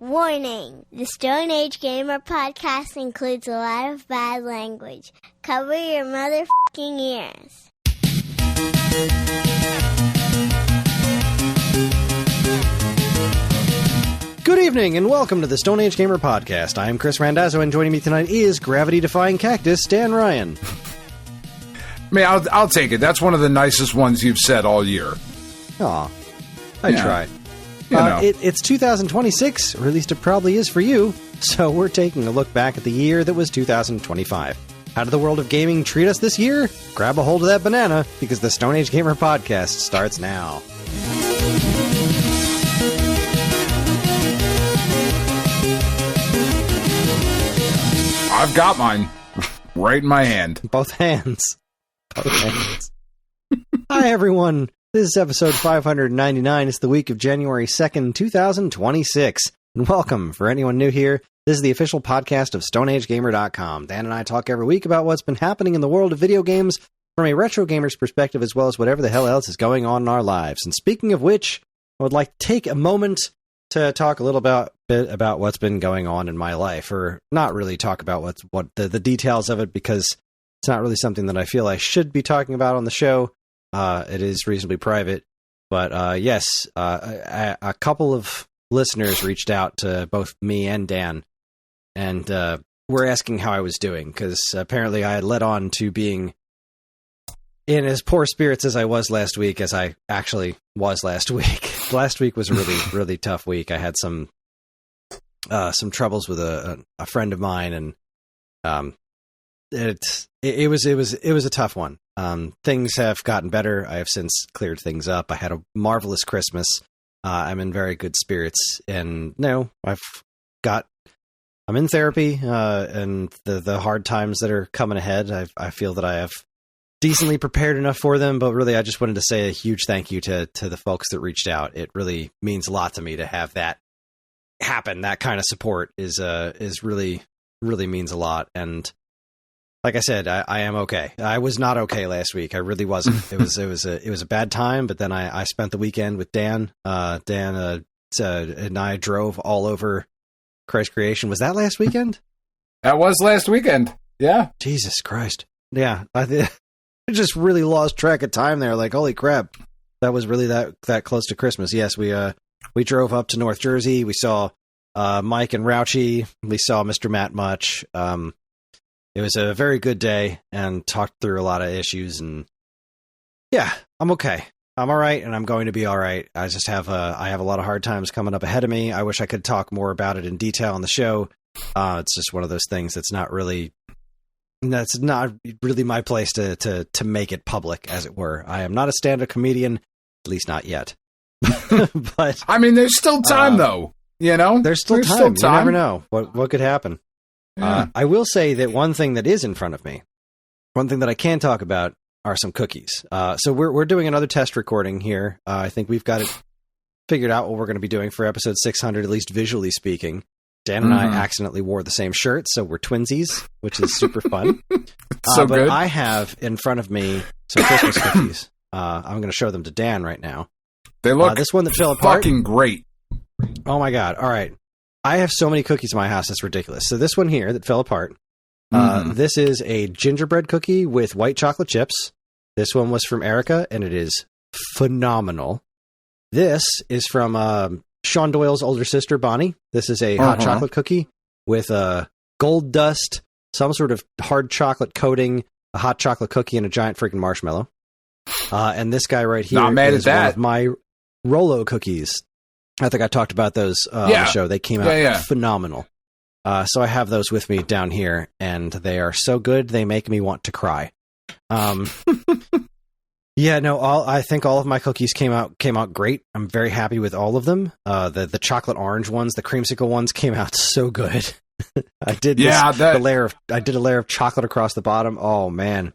Warning! The Stone Age Gamer podcast includes a lot of bad language. Cover your motherfucking ears. Good evening and welcome to the Stone Age Gamer podcast. I am Kris Randazzo and joining me tonight is gravity-defying cactus Dan Ryan. I mean, I'll take it. That's one of the nicest ones you've said all year. Aw, I tried. It's 2026, or at least it probably is for you, so we're taking a look back at the year that was 2025. How did the world of gaming treat us this year? Grab a hold of that banana, because the Stone Age Gamer podcast starts now. I've got mine right in my hand. Both hands. Both hands. Hi, everyone. This is episode 599. It's the week of January 2nd, 2026. And welcome, for anyone new here, this is the official podcast of StoneAgeGamer.com. Dan and I talk every week about what's been happening in the world of video games from a retro gamer's perspective, as well as whatever the hell else is going on in our lives. And speaking of which, I would like to take a moment to talk a little bit about what's been going on in my life, or not really talk about what the details of it, because it's not really something that I feel I should be talking about on the show. It is reasonably private, but yes, a couple of listeners reached out to both me and Dan, and were asking how I was doing, because apparently I had led on to being in as poor spirits as I was last week, as I actually was last week. Last week was a really tough week. I had some troubles with a friend of mine, and it was a tough one. Things have gotten better. I have since cleared things up. I had a marvelous Christmas. I'm in very good spirits, and no, I'm in therapy, and the hard times that are coming ahead, I feel that I have decently prepared enough for them. But really, I just wanted to say a huge thank you to the folks that reached out. It really means a lot to me to have that happen. That kind of support is really means a lot. And like I said, I am okay. I was not okay last week. I really wasn't. It was a bad time. But then I spent the weekend with Dan. Dan and I drove all over Christ Creation. Was that last weekend? That was last weekend. Yeah. Jesus Christ. Yeah. I just really lost track of time there. Like, holy crap. That was really that close to Christmas. Yes, we drove up to North Jersey. We saw Mike and Rauchy. We saw Mr. Matt Much. It was a very good day and talked through a lot of issues, and yeah, I'm okay. I'm all right, and I'm going to be all right. I just have I have a lot of hard times coming up ahead of me. I wish I could talk more about it in detail on the show. It's just one of those things that's not really my place to make it public, as it were. I am not a stand-up comedian, at least not yet. But I mean, there's still time, though. You know, there's still time. You never know what could happen. Yeah. I will say that one thing that is in front of me, one thing that I can talk about, are some cookies. So we're doing another test recording here. I think we've got it figured out what we're going to be doing for episode 600, at least visually speaking. Dan and I accidentally wore the same shirt, so we're twinsies, which is super fun. But good. I have in front of me some Christmas cookies. I'm going to show them to Dan right now. They look this one that fell apart. Fucking great. Oh my God. All right. I have so many cookies in my house, it's ridiculous. So this one here that fell apart, this is a gingerbread cookie with white chocolate chips. This one was from Erica, and it is phenomenal. This is from Sean Doyle's older sister, Bonnie. This is a hot chocolate cookie with gold dust, some sort of hard chocolate coating, a hot chocolate cookie, and a giant freaking marshmallow. And this guy right here is one of my Rolo cookies. I think I talked about those on the show. They came out phenomenal. So I have those with me down here, and they are so good, they make me want to cry. Yeah, no, I think all of my cookies came out great. I'm very happy with all of them. The chocolate orange ones, the creamsicle ones came out so good. I did a layer of chocolate across the bottom. Oh man.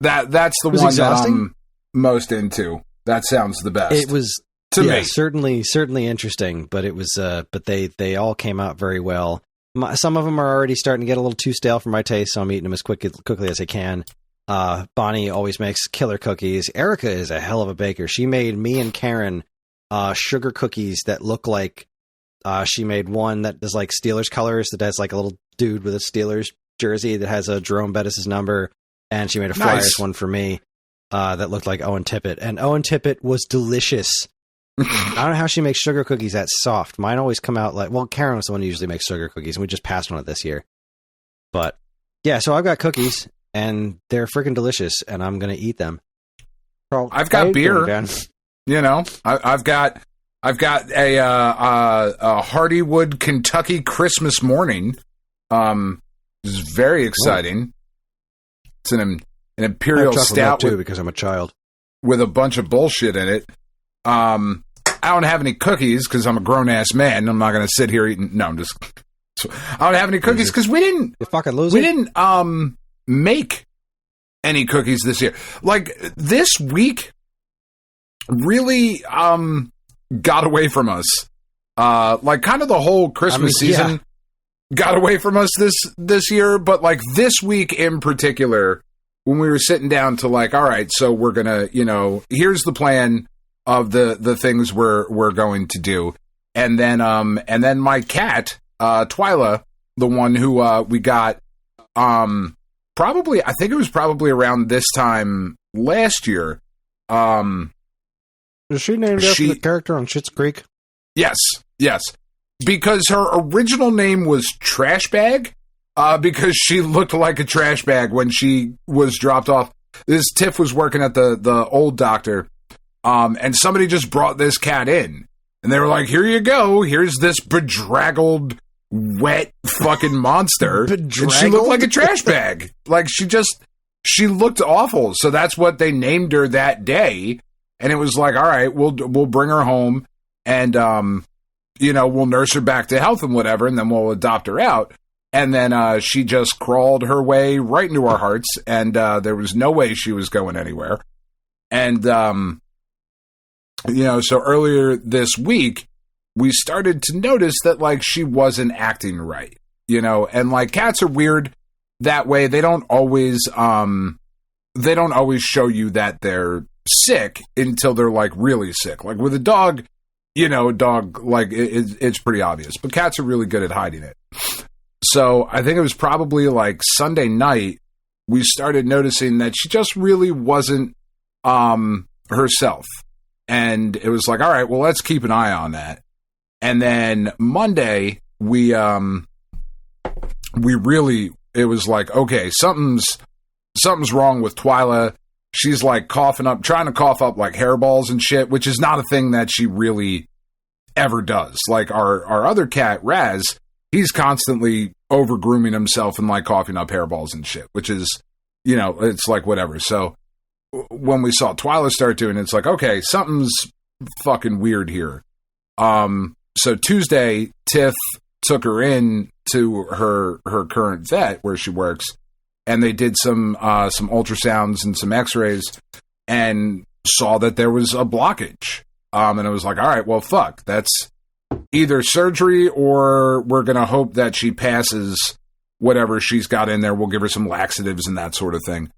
That's the one exhausting. That I'm most into. That sounds the best. It was to me. Certainly interesting, but it was but they all came out very well. Some of them are already starting to get a little too stale for my taste, so I'm eating them as quickly as I can. Bonnie always makes killer cookies. Erica is a hell of a baker. She made me and Karen sugar cookies that look like She made one that is like Steelers colors that has like a little dude with a Steelers jersey that has a Jerome Bettis' number. And she made a Flyers one for me that looked like Owen Tippett. And Owen Tippett was delicious. I don't know how she makes sugar cookies that soft. Mine always come out like... Well, Karen was the one who usually makes sugar cookies, and we just passed on it this year. But, yeah, so I've got cookies, and they're freaking delicious, and I'm going to eat them. Carl, I've got beer. You know, I've got a Hardywood, Kentucky Christmas morning. This is very exciting. It's an imperial stout too, because I'm a child with a bunch of bullshit in it. I don't have any cookies because I'm a grown ass man. I'm not going to sit here eating. No, I'm just. I don't have any cookies because we didn't. You fucking loser. We didn't make any cookies this year. Like this week, really got away from us. Like kind of the whole Christmas season. Yeah. Got away from us this year, but like this week in particular, when we were sitting down to like, all right, so we're gonna, you know, here's the plan of the things we're going to do, and then my cat, Twyla, the one who we got, probably I think it was probably around this time last year. Is she named after the character on Schitt's Creek? Yes. Because her original name was Trash Bag, because she looked like a trash bag when she was dropped off. This Tiff was working at the old doctor, and somebody just brought this cat in. And they were like, here you go. Here's this bedraggled, wet fucking monster. And she looked like a trash bag. Like, she looked awful. So that's what they named her that day. And it was like, all right, we'll bring her home and, you know, we'll nurse her back to health and whatever, and then we'll adopt her out. And then she just crawled her way right into our hearts, and there was no way she was going anywhere. And, you know, so earlier this week, we started to notice that, like, she wasn't acting right, you know? And, like, cats are weird that way. They don't always show you that they're sick until they're, like, really sick. Like, with a dog... You know, a dog, like, it's pretty obvious. But cats are really good at hiding it. So I think it was probably, like, Sunday night, we started noticing that she just really wasn't herself. And it was like, all right, well, let's keep an eye on that. And then Monday, it was like, okay, something's wrong with Twyla. She's like trying to cough up like hairballs and shit, which is not a thing that she really ever does. Like our other cat, Raz, he's constantly over grooming himself and like coughing up hairballs and shit, which is, you know, it's like whatever. So when we saw Twyla start doing it, it's like, okay, something's fucking weird here. So Tuesday, Tiff took her in to her current vet where she works. And they did some ultrasounds and some x-rays and saw that there was a blockage. And it was like, all right, well, fuck. That's either surgery or we're going to hope that she passes whatever she's got in there. We'll give her some laxatives and that sort of thing,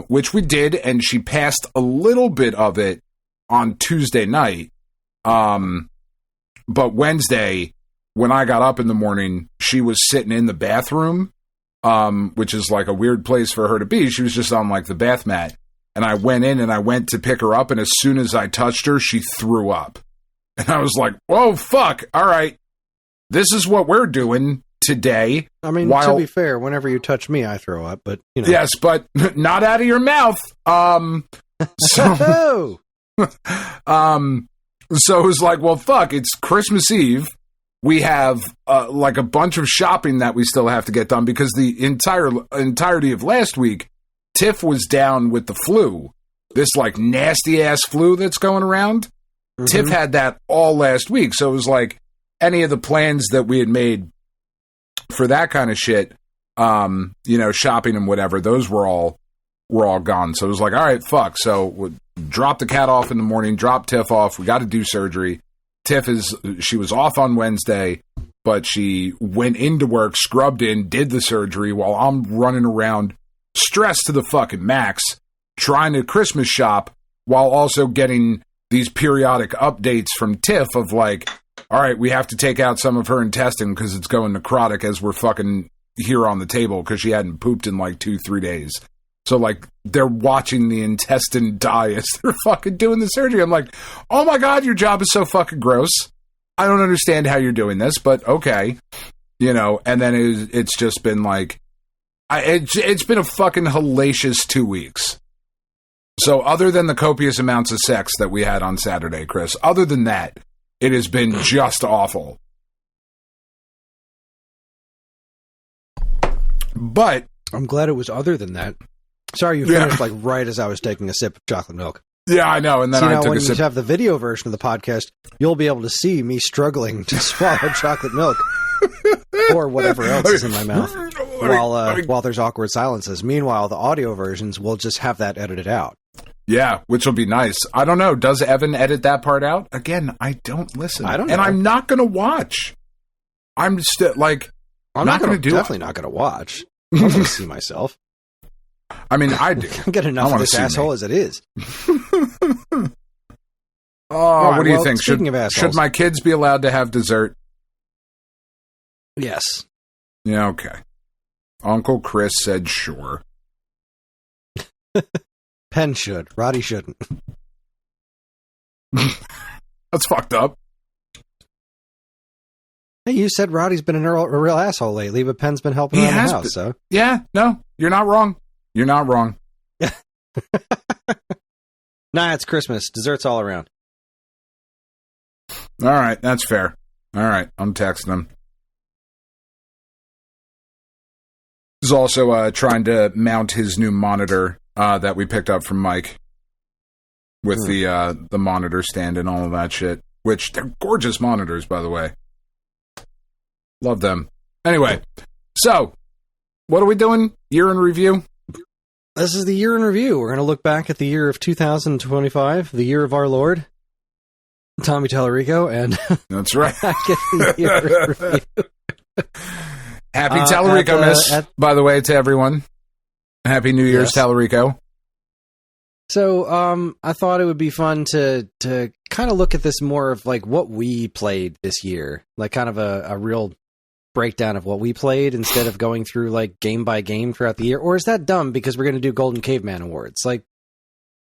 which we did. And she passed a little bit of it on Tuesday night. But Wednesday, when I got up in the morning, she was sitting in the bathroom. Which is like a weird place for her to be. She was just on like the bath mat. And I went in and I went to pick her up. And as soon as I touched her, she threw up. And I was like, whoa, fuck. All right. This is what we're doing today. I mean, to be fair, whenever you touch me, I throw up, but you know. Yes, but not out of your mouth. So it was like, well, fuck, it's Christmas Eve. We have like a bunch of shopping that we still have to get done because the entirety of last week, Tiff was down with the flu. This like nasty ass flu that's going around. Mm-hmm. Tiff had that all last week. So it was like any of the plans that we had made for that kind of shit, you know, shopping and whatever, those were all gone. So it was like, all right, fuck. So we dropped the cat off in the morning, dropped Tiff off. We got to do surgery. She was off on Wednesday, but she went into work, scrubbed in, did the surgery while I'm running around stressed to the fucking max, trying to Christmas shop while also getting these periodic updates from Tiff of like, all right, we have to take out some of her intestine because it's going necrotic as we're fucking here on the table because she hadn't pooped in like 2-3 days. So, like, they're watching the intestine die as they're fucking doing the surgery. I'm like, oh my God, your job is so fucking gross. I don't understand how you're doing this, but okay. You know, and then it's just been like, it's been a fucking hellacious 2 weeks. So, other than the copious amounts of sex that we had on Saturday, Chris, other than that, it has been just awful. But I'm glad it was other than that. Sorry, you finished like right as I was taking a sip of chocolate milk. Yeah, I know. And then I took when a sip. You have the video version of the podcast, you'll be able to see me struggling to swallow chocolate milk or whatever else is in my mouth while there's awkward silences. Meanwhile, the audio versions will just have that edited out. Yeah, which will be nice. I don't know. Does Evan edit that part out? Again, I don't listen. I don't know. And I'm not going to watch. I'm still like, I'm not going to do definitely not going to watch. I'm going to see myself. I mean, I do. I'm getting enough of this asshole as it is. What do you think? Should my kids be allowed to have dessert? Yes. Yeah, okay. Uncle Kris said sure. Penn should. Roddy shouldn't. That's fucked up. Hey, you said Roddy's been a real asshole lately, but Penn's been helping around the house, so... Yeah, no, you're not wrong. You're not wrong. Nah, it's Christmas. Desserts all around. All right, that's fair. All right, I'm texting him. He's also trying to mount his new monitor that we picked up from Mike with the monitor stand and all of that shit, which they're gorgeous monitors, by the way. Love them. Anyway, so what are we doing? Year in review? This is the year in review. We're going to look back at the year of 2025, the year of our Lord, Tommy Tallarico, and that's right. Back at the year in review. Happy Tallarico-ness, by the way, to everyone. Happy New Year's, yes. Tallarico. So, I thought it would be fun to kind of look at this more of like what we played this year, like kind of a real breakdown of what we played instead of going through like game by game throughout the year. Or is that dumb because we're going to do Golden Caveman Awards? Like,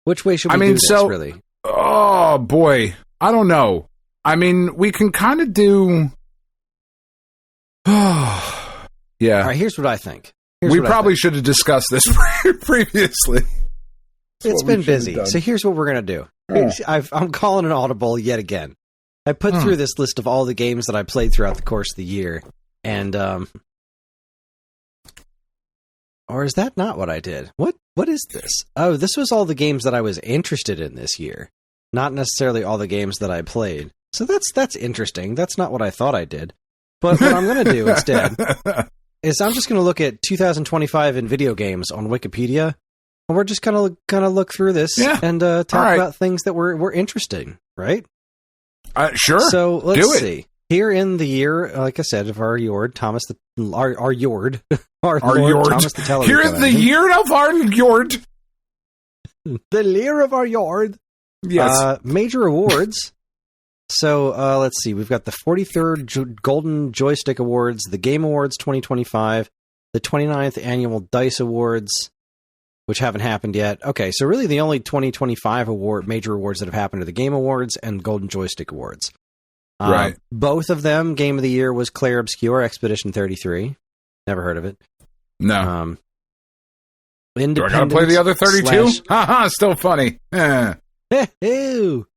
which way should we do this, really? Oh, boy. I don't know. I mean, we can kind of do... Yeah. All right, here's what I think. We probably should have discussed this previously. It's been busy. So here's what we're going to do. I'm calling an audible yet again. I put through this list of all the games that I played throughout the course of the year. And, or is that not what I did? What is this? Oh, this was all the games that I was interested in this year. Not necessarily all the games that I played. So that's interesting. That's not what I thought I did. But what I'm going to do instead is I'm just going to look at 2025 in video games on Wikipedia. And we're just going to look through this and talk about things that were interesting, right? Sure. So let's see. Here in the year, like I said, of our Yord, Thomas the our Yord, our Lord, Yord. Thomas the Tallarico. Here in the year of our Yord, the year of our Yord. Yes. Major awards. So let's see. We've got the 43rd Golden Joystick Awards, the Game Awards 2025, the 29th Annual DICE Awards, which haven't happened yet. Okay, so really the only 2025 major awards that have happened are the Game Awards and Golden Joystick Awards. Right. Both of them, Game of the Year was Claire Obscure, Expedition 33. Never heard of it. No. Do I Independent gotta play the other 32? Haha, still funny. Ew.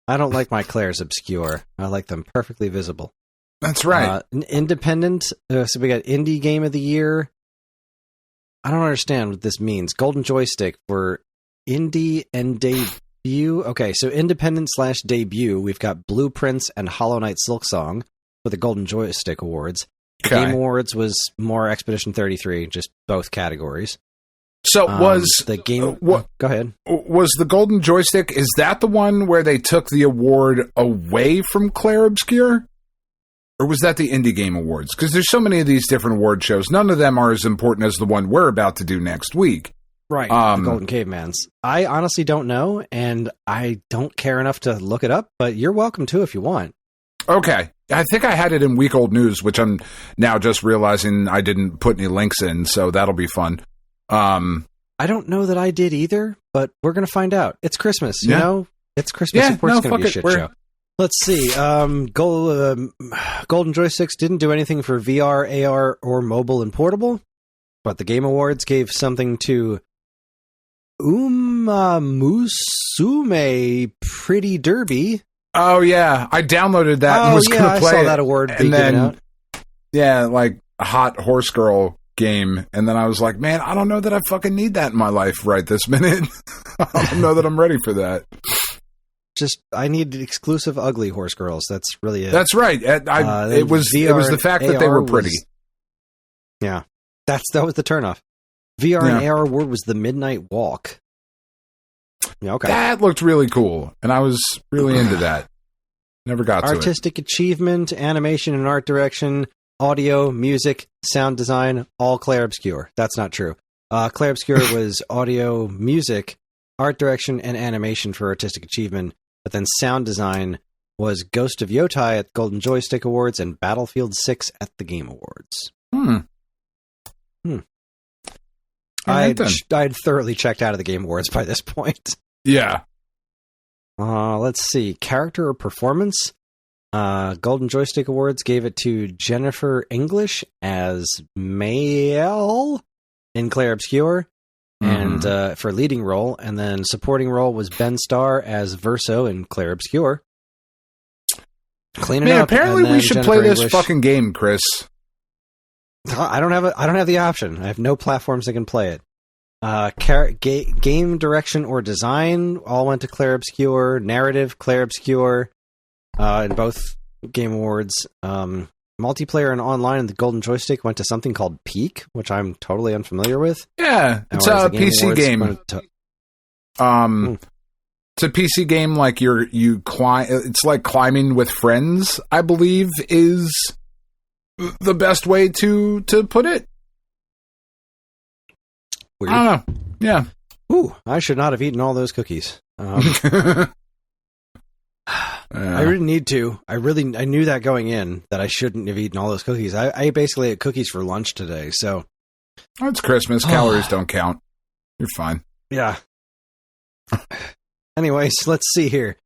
I don't like my Claire's Obscure. I like them perfectly visible. That's right. Independent. So we got Indie Game of the Year. I don't understand what this means. Golden Joystick for Indie and Debut. Okay, so Independent/Debut. We've got Blueprints and Hollow Knight Silksong for the Golden Joystick Awards. Okay. Game Awards was more Expedition 33, just both categories. So was the game? Go ahead. Was the Golden Joystick? Is that the one where they took the award away from Claire Obscure, or was that the Indie Game Awards? Because there's so many of these different award shows. None of them are as important as the one we're about to do next week. Right, the Golden Cavemans. I honestly don't know, and I don't care enough to look it up. But you're welcome to if you want. Okay. I think I had it in week old news, which I'm now just realizing I didn't put any links in, so that'll be fun. I don't know that I did either, but we're going to find out. It's Christmas, you know? It's Christmas. Of course it's going to be a shit show. Let's see. Golden Joysticks didn't do anything for VR, AR, or mobile and portable, but the Game Awards gave something to Musume Pretty Derby. Oh, yeah. I downloaded that and was going to play I saw it. that award And being given then, out. yeah, like a hot horse girl game. And then I was like, man, I don't know that I fucking need that in my life right this minute. I don't know that I'm ready for that. I need exclusive ugly horse girls. That's really it. That's right. It was the fact that they were pretty. Yeah. That was the turnoff. VR and AR award was the Midnight Walk. Yeah, okay. That looked really cool, and I was really into that. Never got to it. Artistic achievement, animation and art direction, audio, music, sound design, all Clair Obscur. That's not true. Clair Obscur was audio, music, art direction, and animation for artistic achievement, but then sound design was Ghost of Yotai at Golden Joystick Awards and Battlefield 6 at the Game Awards. I'd thoroughly checked out of the Game Awards by this point. Yeah. Let's see. Character or performance? Golden Joystick Awards gave it to Jennifer English as Mael in Clair Obscur, and for leading role, and then supporting role was Ben Starr as Verso in Clair Obscur. Clean it up. Apparently we should play this fucking game, Chris. I don't have the option. I have no platforms that can play it. Game direction or design all went to Clair Obscur. Narrative, Clair Obscur, in both Game Awards. Multiplayer and online in the Golden Joystick went to something called Peak, which I'm totally unfamiliar with. Yeah, it's a PC game. It's a PC game like you climb. It's like climbing with friends, I believe, is the best way to put it. Weird. I don't know. Yeah. Ooh, I should not have eaten all those cookies. I didn't need to. I knew that going in, that I shouldn't have eaten all those cookies. I basically ate cookies for lunch today, so. Oh, it's Christmas. Calories don't count. You're fine. Yeah. Anyways, let's see here.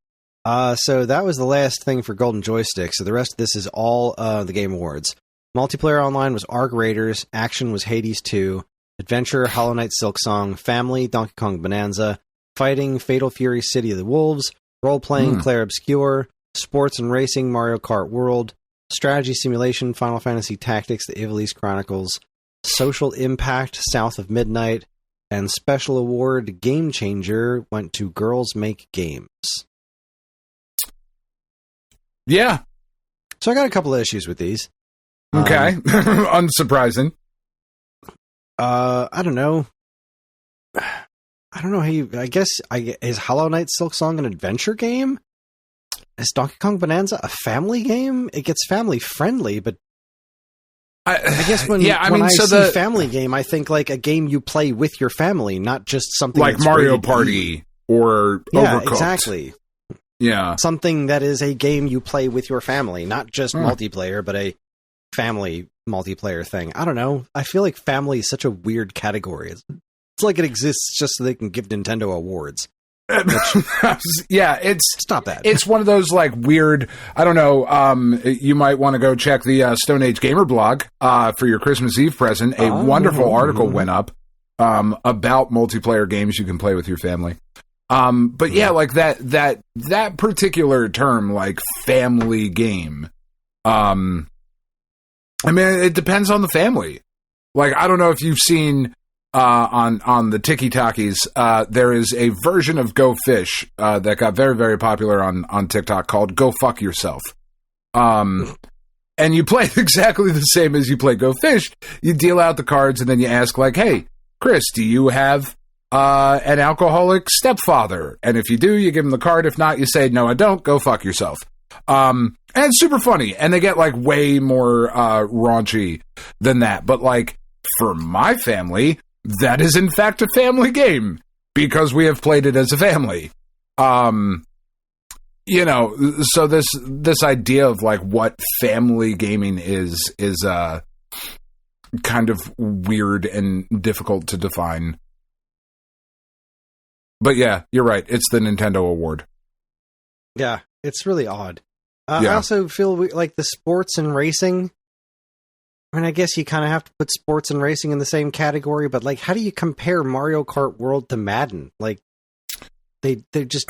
So that was the last thing for Golden Joystick. So the rest of this is all the Game Awards. Multiplayer online was Arc Raiders. Action was Hades 2. Adventure, Hollow Knight Silksong. Family, Donkey Kong Bonanza. Fighting, Fatal Fury City of the Wolves. Role-playing, Clair Obscur. Sports and Racing, Mario Kart World. Strategy Simulation, Final Fantasy Tactics, The Ivalice Chronicles. Social Impact, South of Midnight. And Special Award, Game Changer, went to Girls Make Games. Yeah. So I got a couple of issues with these. Okay. Unsurprising. I don't know. I don't know how you. I guess is Hollow Knight Silksong an adventure game? Is Donkey Kong Bonanza a family game? It gets family friendly, but I guess when I see family game, I think like a game you play with your family, not just something like that's Mario Party or Overcooked. Exactly. Yeah, something that is a game you play with your family, not just multiplayer, but a family multiplayer thing. I don't know. I feel like family is such a weird category. It's like it exists just so they can give Nintendo awards. Yeah, stop that. It's one of those like weird. I don't know. You might want to go check the Stone Age Gamer blog for your Christmas Eve present. A wonderful article went up about multiplayer games you can play with your family. But yeah, like that particular term, like family game. I mean, it depends on the family. Like, I don't know if you've seen on the Tiki Takis, there is a version of Go Fish that got very, very popular on TikTok called Go Fuck Yourself. And you play exactly the same as you play Go Fish. You deal out the cards and then you ask like, hey, Chris, do you have an alcoholic stepfather? And if you do, you give him the card. If not, you say, no, I don't. Go fuck yourself. And it's super funny. And they get like way more raunchy than that. But like for my family, that is in fact a family game because we have played it as a family. you know, so this idea of like what family gaming is kind of weird and difficult to define. But yeah, you're right. It's the Nintendo Award. Yeah, it's really odd. Yeah. I also feel like the sports and racing. I mean, I guess you kind of have to put sports and racing in the same category, but like, how do you compare Mario Kart World to Madden? Like, they're just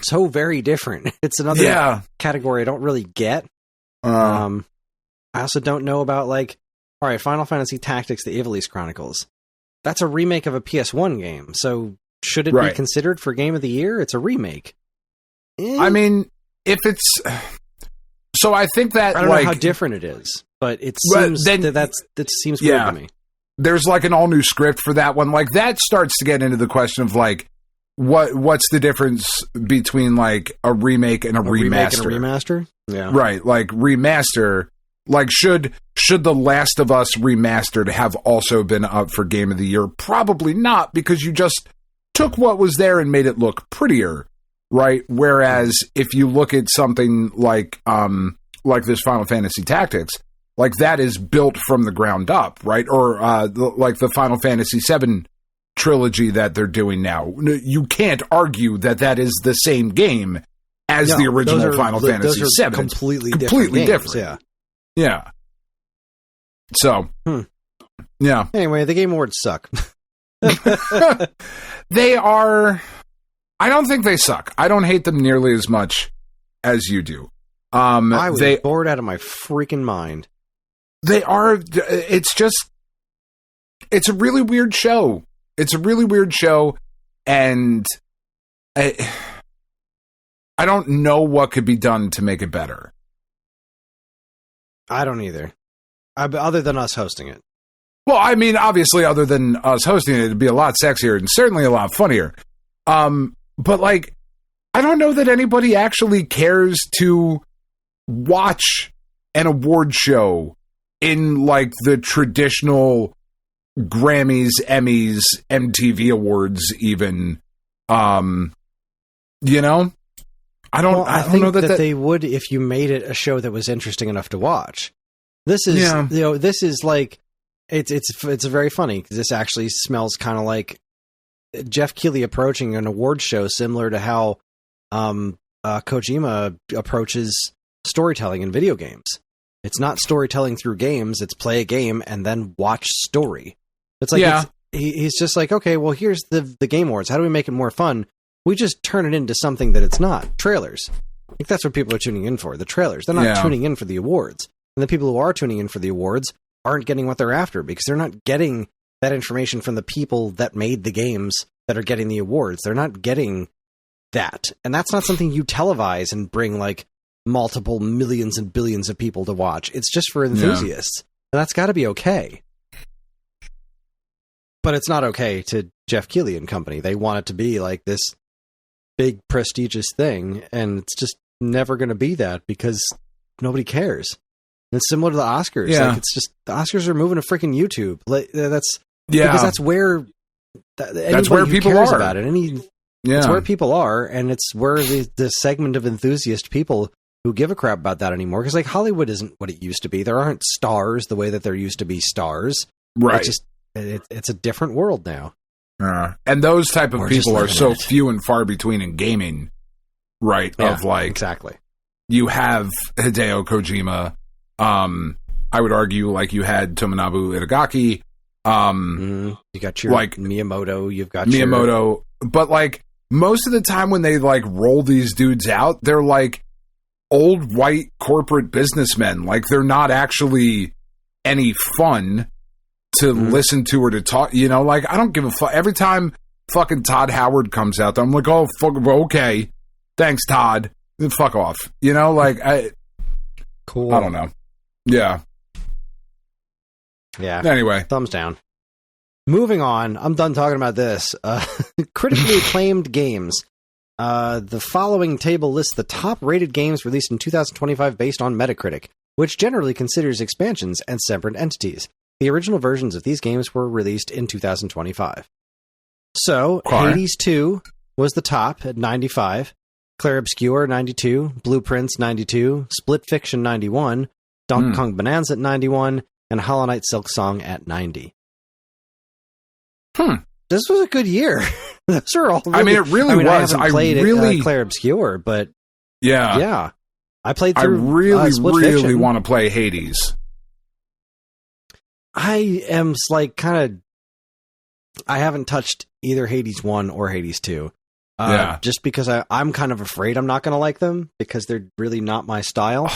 so very different. It's another category I don't really get. I also don't know about like, all right, Final Fantasy Tactics: The Ivalice Chronicles. That's a remake of a PS1 game, so should it be considered for Game of the Year? It's a remake. I mean, if it's so, I think that I don't know how different it is, but it seems that seems weird to me. There's like an all new script for that one. Like that starts to get into the question of like what's the difference between like a remake and a remaster? Yeah, right. Like remaster. Like should The Last of Us Remastered have also been up for Game of the Year? Probably not, because you just took what was there and made it look prettier. Right. Whereas if you look at something like this Final Fantasy Tactics, like that is built from the ground up. Right. Or like the Final Fantasy VII trilogy that they're doing now. You can't argue that is the same game as the original Final Fantasy VII. Completely different. Yeah. Yeah. So, yeah. Anyway, the Game Awards suck. They are... I don't think they suck. I don't hate them nearly as much as you do. I was bored out of my freaking mind. They are... It's just... It's a really weird show. It's a really weird show, and I don't know what could be done to make it better. I don't either. Other than us hosting it. Well, I mean, obviously, other than us hosting it, it'd be a lot sexier and certainly a lot funnier. But, like, I don't know that anybody actually cares to watch an award show in, like, the traditional Grammys, Emmys, MTV Awards, even. You know? I don't know that they would if you made it a show that was interesting enough to watch. This is, this is like, it's very funny because this actually smells kind of like Jeff Keighley approaching an award show, similar to how Kojima approaches storytelling in video games. It's not storytelling through games; it's play a game and then watch story. It's like he's just like, okay, well, here's the Game Awards. How do we make it more fun? We just turn it into something that it's not. Trailers. I think that's what people are tuning in for. The trailers. They're not tuning in for the awards. And the people who are tuning in for the awards aren't getting what they're after because they're not getting that information from the people that made the games that are getting the awards. They're not getting that. And that's not something you televise and bring like multiple millions and billions of people to watch. It's just for enthusiasts. And that's got to be okay. But it's not okay to Jeff Keighley and company. They want it to be like this big prestigious thing, and it's just never going to be that because nobody cares. And it's similar to the Oscars. Yeah. Like, it's just the Oscars are moving to freaking YouTube. Because that's where people are about it. It's where people are, and it's where the segment of enthusiast people who give a crap about that anymore. Because like Hollywood isn't what it used to be. There aren't stars the way that there used to be stars. Right. It's a different world now. And those type of people are so few and far between in gaming, right? Yeah, of like, exactly. You have Hideo Kojima. I would argue like you had Tomonobu Itagaki. You got your like Miyamoto. You've got Miyamoto. But like most of the time when they like roll these dudes out, they're like old white corporate businessmen. Like they're not actually any fun to listen to or to talk, you know, like I don't give a fuck. Every time fucking Todd Howard comes out, I'm like, oh, fuck, okay, thanks, Todd. Fuck off, you know, like cool. I don't know. Yeah. Anyway, thumbs down. Moving on. I'm done talking about this. Critically acclaimed games. The following table lists the top-rated games released in 2025 based on Metacritic, which generally considers expansions and separate entities. The original versions of these games were released in 2025. So, Hades 2 was the top at 95. Clair Obscur 92, Blueprints 92, Split Fiction 91, Donkey Kong Bonanza at 91, and Hollow Knight Silk Song at 90. This was a good year. Those are all. Really, it really was. I played Clair Obscur, but yeah, I played through. I really, Split really Fiction. want to play Hades. I am I haven't touched either Hades 1 or Hades 2. Just because I'm kind of afraid I'm not going to like them because they're really not my style.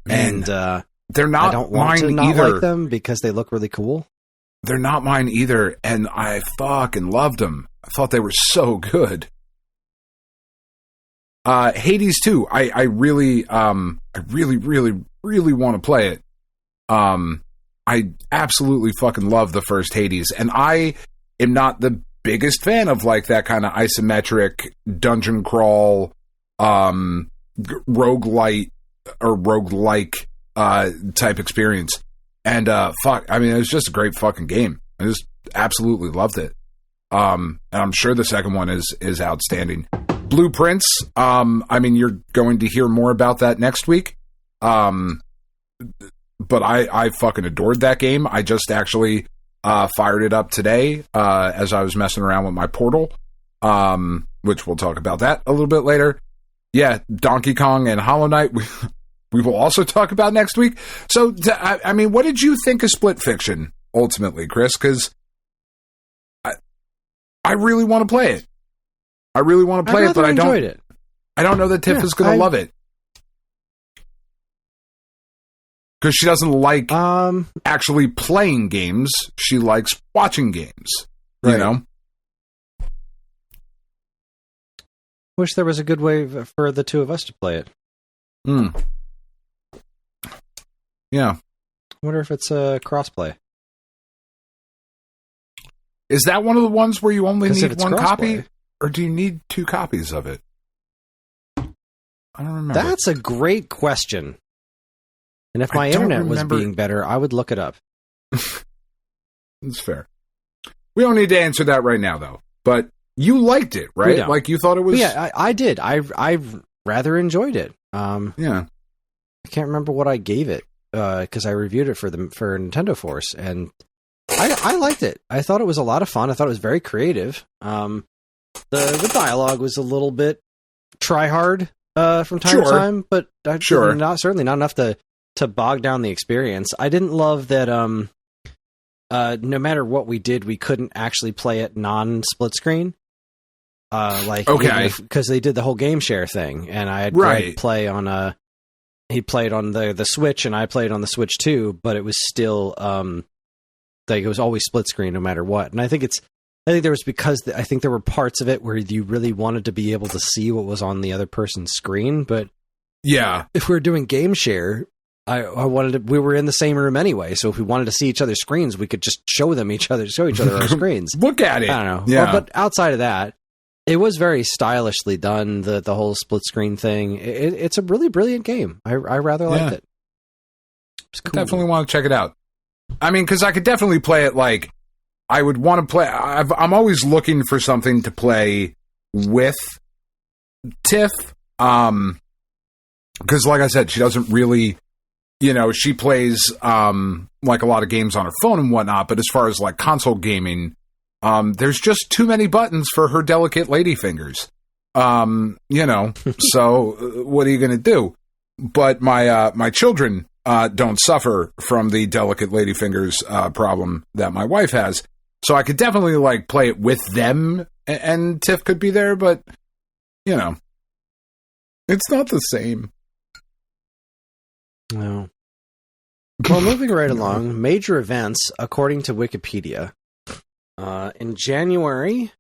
And they're not. I don't want to not either. like them because they look really cool. They're not mine either, and I fucking loved them. I thought they were so good. Hades 2, I really want to play it. I absolutely fucking love the first Hades, and I am not the biggest fan of like that kind of isometric dungeon crawl, roguelite or roguelike type experience. And it was just a great fucking game. I just absolutely loved it. And I'm sure the second one is outstanding. Blueprints, you're going to hear more about that next week. But I fucking adored that game. I just actually fired it up today as I was messing around with my Portal, which we'll talk about that a little bit later. Yeah, Donkey Kong and Hollow Knight, we will also talk about next week. So, what did you think of Split Fiction, ultimately, Kris? Because I really want to play it. I really want to play it, but I don't know that Tiff is going to love it. Because she doesn't like actually playing games. She likes watching games. Right. You know? Wish there was a good way for the two of us to play it. Yeah. Wonder if it's a crossplay. Is that one of the ones where you only need one copy? Crossplay. Or do you need two copies of it? I don't remember. That's a great question. And if my internet was being better, I would look it up. That's fair. We don't need to answer that right now, though. But you liked it, right? Like you thought it was... Yeah, I did. I rather enjoyed it. Yeah. I can't remember what I gave it because I reviewed it for Nintendo Force, and I liked it. I thought it was a lot of fun. I thought it was very creative. The dialogue was a little bit try-hard from time to time, but certainly not enough to bog down the experience. I didn't love that no matter what we did, we couldn't actually play it non-split screen. Because they did the whole game share thing, and I had Greg play on he played on the Switch, and I played on the Switch too, but it was still it was always split screen no matter what. And I think there was because I think there were parts of it where you really wanted to be able to see what was on the other person's screen, but yeah, if we were doing game share, we were in the same room anyway, so if we wanted to see each other's screens, we could just show each other our screens. Look at it. I don't know. Yeah. But outside of that, it was very stylishly done, the whole split screen thing. It's a really brilliant game. I rather liked it. It's cool. Definitely want to check it out. Because I could definitely play it like I would want to play. I'm always looking for something to play with Tiff. Because like I said, she doesn't really... she plays like a lot of games on her phone and whatnot, but as far as like console gaming, there's just too many buttons for her delicate lady fingers. So what are you going to do? But my children don't suffer from the delicate lady fingers problem that my wife has. So I could definitely like play it with them, and Tiff could be there, but it's not the same. No. Well, moving right along, major events, according to Wikipedia. In January,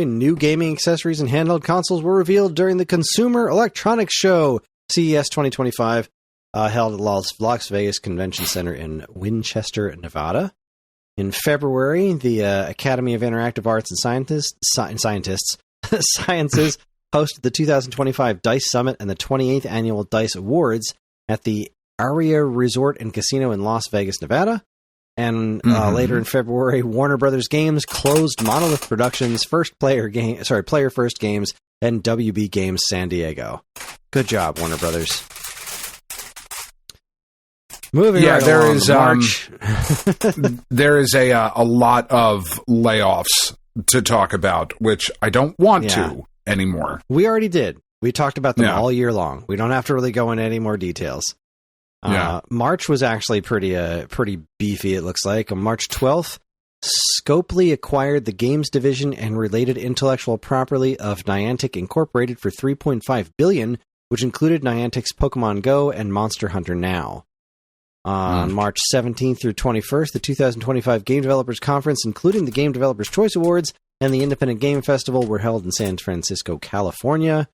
new gaming accessories and handheld consoles were revealed during the Consumer Electronics Show, CES 2025, held at Las Vegas Convention Center in Winchester, Nevada. In February, the Academy of Interactive Arts and Sciences hosted the 2025 DICE Summit and the 28th Annual DICE Awards at the Aria Resort and Casino in Las Vegas, Nevada. And later in February, Warner Brothers Games closed Monolith Productions' player first games and WB Games San Diego. Good job, Warner Brothers. Moving right there along, is March. there is a lot of layoffs to talk about, which I don't want to anymore. We already did. We talked about them all year long. We don't have to really go into any more details. March was actually pretty beefy, it looks like. On March 12th, Scopely acquired the games division and related intellectual property of Niantic Incorporated for $3.5 billion, which included Niantic's Pokemon Go and Monster Hunter Now. On March 17th through 21st, the 2025 Game Developers Conference, including the Game Developers Choice Awards and the Independent Game Festival, were held in San Francisco, California.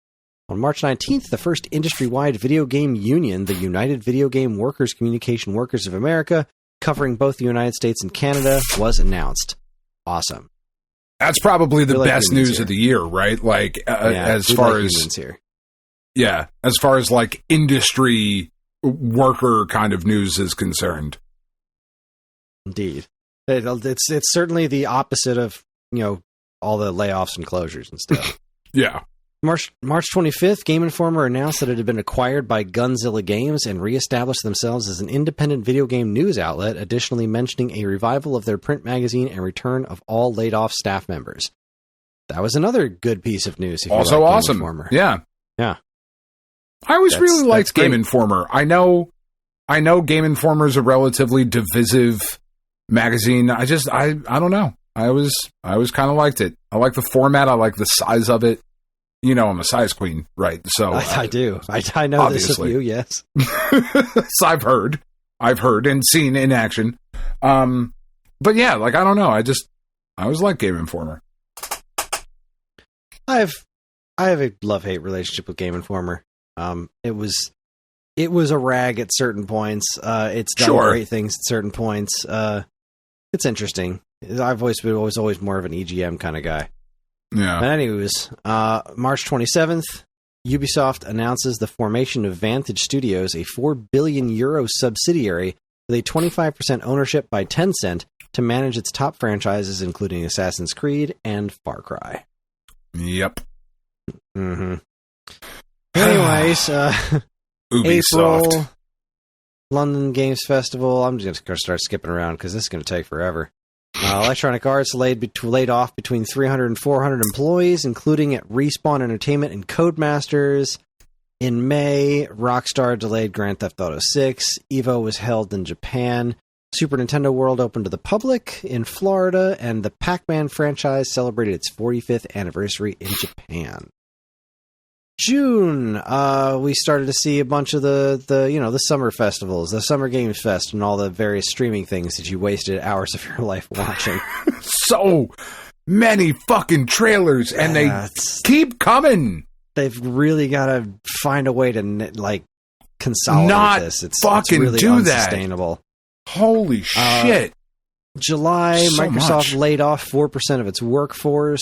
On March 19th, the first industry-wide video game union, the United Video Game Workers Communication Workers of America, covering both the United States and Canada, was announced. Awesome. That's probably the best news of the year, right? Like, as far as here. Yeah, as far as like industry worker kind of news is concerned. Indeed. It's certainly the opposite of, all the layoffs and closures and stuff. Yeah. March 25th, Game Informer announced that it had been acquired by Gunzilla Games and reestablished themselves as an independent video game news outlet, additionally mentioning a revival of their print magazine and return of all laid-off staff members. That was another good piece of news. If also you like awesome. Game Informer. Yeah. I always really liked Game Informer. I know Game Informer is a relatively divisive magazine. I don't know. I always kind of liked it. I like the format. I like the size of it. I'm a size queen, right? So I do. I know obviously. This of you, yes. So I've heard and seen in action. But yeah, like, I don't know. I always like Game Informer. I have a love-hate relationship with Game Informer. It was a rag at certain points. It's done great things at certain points. It's interesting. I've always been more of an EGM kind of guy. Yeah. But anyways, March 27th, Ubisoft announces the formation of Vantage Studios, a €4 billion subsidiary with a 25% ownership by Tencent to manage its top franchises, including Assassin's Creed and Far Cry. Yep. Mm-hmm. Anyways, Ubisoft. April, London Games Festival. I'm just going to start skipping around because this is going to take forever. Electronic Arts laid off between 300 and 400 employees, including at Respawn Entertainment and Codemasters. In May, Rockstar delayed Grand Theft Auto 6. EVO was held in Japan. Super Nintendo World opened to the public in Florida, and the Pac-Man franchise celebrated its 45th anniversary in Japan. June, we started to see a bunch of the summer festivals, the Summer Games Fest, and all the various streaming things that you wasted hours of your life watching. So many fucking trailers, and they keep coming. They've really got to find a way to consolidate this. It's really do unsustainable. That. Holy shit! July, so Microsoft much. laid off 4% of its workforce.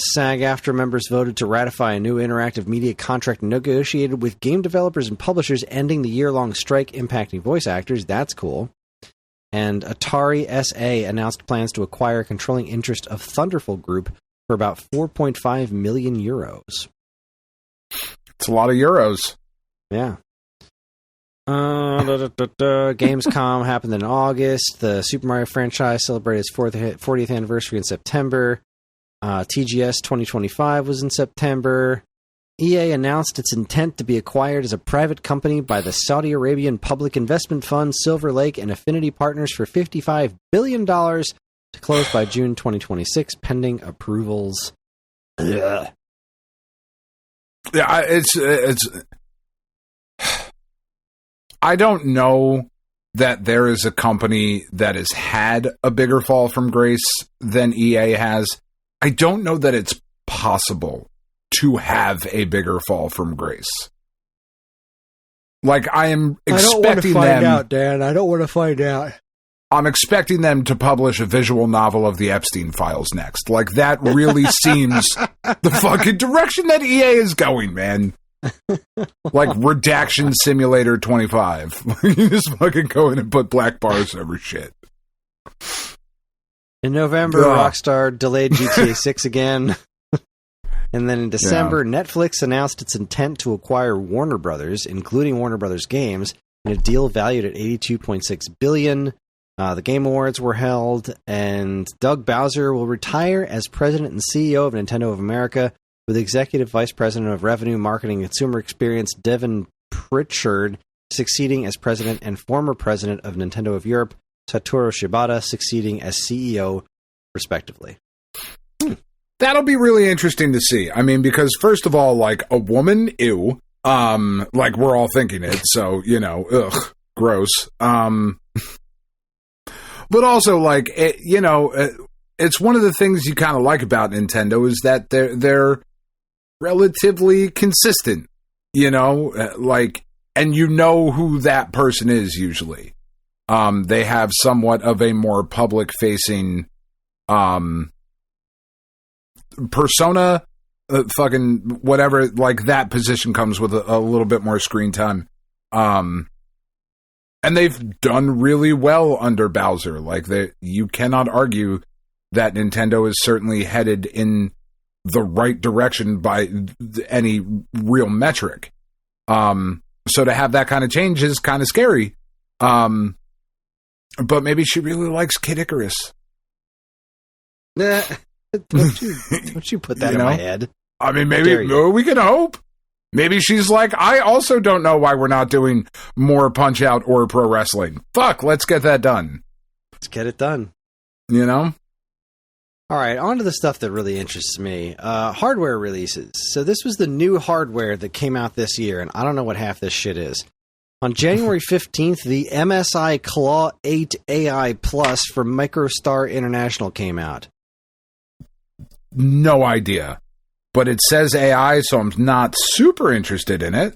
SAG-AFTRA members voted to ratify a new interactive media contract negotiated with game developers and publishers, ending the year-long strike impacting voice actors. That's cool. And Atari SA announced plans to acquire a controlling interest of Thunderful Group for about €4.5 million. It's a lot of euros. Yeah. Gamescom happened in August. The Super Mario franchise celebrated its 40th anniversary in September. TGS 2025 was in September. EA announced its intent to be acquired as a private company by the Saudi Arabian public investment fund Silver Lake and Affinity Partners for $55 billion to close by June 2026, pending approvals. Ugh. Yeah, it's. I don't know that there is a company that has had a bigger fall from grace than EA has. I don't know that it's possible to have a bigger fall from grace. Like, I am expecting them... I don't want to find out, Dan. I don't want to find out. I'm expecting them to publish a visual novel of the Epstein files next. Like, that really seems the fucking direction that EA is going, man. Like, Redaction Simulator 25. You just fucking go in and put black bars over shit. In November, Rockstar delayed GTA 6 again. And then in December, Netflix announced its intent to acquire Warner Brothers, including Warner Brothers Games, in a deal valued at $82.6 billion. The Game Awards were held, and Doug Bowser will retire as president and CEO of Nintendo of America, with Executive Vice President of Revenue, Marketing, and Consumer Experience Devin Pritchard succeeding as president, and former president of Nintendo of Europe, Satoru Shibata, succeeding as CEO, respectively. That'll be really interesting to see. I mean, because first of all, like, a woman, ew. Like, we're all thinking it, so, you know, ugh, gross. But also, like, it's one of the things you kind of like about Nintendo is that they're relatively consistent, you know, like, and you know who that person is usually. They have somewhat of a more public-facing, persona, fucking whatever, like that position comes with a little bit more screen time. And they've done really well under Bowser. Like, you cannot argue that Nintendo is certainly headed in the right direction by any real metric. So to have that kind of change is kind of scary. But maybe she really likes Kid Icarus. Don't you put that in my head? I mean, maybe we can hope. Maybe she's like, I also don't know why we're not doing more Punch-Out or pro wrestling. Fuck, let's get that done. Let's get it done. You know? All right, on to the stuff that really interests me. Hardware releases. So this was the new hardware that came out this year, and I don't know what half this shit is. On January 15th, the MSI Claw 8 AI Plus from MicroStar International came out. No idea. But it says AI, so I'm not super interested in it.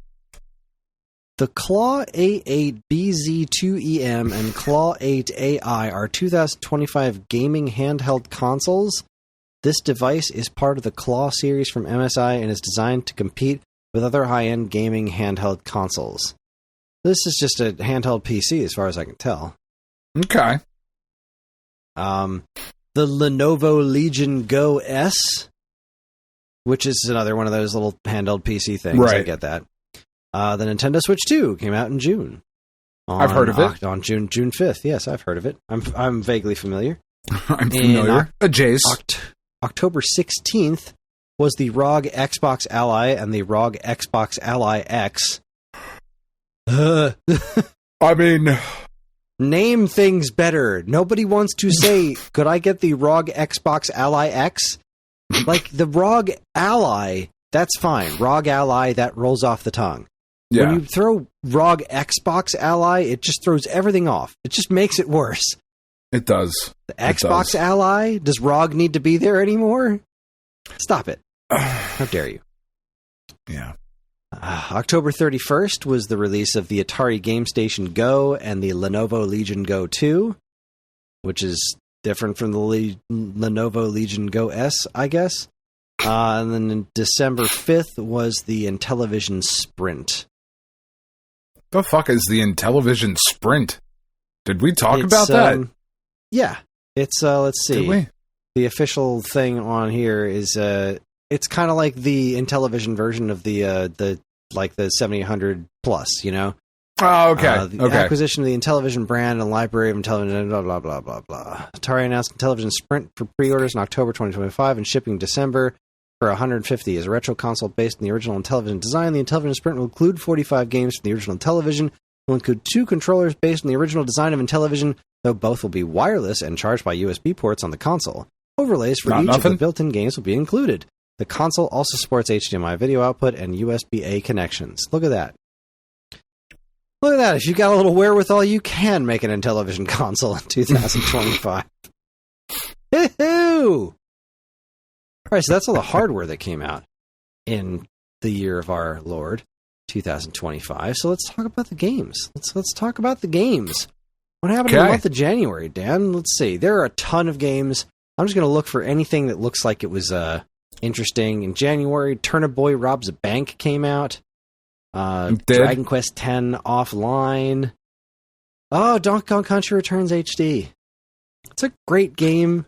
The Claw A8 BZ2EM and Claw 8 AI are 2025 gaming handheld consoles. This device is part of the Claw series from MSI and is designed to compete with other high-end gaming handheld consoles. This is just a handheld PC as far as I can tell. Okay. The Lenovo Legion Go S, which is another one of those little handheld PC things. Right. I get that. The Nintendo Switch 2 came out in June. I've heard of it. On June 5th. Yes, I've heard of it. I'm vaguely familiar. I'm familiar. Jace. October 16th was the ROG Xbox Ally and the ROG Xbox Ally X. I mean, name things better. Nobody wants to say, could I get the ROG Xbox Ally X? Like, the ROG Ally, that's fine. ROG Ally, that rolls off the tongue. Yeah. When you throw ROG Xbox Ally, it just throws everything off. It just makes it worse. It does. The Xbox Ally? Does ROG need to be there anymore? Stop it. How dare you? Yeah. October 31st was the release of the Atari Game Station Go and the Lenovo Legion Go 2, which is different from the Lenovo Legion Go S, I guess. And then in December 5th was the Intellivision Sprint. The fuck is the Intellivision Sprint? Did we talk about that? Yeah. It's, let's see. Did we? The official thing on here is, it's kind of like the Intellivision version of the 7800 Plus, you know? Oh, okay. The acquisition of the Intellivision brand and library of Intellivision, blah, blah, blah, blah, blah. Atari announced Intellivision Sprint for pre-orders in October 2025 and shipping December for $150. As a retro console based on the original Intellivision design, the Intellivision Sprint will include 45 games from the original Intellivision. It will include 2 controllers based on the original design of Intellivision, though both will be wireless and charged by USB ports on the console. Overlays for each of the built-in games will be included. The console also supports HDMI video output and USB-A connections. Look at that. Look at that. If you've got a little wherewithal, you can make an Intellivision console in 2025. Woohoo! All right, so that's all the hardware that came out in the year of our Lord, 2025. So let's talk about the games. Let's talk about the games. What happened in the month of January, Dan? Let's see. There are a ton of games. I'm just going to look for anything that looks like it was interesting. In January, Turnip Boy Robs a Bank came out. Dragon Quest X Offline. Oh, Donkey Kong Country Returns HD. It's a great game.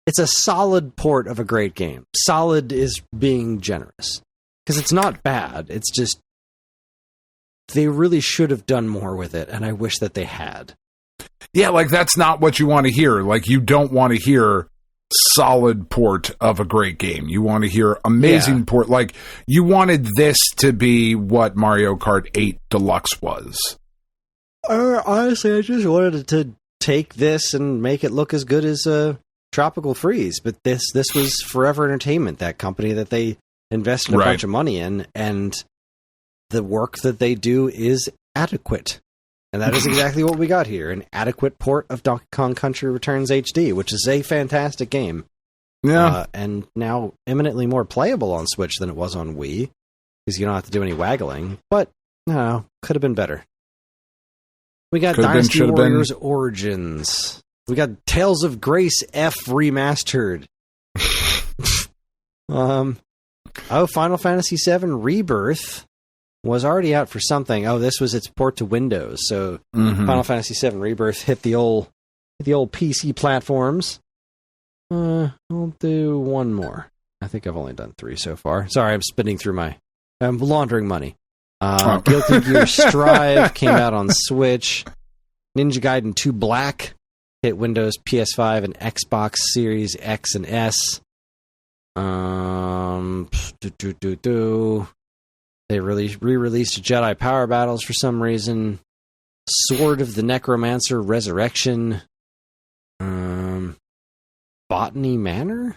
it's a solid port of a great game. Solid is being generous. Because it's not bad. It's just they really should have done more with it, and I wish that they had. Yeah, like that's not what you want to hear. Like you don't want to hear solid port of a great game. You want to hear amazing port. Like you wanted this to be what Mario Kart 8 Deluxe was. Honestly, I just wanted it to take this and make it look as good as Tropical Freeze. But this was Forever Entertainment, that company that they invested a bunch of money in, and the work that they do is adequate. And that is exactly what we got here, an adequate port of Donkey Kong Country Returns HD, which is a fantastic game. Yeah. And now eminently more playable on Switch than it was on Wii, because you don't have to do any waggling. But, no, could have been better. We got Dynasty Warriors Origins. We got Tales of Grace F Remastered. Final Fantasy VII Rebirth was already out for something. Oh, this was its port to Windows. So Final Fantasy VII Rebirth hit the old PC platforms. I'll do one more. I think I've only done 3 so far. Sorry, I'm laundering money. Guilty Gear Strive came out on Switch. Ninja Gaiden 2 Black hit Windows, PS5, and Xbox Series X and S. They re-released Jedi Power Battles for some reason. Sword of the Necromancer Resurrection. Botany Manor?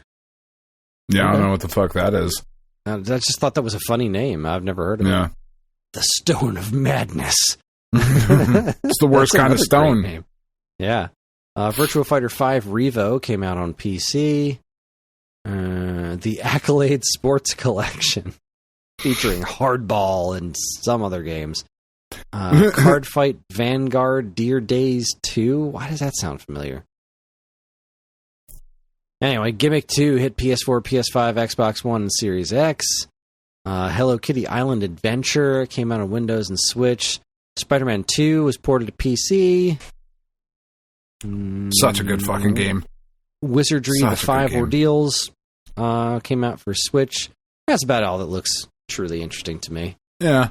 Yeah, I don't know what the fuck that is. I just thought that was a funny name. I've never heard of it. The Stone of Madness. It's the worst kind of stone. Name. Yeah. Virtua Fighter 5 Revo came out on PC. The Accolade Sports Collection, featuring Hardball and some other games. Card Fight Vanguard Dear Days 2. Why does that sound familiar? Anyway, Gimmick 2 hit PS4, PS5, Xbox One, and Series X. Hello Kitty Island Adventure came out on Windows and Switch. Spider-Man 2 was ported to PC. Such a good fucking game. Wizardry The 5 Ordeals came out for Switch. That's about all that looks truly interesting to me. Yeah.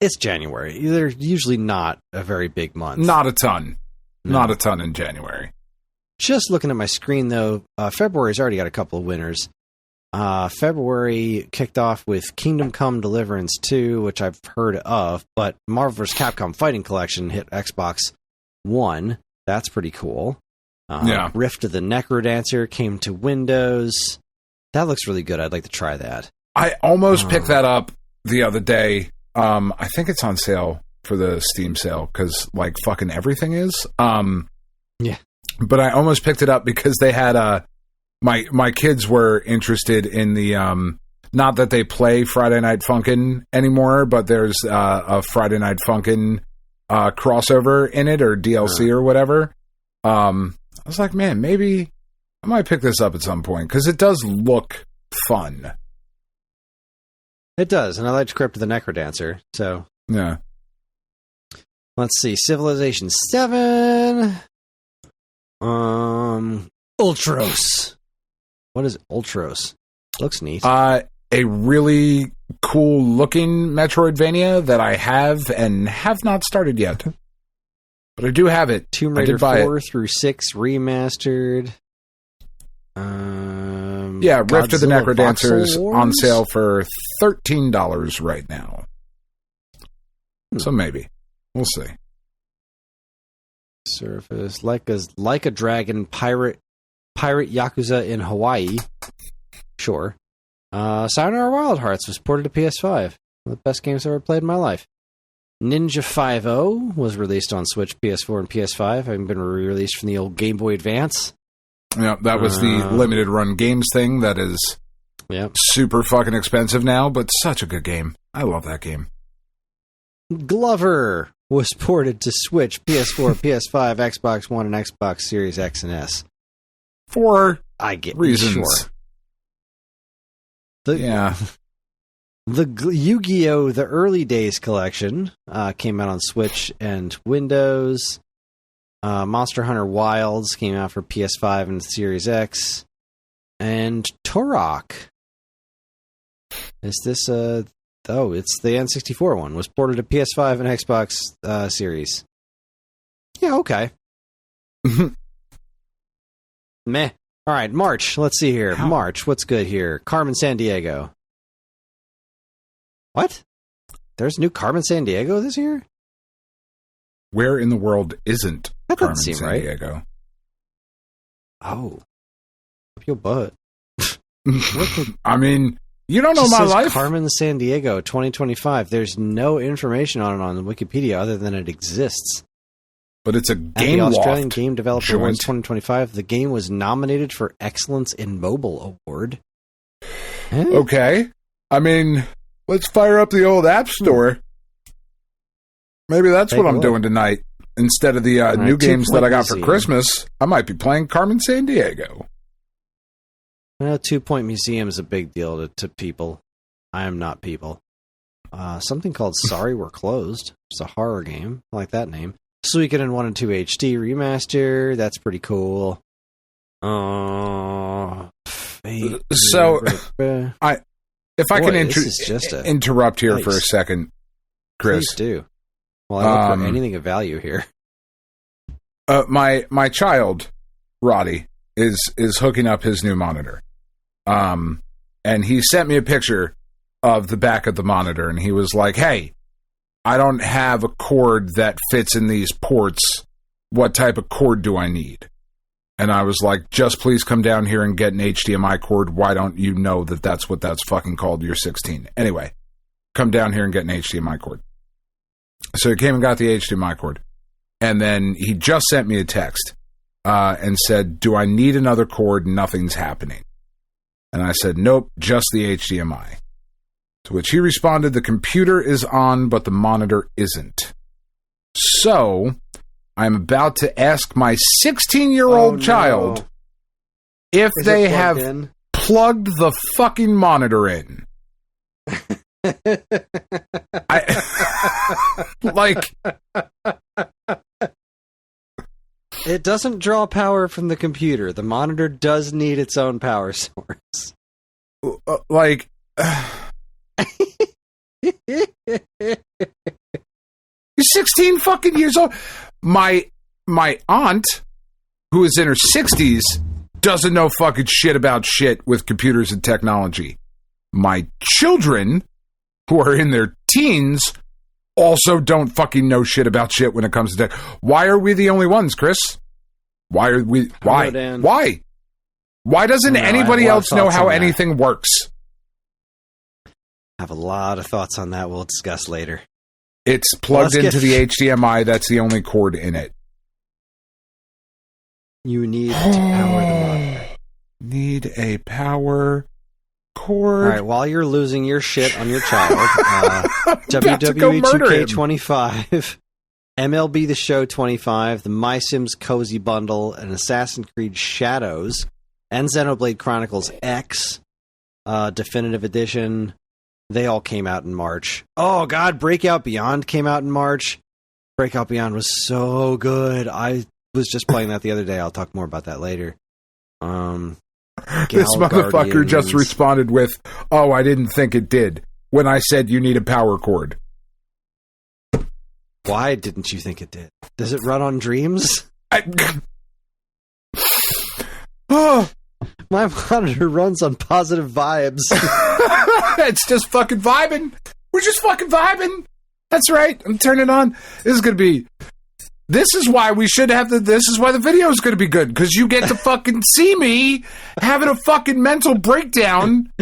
It's January. They're usually not a very big month. Not a ton. No. Not a ton in January. Just looking at my screen, though, February's already got a couple of winners. February kicked off with Kingdom Come Deliverance 2, which I've heard of, but Marvel vs. Capcom Fighting Collection hit Xbox One. That's pretty cool. Rift of the Necrodancer came to Windows. That looks really good. I'd like to try that. I almost picked that up the other day. I think it's on sale for the Steam sale, because, like, fucking everything is. Yeah. But I almost picked it up because they had my kids were interested in the not that they play Friday Night Funkin' anymore, but there's a Friday Night Funkin' crossover in it, or DLC or whatever. I was like, man, maybe I might pick this up at some point, because it does look fun. It does, and I like Crypt of the Necrodancer, so yeah. Let's see, Civilization 7. Ultros. What is Ultros? Looks neat. A really cool looking Metroidvania that I have and have not started yet. But I do have it. Tomb Raider 4 through 6 remastered. Yeah, Rift of the Necrodancer's on sale for $13 right now. So maybe. We'll see. Surface. Like a Dragon Pirate Yakuza in Hawaii. Sure. Sayonara Wild Hearts was ported to PS5. One of the best games I've ever played in my life. Ninja 5.0 was released on Switch, PS4, and PS5, having been re-released from the old Game Boy Advance. Yeah, that was the limited run games thing that is super fucking expensive now, but such a good game. I love that game. Glover was ported to Switch, PS4, PS5, Xbox One, and Xbox Series X and S. For reasons. Sure. The Yu-Gi-Oh! The Early Days collection came out on Switch and Windows. Monster Hunter Wilds came out for PS5 and Series X. And Turok. Is this oh, it's the N64 one. Was ported to PS5 and Xbox Series. Yeah, okay. Meh. All right, March. Let's see here. How? March. What's good here? Carmen Sandiego. What? There's new Carmen Sandiego this year? Where in the world isn't That Carmen doesn't seem right. Sandiego? Oh. Up your butt. I mean, you don't know Just my says life. Carmen Sandiego 2025. There's no information on it on Wikipedia other than it exists. But it's a At game the loft. Australian Game Developer Joint. Awards 2025, the game was nominated for Excellence in Mobile Award. Huh? Okay. I mean, let's fire up the old App Store. Maybe that's Take what a I'm look. doing tonight. Instead of the right, new games that I got for 2 Point Christmas, I might be playing Carmen Sandiego. 2 Point Museum is a big deal to people. I am not people. Something called Sorry We're Closed. It's a horror game. I like that name. Suikoden 1 and 2 HD remaster. That's pretty cool. Fate. So, if I Boy, can this is just a- interrupt here Nice. for a second, Chris. Please do. Well, I look for Um, anything of value here. My child, Roddy, is hooking up his new monitor. And he sent me a picture of the back of the monitor, and he was like, "Hey, I don't have a cord that fits in these ports. What type of cord do I need?" And I was like, "Just please come down here and get an HDMI cord. Why don't you know that that's what that's fucking called? You're 16. Anyway, come down here and get an HDMI cord." So he came and got the HDMI cord. And then he just sent me a text and said, "Do I need another cord? Nothing's happening." And I said, "Nope, just the HDMI." To which he responded, "The computer is on, but the monitor isn't." So I'm about to ask my 16-year-old child if Is they it plugged have in? plugged the fucking monitor in. Like, It doesn't draw power from the computer. The monitor does need its own power source. like, you're 16 fucking years old. My aunt, who is in her 60s, doesn't know fucking shit about shit with computers and technology. My children, who are in their teens, also don't fucking know shit about shit when it comes to tech. Why are we the only ones, Chris? Why are we? Why? Dan. Why? Why doesn't I don't know. I anybody have a lot of else know thoughts how on that. anything works? I have a lot of thoughts on that we'll discuss later. It's plugged Let's into get- the HDMI. That's the only cord in it. You need to power the monitor. Need a power cord. All right, while you're losing your shit on your child, About to go WWE murder him. 2K25, MLB The Show 25, the My Sims Cozy Bundle, and Assassin's Creed Shadows, and Xenoblade Chronicles X Definitive Edition, they all came out in March. Oh, God, Breakout Beyond came out in March. Breakout Beyond was so good. I was just playing that the other day. I'll talk more about that later. This Gal motherfucker just Guardians. responded with, "Oh, I didn't think it did," when I said you need a power cord. Why didn't you think it did? Does it run on Dreams? Oh, My monitor runs on positive vibes. it's just fucking vibing. We're just fucking vibing. That's right. I'm turning on. This is why we should have this is why the video is going to be good, because you get to fucking see me having a fucking mental breakdown.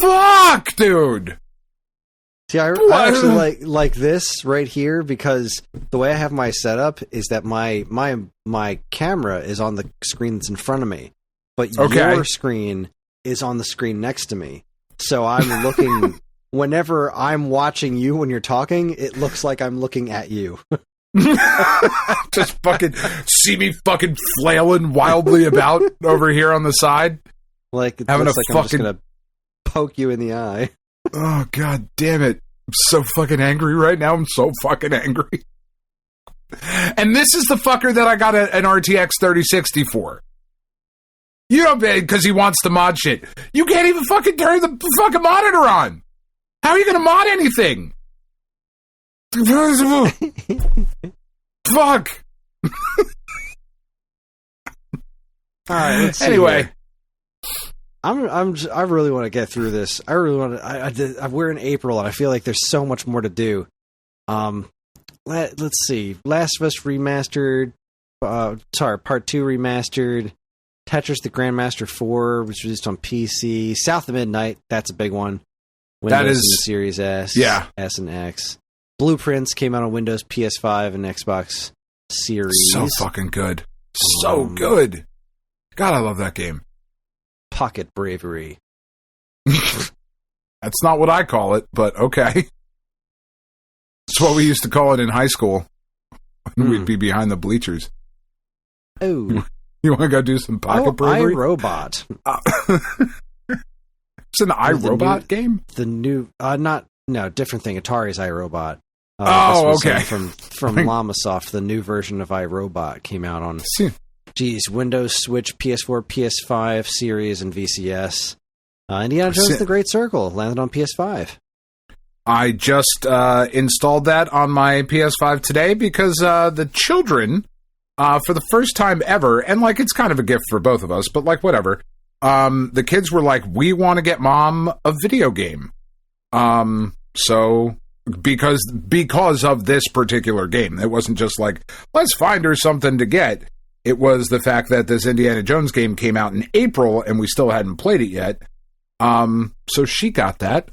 Fuck, dude. See, I actually like this right here, because the way I have my setup is that my camera is on the screen that's in front of me, but Okay. your screen is on the screen next to me. So I'm looking. Whenever I'm watching you when you're talking, it looks like I'm looking at you. Just fucking see me fucking flailing wildly about over here on the side. Like it Having looks a like I'm just fucking- gonna poke you in the eye. Oh, god damn it. I'm so fucking angry right now. I'm so fucking angry. And this is the fucker that I got an RTX 3060 for. You know, because he wants to mod shit. You can't even fucking turn the fucking monitor on. How are you going to mod anything? Fuck. All right, let's see. Anyway. Here. I really want to get through this. I really want to. We're in April, and I feel like there's so much more to do. Let's see. Last of Us remastered. Part 2 remastered. Tetris the Grandmaster 4, which was released on PC. South of Midnight. That's a big one. Windows that is and the Series S. Yeah. S and X. Blueprints came out on Windows, PS5, and Xbox Series. So fucking good. So good. God, I love that game. Pocket Bravery. That's not what I call it, but okay. It's what we used to call it in high school. We'd be behind the bleachers. Oh. You want to go do some Pocket Bravery? iRobot. It's an iRobot game? The new... different thing. Atari's iRobot. Okay. From Llamasoft, the new version of iRobot came out on... Windows, Switch, PS4, PS5, Series, and VCS. Indiana Jones The Great Circle landed on PS5. I just installed that on my PS5 today because the children, for the first time ever, and like it's kind of a gift for both of us, but like whatever, the kids were like, we want to get mom a video game. So because of this particular game, it wasn't just like, let's find her something to get. It was the fact that this Indiana Jones game came out in April and we still hadn't played it yet. So she got that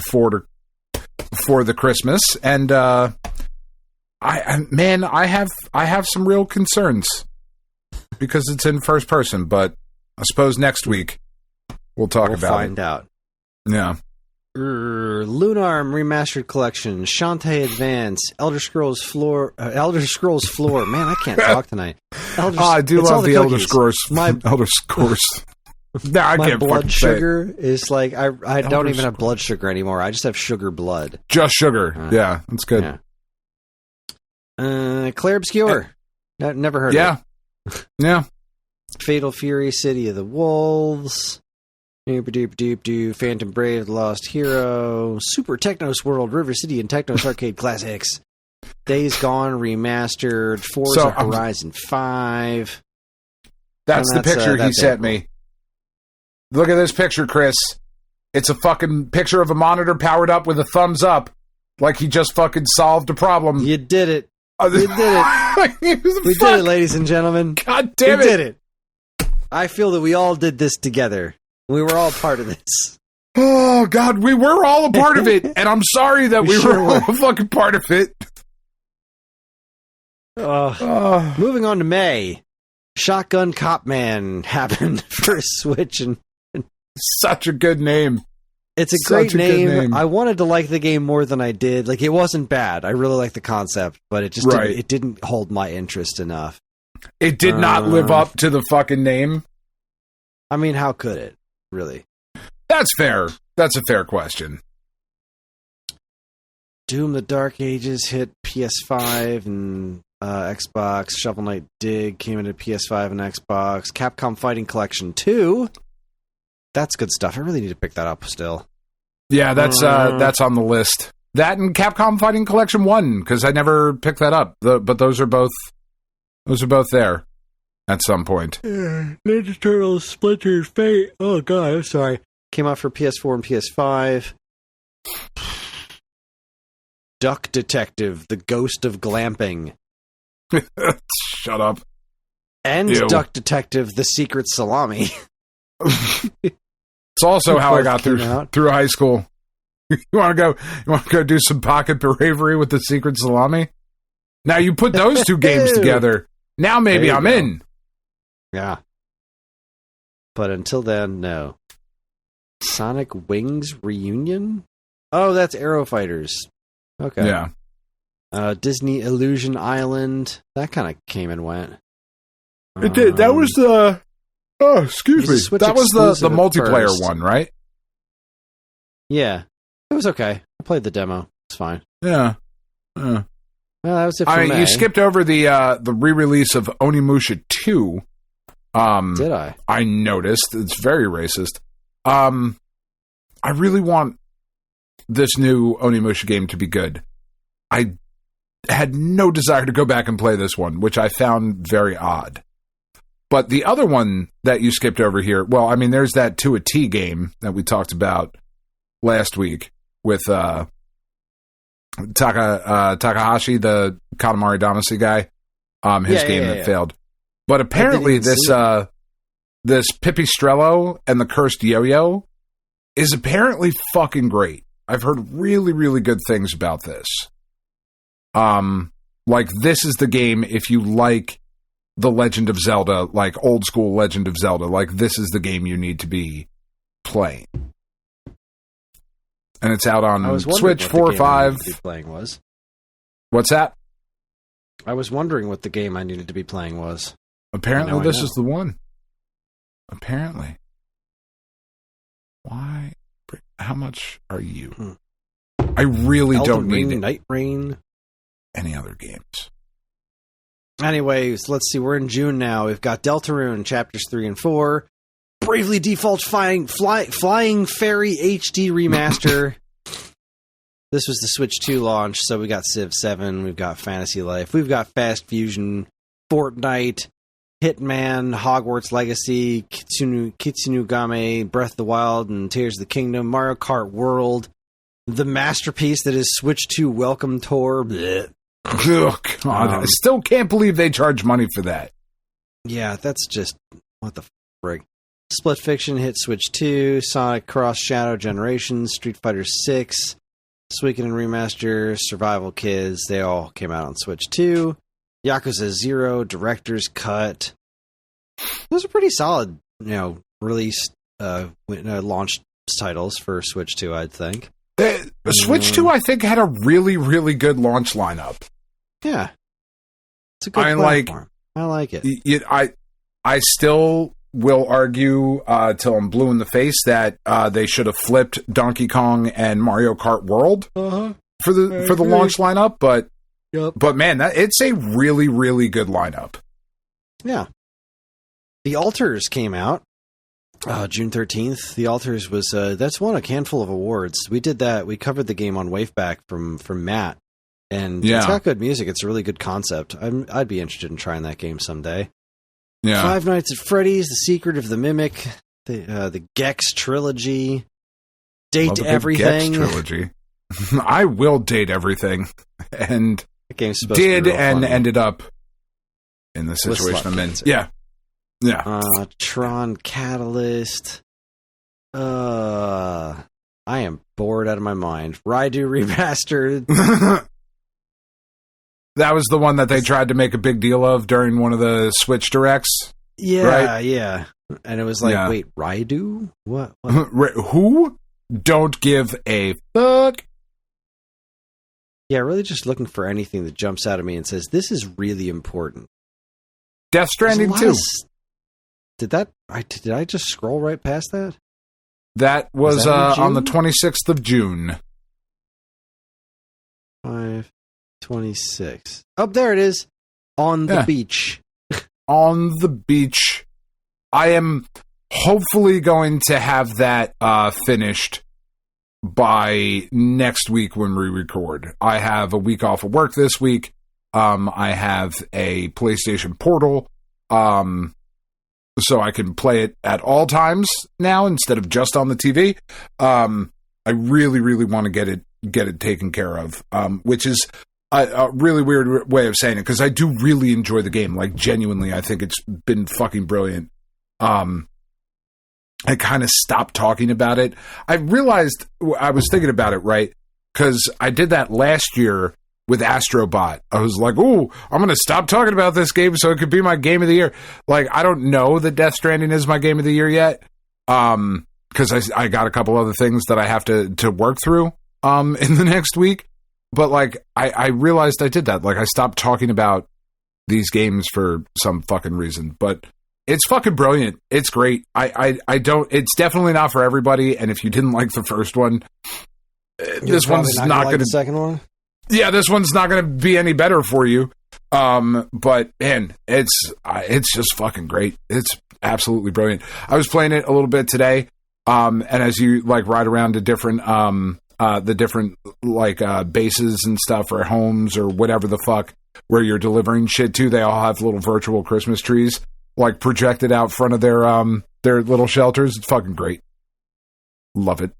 for the Christmas, and I have some real concerns because it's in first person. But I suppose next week we'll find out. Yeah. Lunarm Remastered Collection, Shantae Advance, Elder Scrolls Floor. Man, I can't talk tonight. I do love the Elder Scrolls. Elder Scrolls. No, I my can't blood sugar is like I don't even have blood sugar anymore. I just have sugar blood. Just sugar. Yeah, that's good. Yeah. Claire Obscure. Never heard of it. Yeah. Fatal Fury, City of the Wolves. Phantom Brave, The Lost Hero, Super Technos World, River City, and Technos Arcade Classics. Days Gone Remastered, Forza Horizon 5. That's the picture he sent me. Look at this picture, Chris. It's a fucking picture of a monitor powered up with a thumbs up. Like he just fucking solved a problem. You did it. You did it. We did it, ladies and gentlemen. God damn it. We did it. I feel that we all did this together. We were all part of this. Oh, God, we were all a part of it. And I'm sorry that we were all a fucking part of it. Moving on to May. Shotgun Cop Man happened for Switch. And such a good name. It's a great name. I wanted to like the game more than I did. Like, it wasn't bad. I really liked the concept, but it just didn't hold my interest enough. It did not live up to the fucking name. I mean, how could it? Really? That's fair. That's a fair question. Doom the Dark Ages hit PS5 and Xbox. Shovel Knight Dig came into PS5 and Xbox. Capcom Fighting Collection 2. That's good stuff. I really need to pick that up still. Yeah, that's on the list. That and Capcom Fighting Collection 1, because I never picked that up. But those are both there. At some point. Ninja Turtles, Splinter's Fate. Oh, God, I'm sorry. Came out for PS4 and PS5. Duck Detective, The Ghost of Glamping. Shut up. And Duck Detective, The Secret Salami. It's also how I got through high school. You want to go do some Pocket Bravery with The Secret Salami? Now you put those two games together. Now maybe I'm in. Yeah. But until then, no. Sonic Wings Reunion? Oh, that's Aero Fighters. Okay. Yeah. Disney Illusion Island. That kind of came and went. It did. That was the... Oh, excuse me. That was the multiplayer one, right? Yeah. It was okay. I played the demo. It's fine. Yeah. Well, that was it for I mean, May. you skipped over the re-release of Onimusha 2. Did I? I noticed. It's very racist. I really want this new Onimusha game to be good. I had no desire to go back and play this one, which I found very odd. But the other one that you skipped over here, well, I mean, there's that To a T game that we talked about last week with Takahashi, the Katamari Damacy guy, his game that failed. But apparently this Pipistrello and the Cursed Yo-Yo is apparently fucking great. I've heard really, really good things about this. Like, this is the game, if you like The Legend of Zelda, like old school Legend of Zelda, like, this is the game you need to be playing. And it's out on Switch 4 or 5. Playing was. What's that? I was wondering what the game I needed to be playing was. Apparently this is the one. Apparently. Why? How much are you? I really don't need Night Rain. Any other games. Anyways, let's see. We're in June now. We've got Deltarune Chapters 3 and 4. Bravely Default Flying Fairy HD Remaster. This was the Switch 2 launch, so we got Civ 7, we've got Fantasy Life, we've got Fast Fusion, Fortnite, Hitman, Hogwarts Legacy, Kitsunugame, Breath of the Wild, and Tears of the Kingdom, Mario Kart World, the masterpiece that is Switch 2 Welcome Tour. Blech. Oh, God. I still can't believe they charge money for that. Yeah, that's just... What the frig? Split Fiction hit Switch 2, Sonic Cross Shadow Generations, Street Fighter 6, Suikoden Remaster, Survival Kids, they all came out on Switch 2. Yakuza 0, Director's Cut. Those are pretty solid, released, launched titles for Switch 2, I'd think. Switch 2, I think, had a really, really good launch lineup. Yeah. It's a good platform. I like it. I still will argue till I'm blue in the face that they should have flipped Donkey Kong and Mario Kart World for the launch lineup, but man, it's a really, really good lineup. Yeah. The Alters came out June 13th. The Alters was that's won a handful of awards. We did that. We covered the game on Waveback from Matt, and it's got good music. It's a really good concept. I'd be interested in trying that game someday. Yeah. Five Nights at Freddy's, The Secret of the Mimic, the Gex trilogy, Date Everything. Gex trilogy. I will date everything, and that game's supposed to be real funny. Ended up in the situation I'm in. Yeah. Tron Catalyst. I am bored out of my mind. Raidu Remastered. That was the one that they tried to make a big deal of during one of the Switch Directs. Yeah, right? Yeah. And it was like, wait, Raidu? What? Who? Don't give a fuck. Yeah, really just looking for anything that jumps out at me and says, this is really important. Death Stranding 2. Did I just scroll right past that? That was on the 26th of June. 5/26. Oh, there it is. On the beach. On the beach. I am hopefully going to have that finished by next week when we record. I have a week off of work this week. I have a PlayStation Portal. So I can play it at all times now instead of just on the TV. I really, really want to get it taken care of, which is a really weird way of saying it, because I do really enjoy the game. Like, genuinely, I think it's been fucking brilliant. I kind of stopped talking about it. I realized I was thinking about it, right? Because I did that last year with Astrobot. I was like, ooh, I'm going to stop talking about this game so it could be my game of the year. Like, I don't know that Death Stranding is my game of the year yet, because I got a couple other things that I have to work through in the next week. But, like, I realized I did that. Like, I stopped talking about these games for some fucking reason. But it's fucking brilliant. It's great. I don't... It's definitely not for everybody, and if you didn't like the first one, this one's not going to... the second one? Yeah, this one's not going to be any better for you. But man, it's just fucking great. It's absolutely brilliant. I was playing it a little bit today. And as you like ride around to different, the different like, bases and stuff or homes or whatever the fuck where you're delivering shit to, they all have little virtual Christmas trees like projected out front of their little shelters. It's fucking great. Love it.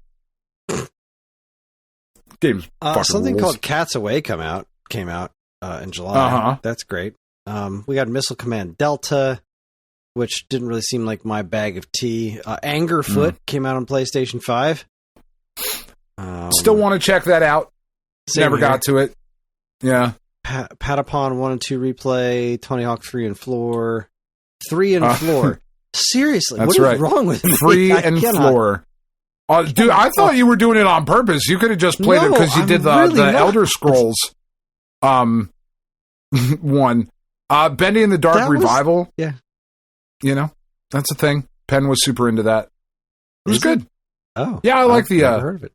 Game's fucking something rules. called Cats Away came out in July. Uh-huh. That's great. We got Missile Command Delta, which didn't really seem like my bag of tea. Angerfoot came out on PlayStation 5. Still want to check that out. Never got to it. Yeah. Patapon 1 and 2 replay, Tony Hawk 3 and floor. 3 and floor. Seriously, That's what is wrong with me? 3 and floor. Dude, I thought you were doing it on purpose. You could have just played it because you did the Elder Scrolls one. Bendy and the Dark Revival. Yeah. You know, that's a thing. Penn was super into that. It was good. Oh. Yeah, I like I've never heard of it.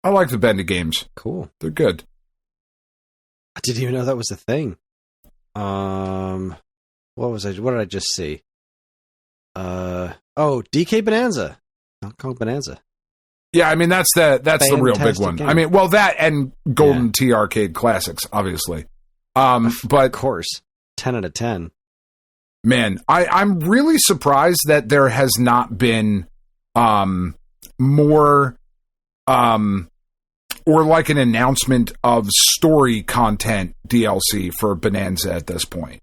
I like the Bendy games. Cool. They're good. I didn't even know that was a thing. What did I just see? DK Bonanza. Donkey Kong Bonanza. Yeah, I mean that's the real big one. Game. I mean, well, that and Golden T Arcade Classics, obviously. But of course, 10 out of 10. Man, I'm really surprised that there has not been more or like an announcement of story content DLC for Bonanza at this point.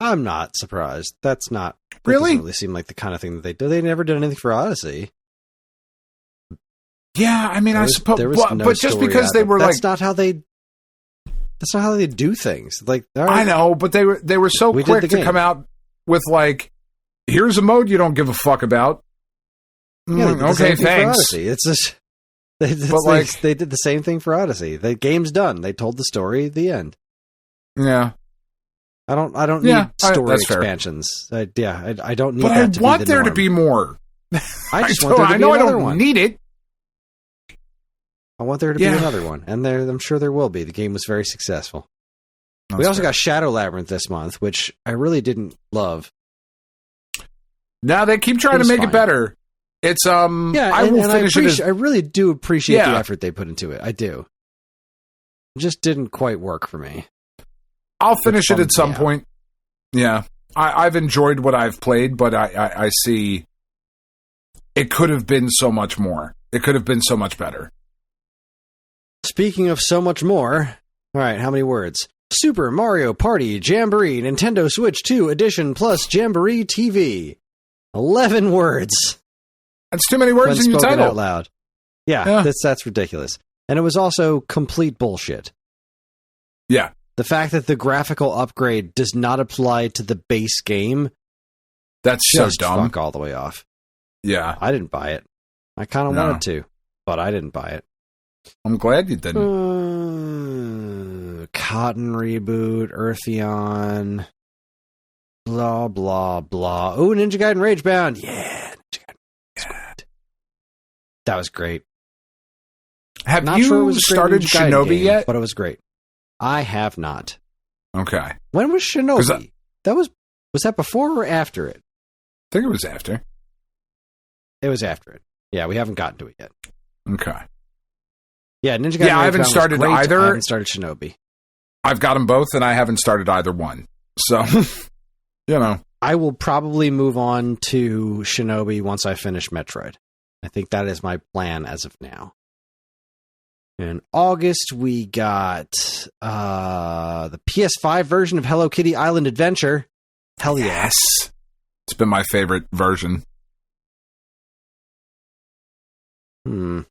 I'm not surprised. That's not really. Doesn't really seem like the kind of thing that they do. They never did anything for Odyssey. Yeah, I mean, I suppose, but just because they were that's not how they do things. Like, all right, I know, but they were so quick to come out with like, here's a mode you don't give a fuck about. Okay, thanks. It's just they did the same thing for Odyssey. The game's done. They told the story. The end. Yeah. I don't need story expansions. I don't need. But that I want there to be more. I just want there to be another one. Need it. I want there to be another one, and I'm sure there will be. The game was very successful. We also got Shadow Labyrinth this month, which I really didn't love. Now they keep trying to make it better. It's I will finish it. I really do appreciate the effort they put into it. I do. It just didn't quite work for me. I'll finish it at some point. Yeah. I've enjoyed what I've played, but I see it could have been so much more. It could have been so much better. Speaking of so much more, all right, how many words? Super Mario Party Jamboree Nintendo Switch 2 Edition plus Jamboree TV. 11 words. That's too many words in your title. Out loud. Yeah. That's ridiculous. And it was also complete bullshit. Yeah. The fact that the graphical upgrade does not apply to the base game, that's so dumb. Fuck all the way off. Yeah. I didn't buy it. I kind of wanted to, but I didn't buy it. I'm glad you didn't. Cotton Reboot, Eartheon, blah, blah, blah. Oh, Ninja Gaiden Ragebound. Yeah. Ninja Gaiden. That was great. Have you started Shinobi yet? But it was great. I have not. Okay. When was Shinobi? Was that before or after it? I think it was after. It was after it. Yeah, we haven't gotten to it yet. Okay. Yeah, Ninja Gaiden. Yeah, I haven't started either. I haven't started Shinobi. I've got them both, and I haven't started either one. So, I will probably move on to Shinobi once I finish Metroid. I think that is my plan as of now. In August, we got the PS5 version of Hello Kitty Island Adventure. Hell yeah. Yes. It's been my favorite version. Oh,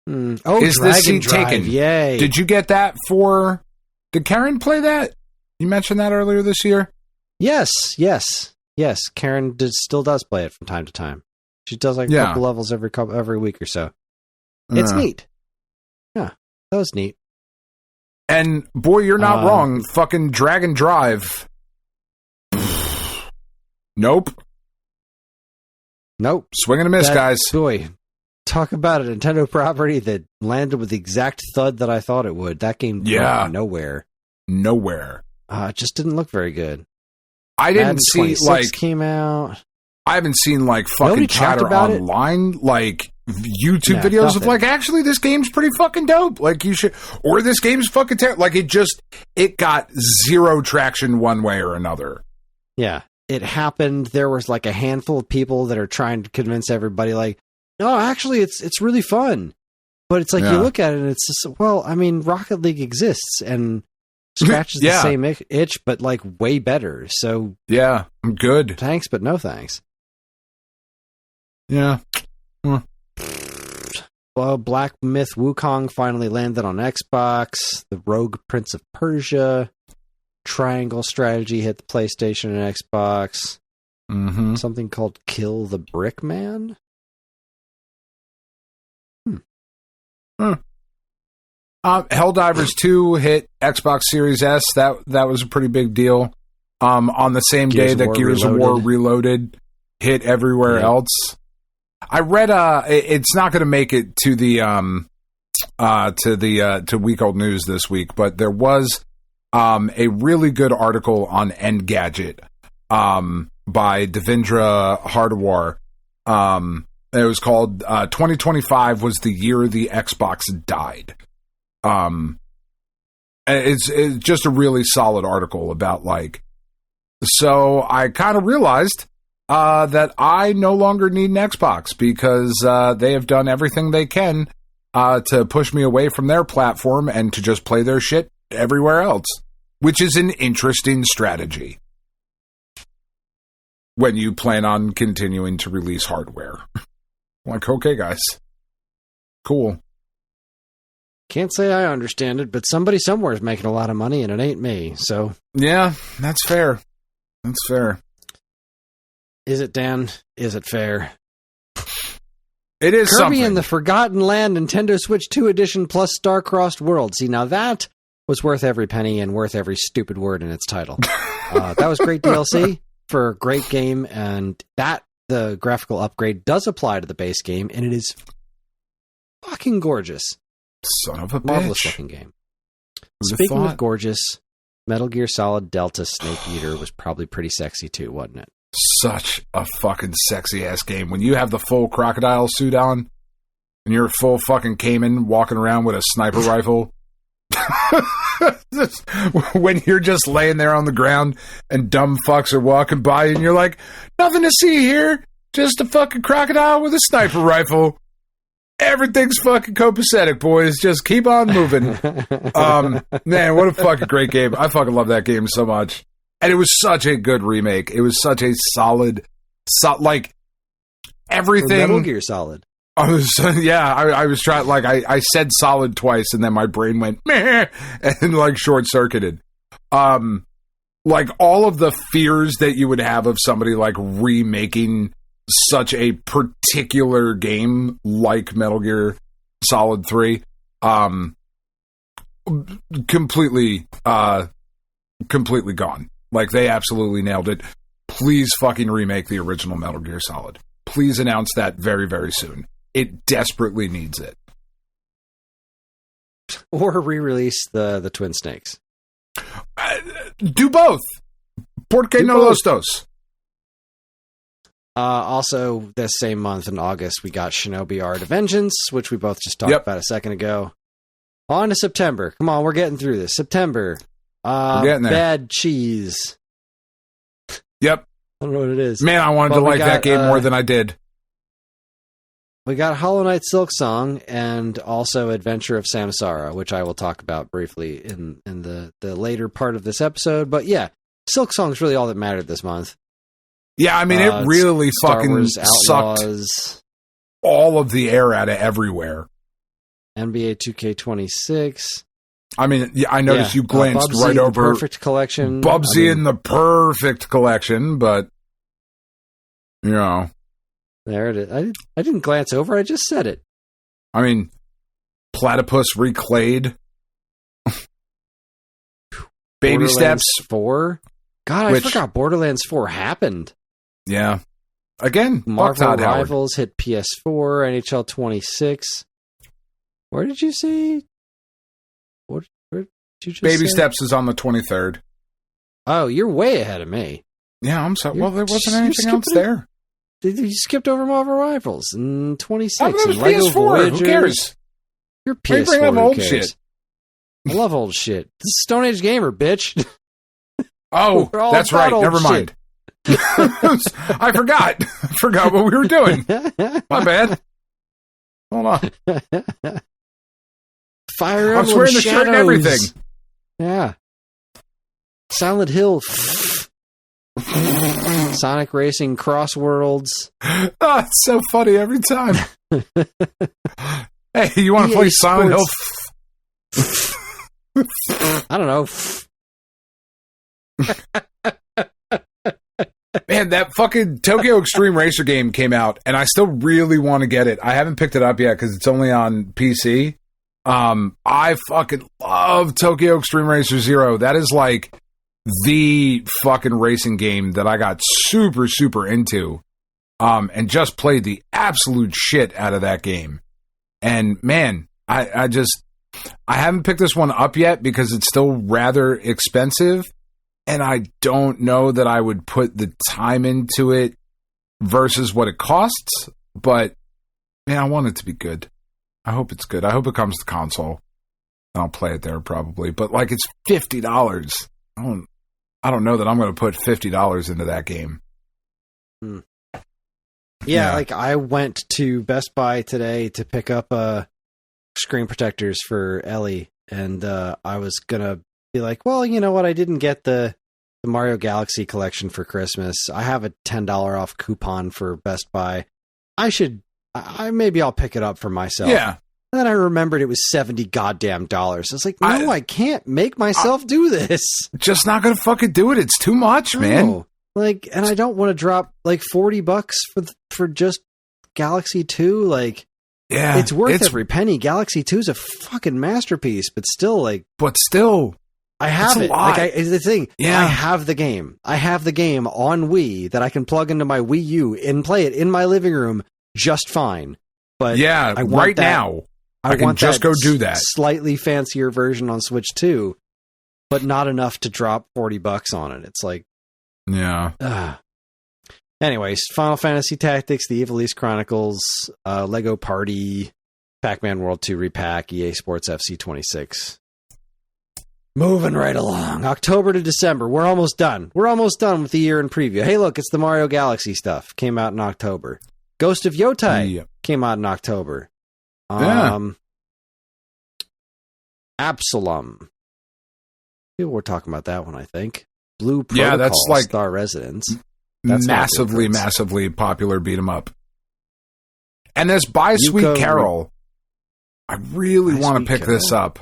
Is Dragon this seat Drive. taken? Yay. Did you get that for... Did Karen play that? You mentioned that earlier this year? Yes. Karen still does play it from time to time. She does like a couple levels every week or so. It's neat. Yeah, that was neat. And boy, you're not wrong. Fucking Dragon Drive. Nope. Swing and a miss, guys. Boy, Talk about a Nintendo property that landed with the exact thud that I thought it would. That game went nowhere. It just didn't look very good. I didn't see like came out. I haven't seen like fucking chatter online, like YouTube videos nothing. of like, actually this game's pretty fucking dope. Like you should, or this game's fucking terrible. Like it got zero traction one way or another. Yeah, it happened. There was like a handful of people that are trying to convince everybody like, no, actually it's really fun. But it's like you look at it and it's just, well, I mean, Rocket League exists and scratches the same itch, but like way better. So yeah, I'm good. Thanks, but no thanks. Yeah. Well, Black Myth Wukong finally landed on Xbox. The Rogue Prince of Persia Triangle Strategy hit the PlayStation and Xbox. Mm-hmm. Something called Kill the Brickman. Helldivers 2 hit Xbox Series S. That was a pretty big deal. On the same day that Gears of War Reloaded hit everywhere else. I read it's not going to make it to the to Week Old News this week, but there was a really good article on Engadget by Devendra Hardawar. It was called 2025 was the year the Xbox died. It's just a really solid article about like, so I kind of realized that I no longer need an Xbox because they have done everything they can to push me away from their platform and to just play their shit everywhere else, which is an interesting strategy when you plan on continuing to release hardware. Like, okay, guys. Cool. Can't say I understand it, but somebody somewhere is making a lot of money and it ain't me, so... Yeah, that's fair. That's fair. Is it, Dan? Is it fair? It is Kirby something. and the Forgotten Land Nintendo Switch 2 Edition plus Star-Crossed World. See, now that was worth every penny and worth every stupid word in its title. That was great DLC for a great game, and the graphical upgrade does apply to the base game, and it is fucking gorgeous. Son of a bitch. Marvelous looking game. Speaking of gorgeous, Metal Gear Solid Delta Snake Eater was probably pretty sexy too, wasn't it? Such a fucking sexy ass game. When you have the full crocodile suit on and you're full fucking Cayman walking around with a sniper rifle. When you're just laying there on the ground and dumb fucks are walking by and you're like, nothing to see here, just a fucking crocodile with a sniper rifle. Everything's fucking copacetic, boys. Just keep on moving. Man, what a fucking great game. I fucking love that game so much. And it was such a good remake. It was such a solid like everything. Metal Gear Solid. I was trying, like, I said solid twice and then my brain went meh and like short circuited. Like all of the fears that you would have of somebody like remaking such a particular game like Metal Gear Solid 3, completely gone. Like they absolutely nailed it. Please fucking remake the original Metal Gear Solid. Please announce that very, very soon. It desperately needs it. Or re-release the Twin Snakes. Do both. Porque no los dos. Also, this same month in August, we got Shinobi Art of Vengeance, which we both just talked about a second ago. On to September. Come on, we're getting through this. September. We're getting there. Bad Cheese. Yep. I don't know what it is. Man, I wanted to like that game more than I did. We got Hollow Knight Silksong and also Adventure of Samsara, which I will talk about briefly in the later part of this episode. But yeah, Silksong's really all that mattered this month. Yeah, I mean, it really fucking sucked all of the air out of everywhere. NBA 2K26. I mean, yeah, I noticed you glanced right over Perfect Collection. Bubsy in the Perfect Collection, but you know, there it is. I didn't glance over. I just said it. I mean, Platypus Reclayed. Baby Steps 4. God, I forgot Borderlands 4 happened. Yeah. Again, Marvel Todd Howard. Rivals hit PS4, NHL 26. Where did you see? Where did you just Baby say? Steps is on the 23rd. Oh, you're way ahead of me. Yeah, I'm sorry. Well, there wasn't you're anything else there. You skipped over Marvel Rivals in 26. Oh, it was and Lego PS4. Voyagers. Who cares? You're Why you PS4. bring up Who old cares? shit? I love old shit. This is Stone Age Gamer, bitch. Oh, We're all that's about right. old Never mind. I forgot. I forgot what we were doing. My bad. Hold on. Fire Emblem I'm swearing the shirt and everything. Yeah. Silent Hill. Sonic Racing Cross Worlds. Oh, it's so funny every time. Hey, you want to EA play Silent Hill? I don't know. Man, that fucking Tokyo Extreme Racer game came out, and I still really want to get it. I haven't picked it up yet because it's only on PC. I fucking love Tokyo Extreme Racer Zero. That is like the fucking racing game that I got super, super into. And just played the absolute shit out of that game. And man, I haven't picked this one up yet because it's still rather expensive. And I don't know that I would put the time into it versus what it costs. But man, I want it to be good. I hope it's good. I hope it comes to console. I'll play it there probably. But like, it's $50. I don't know that I'm going to put $50 into that game. Yeah, like I went to Best Buy today to pick up screen protectors for Ellie, and I was gonna be like, well, you know what? I didn't get the Mario Galaxy collection for Christmas. I have a $10 off coupon for Best Buy. Maybe I'll pick it up for myself. Yeah. And then I remembered it was $70 goddamn dollars. I was like, no, I can't make myself do this. Just not gonna fucking do it. It's too much, man. No. Like, and I don't want to drop like $40 for just Galaxy 2. Like, yeah, it's worth every penny. Galaxy 2 is a fucking masterpiece, but still, I have it. Like, it's the thing. Yeah. I have the game. I have the game on Wii that I can plug into my Wii U and play it in my living room just fine. But yeah, I want right now, I can just go do that. Slightly fancier version on Switch 2, but not enough to drop $40 on it. It's like, yeah. Anyways, Final Fantasy Tactics, The Evil East Chronicles, Lego Party, Pac-Man World 2 Repack, EA Sports FC 26. Moving right along. October to December. We're almost done. We're almost done with the year in preview. Hey, look, it's the Mario Galaxy stuff. Came out in October. Ghost of Yotai came out in October. Absalom. People were talking about that one, I think. Blue Protocol, that's like Star Residence. That's massively popular beat 'em up. And this By Sweet Carol. I really want to pick this up.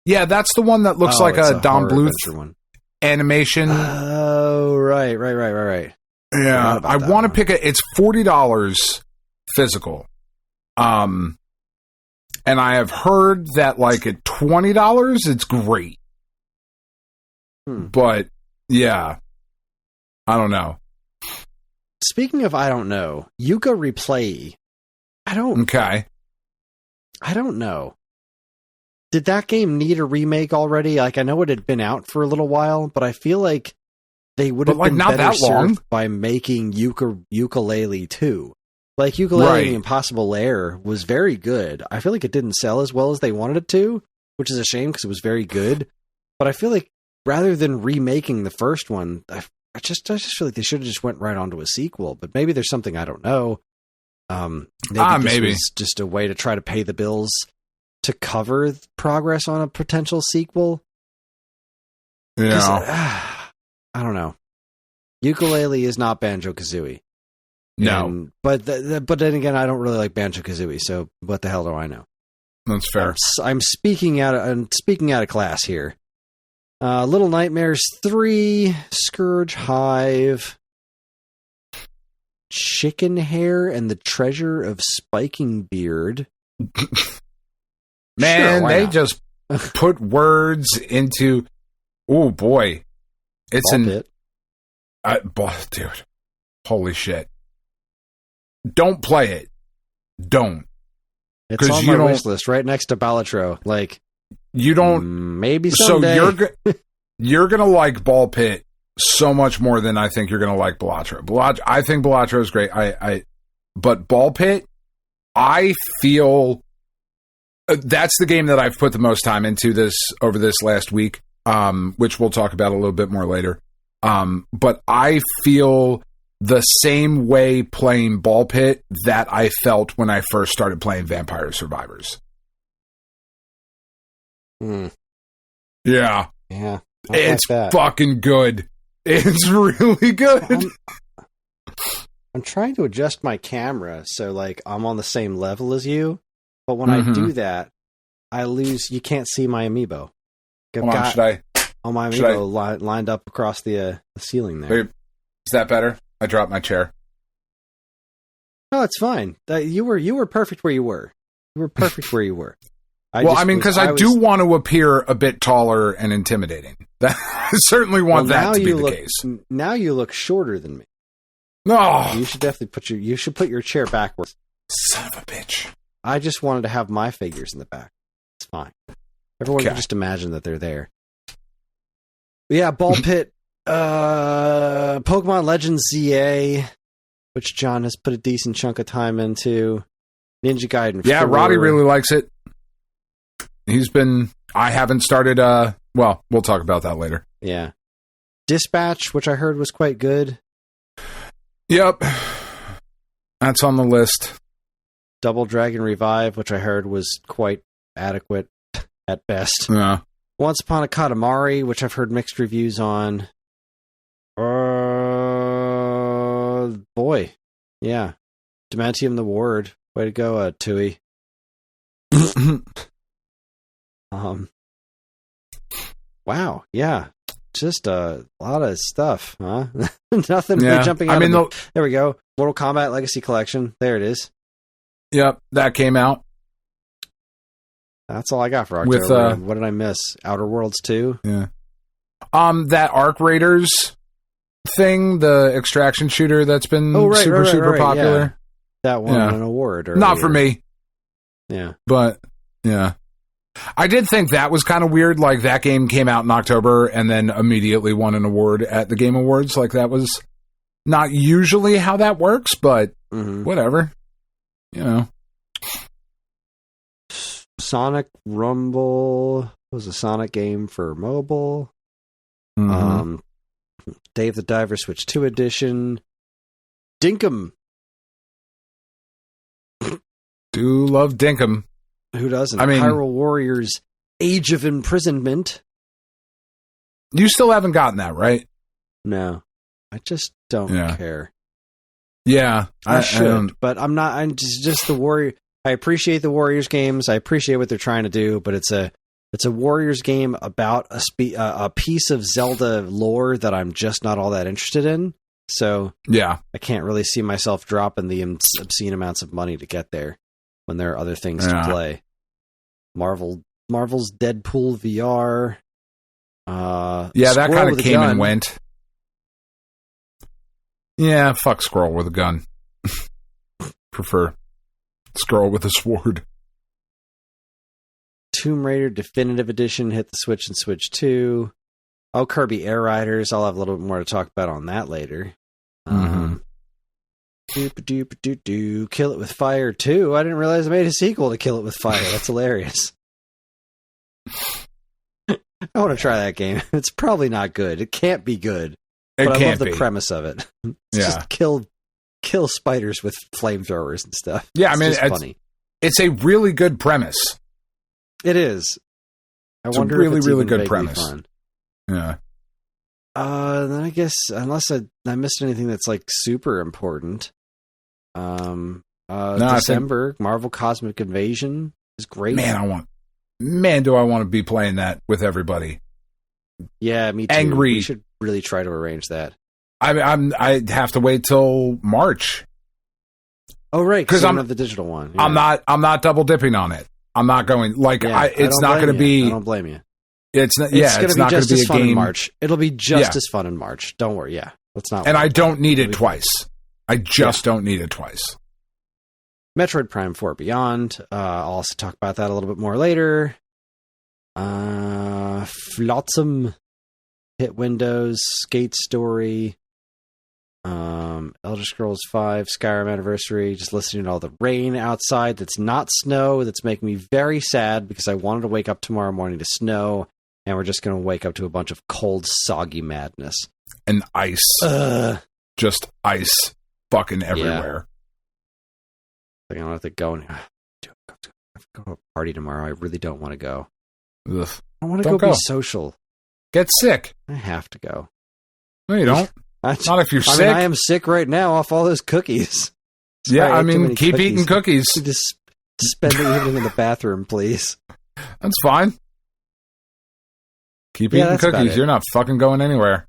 Yeah, that's the one that looks like a Don Bluth one. Animation. Oh, right. Yeah, I want to pick it. It's $40 physical. And I have heard that like at $20, it's great. But yeah, I don't know. Speaking of, I don't know, Yuka Replay. I don't know. Did that game need a remake already? Like, I know it had been out for a little while, but I feel like they would have been better served by making Yooka-Laylee 2. Like, Yooka-Laylee Impossible Lair was very good. I feel like it didn't sell as well as they wanted it to, which is a shame because it was very good. But I feel like rather than remaking the first one, I just feel like they should have just went right onto a sequel. But maybe there's something I don't know. Maybe this was just a way to try to pay the bills to cover progress on a potential sequel. Yeah. I don't know. Yooka-Laylee is not Banjo-Kazooie. No. But then again, I don't really like Banjo-Kazooie, so what the hell do I know? That's fair. I'm speaking out of class here. Little Nightmares 3, Scourge Hive, Chicken Hair and the Treasure of Spiking Beard. Man, they just put words into. Oh boy, it's dude, holy shit! don't play it. Don't. It's on my wish list right next to Balatro. Like, you don't. Maybe someday. So you're going to like Ball Pit so much more than I think you're going to like Balatro. I think Balatro is great. But Ball Pit, I feel that's the game that I've put the most time into over this last week, which we'll talk about a little bit more later. But I feel the same way playing Ball Pit that I felt when I first started playing Vampire Survivors. Yeah. Yeah. It's fucking good. It's really good. I'm trying to adjust my camera so like I'm on the same level as you, but when I do that, I lose. You can't see my amiibo. Hold on, should I? On my amiibo lined up across the ceiling there. Wait, is that better? I dropped my chair. No, it's fine. You were perfect where you were. You were perfect where you were. I do want to appear a bit taller and intimidating. I certainly want that to be the case. Now you look shorter than me. No, you should definitely put your chair backwards. Son of a bitch! I just wanted to have my figures in the back. It's fine. Everyone can just imagine that they're there. But yeah, Ball Pit, Pokemon Legends ZA, which John has put a decent chunk of time into. Ninja Gaiden 4. Yeah, Roddy really likes it. I haven't started, well, we'll talk about that later. Yeah. Dispatch, which I heard was quite good. Yep. That's on the list. Double Dragon Revive, which I heard was quite adequate at best. Yeah. Once Upon a Katamari, which I've heard mixed reviews on. Boy. Yeah. Demantium the Ward. Way to go, Tui. Wow, yeah. Just a lot of stuff, huh? Nothing really jumping out there we go. Mortal Kombat Legacy Collection. There it is. Yep, that came out. That's all I got for October. What did I miss? Outer Worlds 2? Yeah. That Arc Raiders thing, the extraction shooter that's been super popular. Yeah. That won an award. Earlier. Not for me. Yeah. But, yeah. I did think that was kind of weird. Like, that game came out in October and then immediately won an award at the Game Awards. Like, that was not usually how that works, but whatever. You know. Sonic Rumble was a Sonic game for mobile. Dave the Diver Switch 2 edition. Dinkum. Do love Dinkum. Who doesn't? I mean, Hyrule Warriors Age of Imprisonment. You still haven't gotten that, right? No. I just don't care. Yeah. I should, but I'm not. I'm just the Warrior. I appreciate the Warriors games. I appreciate what they're trying to do, but it's a Warriors game about a piece of Zelda lore that I'm just not all that interested in. So yeah, I can't really see myself dropping the obscene amounts of money to get there when there are other things to play. Marvel's Deadpool VR. That kind of came and went. Yeah, fuck Squirrel with a gun. Prefer Squirrel with a sword. Tomb Raider Definitive Edition hit the Switch and Switch 2. Oh, Kirby Air Riders. I'll have a little bit more to talk about on that later. Kill It With Fire 2. I didn't realize I made a sequel to Kill It With Fire. That's hilarious. I want to try that game. It's probably not good. It can't be good. But I love the premise of it. It's just kill spiders with flamethrowers and stuff. Yeah, I mean, it's funny. It's a really good premise. It is. I wonder a really, really good premise. Fun. Yeah. Then I guess, unless I missed anything that's like super important. December, Marvel Cosmic Invasion is great. Man, do I want to be playing that with everybody. Yeah, me too. Angry. We should really try to arrange that. I'd have to wait till March. Oh, right, because I'm the digital one. Yeah. I'm not double dipping on it. I'm not going it's not going to be. I don't blame you. It's not. Yeah, it's not going to be a game. In March. It'll be just as fun in March. Don't worry. Yeah, let's not. And I don't need it twice. I just don't need it twice. Metroid Prime 4 Beyond. I'll also talk about that a little bit more later. Flotsam hit Windows. Skate Story. Elder Scrolls 5, Skyrim Anniversary, just listening to all the rain outside that's not snow, that's making me very sad because I wanted to wake up tomorrow morning to snow, and we're just going to wake up to a bunch of cold, soggy madness. And ice. Just ice fucking everywhere. I don't have to go and go to a party tomorrow. I really don't want to go. Ugh. I want to go be social. Get sick. I have to go. No, you don't. Not if you're sick. I am sick right now off all those cookies. Yeah, I mean, keep eating cookies. Just spend the evening in the bathroom, please. That's fine. Keep eating cookies. You're not fucking going anywhere.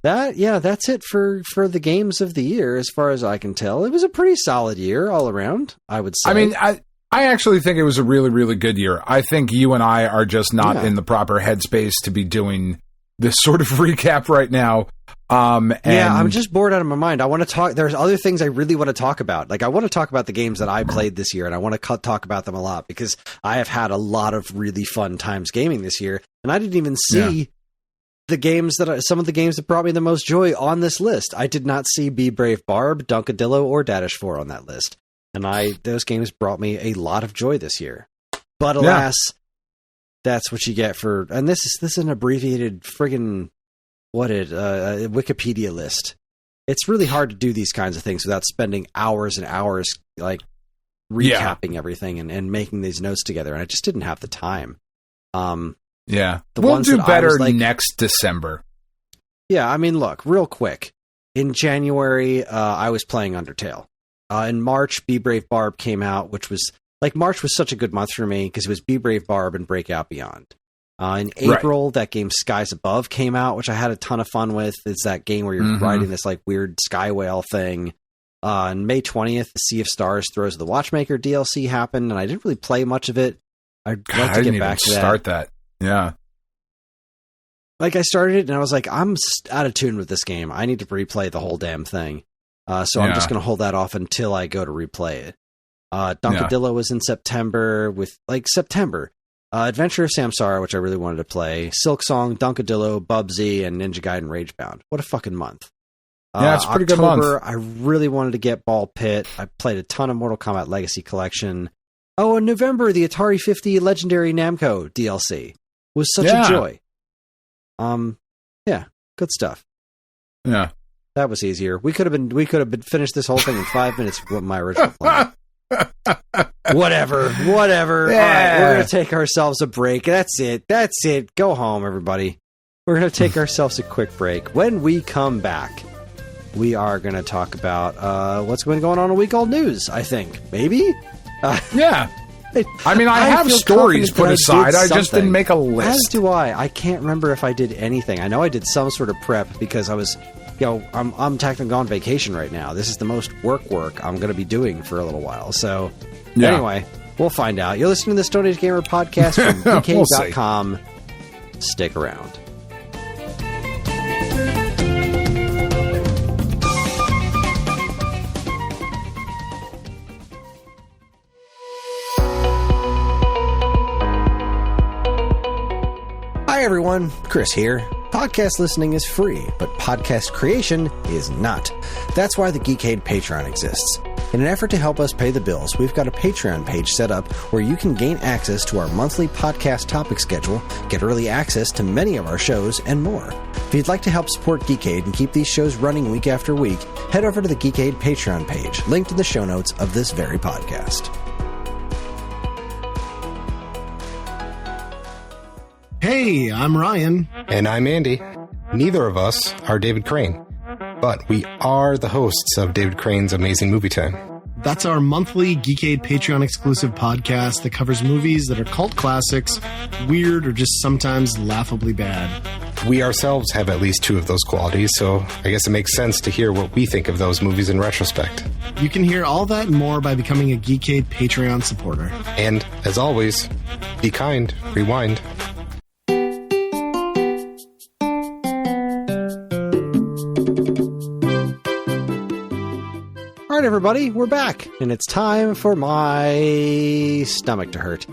That's it for the games of the year, as far as I can tell. It was a pretty solid year all around, I would say. I mean, I actually think it was a really, really good year. I think you and I are just not in the proper headspace to be doing this sort of recap right now. I'm just bored out of my mind. I want to talk. There's other things I really want to talk about. Like, I want to talk about the games that I played this year, and I want to talk about them a lot because I have had a lot of really fun times gaming this year, and I didn't even see the games some of the games that brought me the most joy on this list. I did not see Be Brave Barb, Dunkadillo, or Dadish 4 on that list, and those games brought me a lot of joy this year. But alas, that's what you get for. And this is an abbreviated friggin' Wikipedia list. It's really hard to do these kinds of things without spending hours and hours like recapping everything and making these notes together. And I just didn't have the time. We'll do better next December. Yeah, I mean, look, real quick. In January, I was playing Undertale. In March, Be Brave Barb came out, which was March was such a good month for me because it was Be Brave Barb and Breakout Beyond. In April, that game Skies Above came out, which I had a ton of fun with. It's that game where you're riding this weird sky whale thing. On May 20th, the Sea of Stars Throws of the Watchmaker DLC happened, and I didn't really play much of it. I'd like to get back to that. Start that. Yeah. I started it, and I was like, I'm out of tune with this game. I need to replay the whole damn thing. So I'm just going to hold that off until I go to replay it. Dunkadillo was in September with September. Adventure of Samsara, which I really wanted to play. Silksong, Dunkadillo, Bubsy, and Ninja Gaiden Ragebound. What a fucking month. Yeah, it's a pretty good month. I really wanted to get Ball Pit. I played a ton of Mortal Kombat Legacy Collection. Oh, in November, the Atari 50 Legendary Namco DLC was such a joy. Good stuff. Yeah. That was easier. We could have finished this whole thing in 5 minutes with my original plan. Whatever. Yeah. All right, we're going to take ourselves a break. That's it. Go home, everybody. We're going to take ourselves a quick break. When we come back, we are going to talk about what's been going on in week old news, I think. Maybe? Yeah. I mean, I have stories put aside. I just didn't make a list. As do I. I can't remember if I did anything. I know I did some sort of prep because I was... I'm technically on vacation right now. This is the most work I'm going to be doing for a little while. So, anyway, we'll find out. You're listening to the Stone Age Gamer podcast from BK.com. Stick around. Hi, everyone. Kris here. Podcast listening is free, but podcast creation is not. That's why the Geekade Patreon exists. In an effort to help us pay the bills, we've got a Patreon page set up where you can gain access to our monthly podcast topic schedule, get early access to many of our shows, and more. If you'd like to help support Geekade and keep these shows running week after week, head over to the Geekade Patreon page, linked in the show notes of this very podcast. Hey, I'm Ryan. And I'm Andy. Neither of us are David Crane, but we are the hosts of David Crane's Amazing Movie Time. That's our monthly Geekade Patreon exclusive podcast that covers movies that are cult classics, weird, or just sometimes laughably bad. We ourselves have at least two of those qualities, so I guess it makes sense to hear what we think of those movies in retrospect. You can hear all that and more by becoming a Geekade Patreon supporter. And, as always, be kind, rewind. right, everybody, we're back, and it's time for my stomach to hurt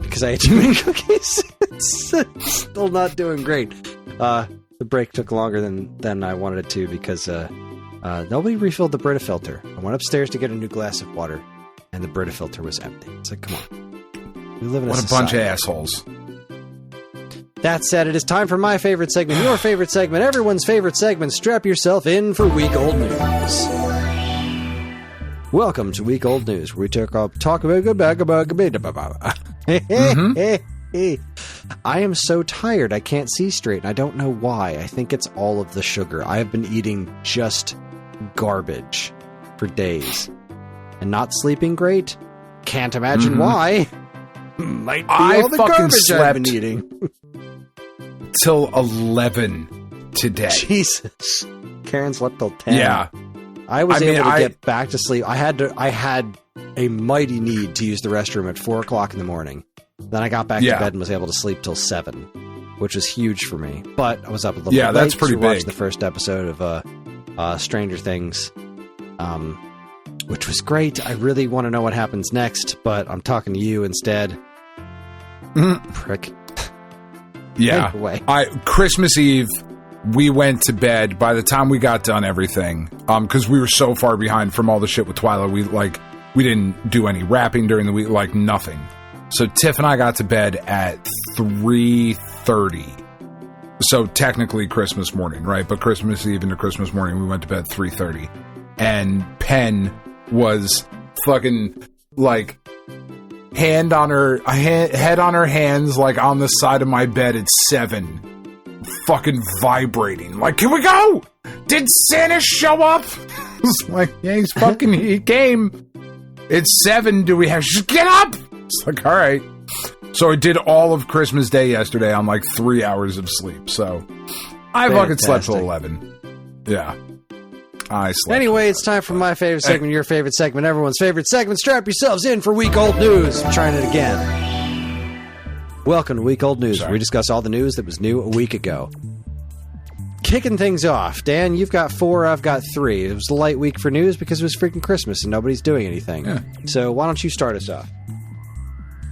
because I ate too many cookies. It's still not doing great. The break took longer than I wanted it to because nobody refilled the Brita filter. I went upstairs to get a new glass of water, and the Brita filter was empty. It's like, come on, we live in what a bunch of assholes. That said, it is time for my favorite segment, your favorite segment, everyone's favorite segment. Strap yourself in for Week Old News. Welcome to Week Old News, where we talk about I am so tired, I can't see straight, and I don't know why. I think it's all of the sugar. I have been eating just garbage for days. And not sleeping great? Can't imagine why. Might be all the garbage I've been eating. Till 11 today. Jesus. Karen slept till 10. Yeah. I was able to get back to sleep. I had a mighty need to use the restroom at 4 o'clock in the morning. Then I got back to bed and was able to sleep till 7, which was huge for me. But I was up a little bit late. That's pretty big. Watched the first episode of Stranger Things, which was great. I really want to know what happens next, but I'm talking to you instead. Prick. Yeah. Anyway. Christmas Eve, we went to bed. By the time we got done everything, because we were so far behind from all the shit with Twyla, we didn't do any wrapping during the week, like nothing. So Tiff and I got to bed at 3:30. So technically Christmas morning, right? But Christmas Eve into Christmas morning, we went to bed at 3:30. And Penn was fucking like head on her hands, like on the side of my bed at 7, fucking vibrating. Like, can we go? Did Santa show up? It's like, yeah, he came. It's 7. Do we have? Just get up. It's like, all right. So I did all of Christmas Day yesterday on like 3 hours of sleep. So I fucking slept till 11. Yeah. I slept. Anyway, it's time for my favorite segment, your favorite segment, everyone's favorite segment. Strap yourselves in for Week Old News. I'm trying it again. Welcome to Week Old News, where we discuss all the news that was new a week ago. Kicking things off, Dan, you've got 4, I've got 3. It was a light week for news because it was freaking Christmas and nobody's doing anything. Yeah. So why don't you start us off?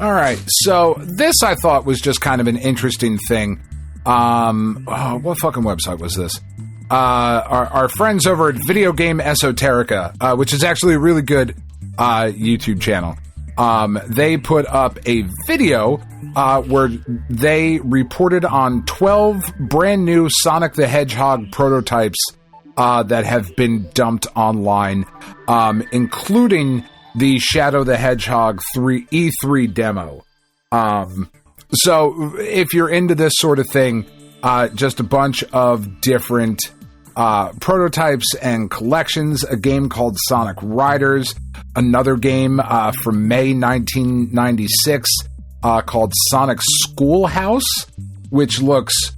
All right. So this I thought was just kind of an interesting thing. What fucking website was this? Our friends over at Video Game Esoterica, which is actually a really good YouTube channel. They put up a video where they reported on 12 brand new Sonic the Hedgehog prototypes that have been dumped online, including the Shadow the Hedgehog E3 demo. So if you're into this sort of thing, just a bunch of different prototypes and collections. A game called Sonic Riders, another game from May 1996 called Sonic Schoolhouse, which looks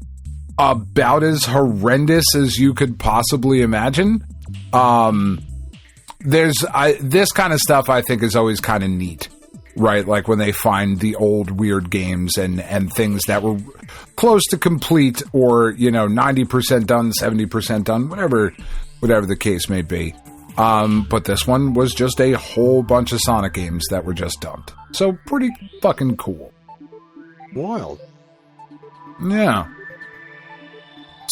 about as horrendous as you could possibly imagine. This kind of stuff I think is always kind of neat, right? Like when they find the old weird games and things that were close to complete, or 90% done, 70% done, whatever the case may be. But this one was just a whole bunch of Sonic games that were just dumped. So pretty fucking cool. Wild. Yeah.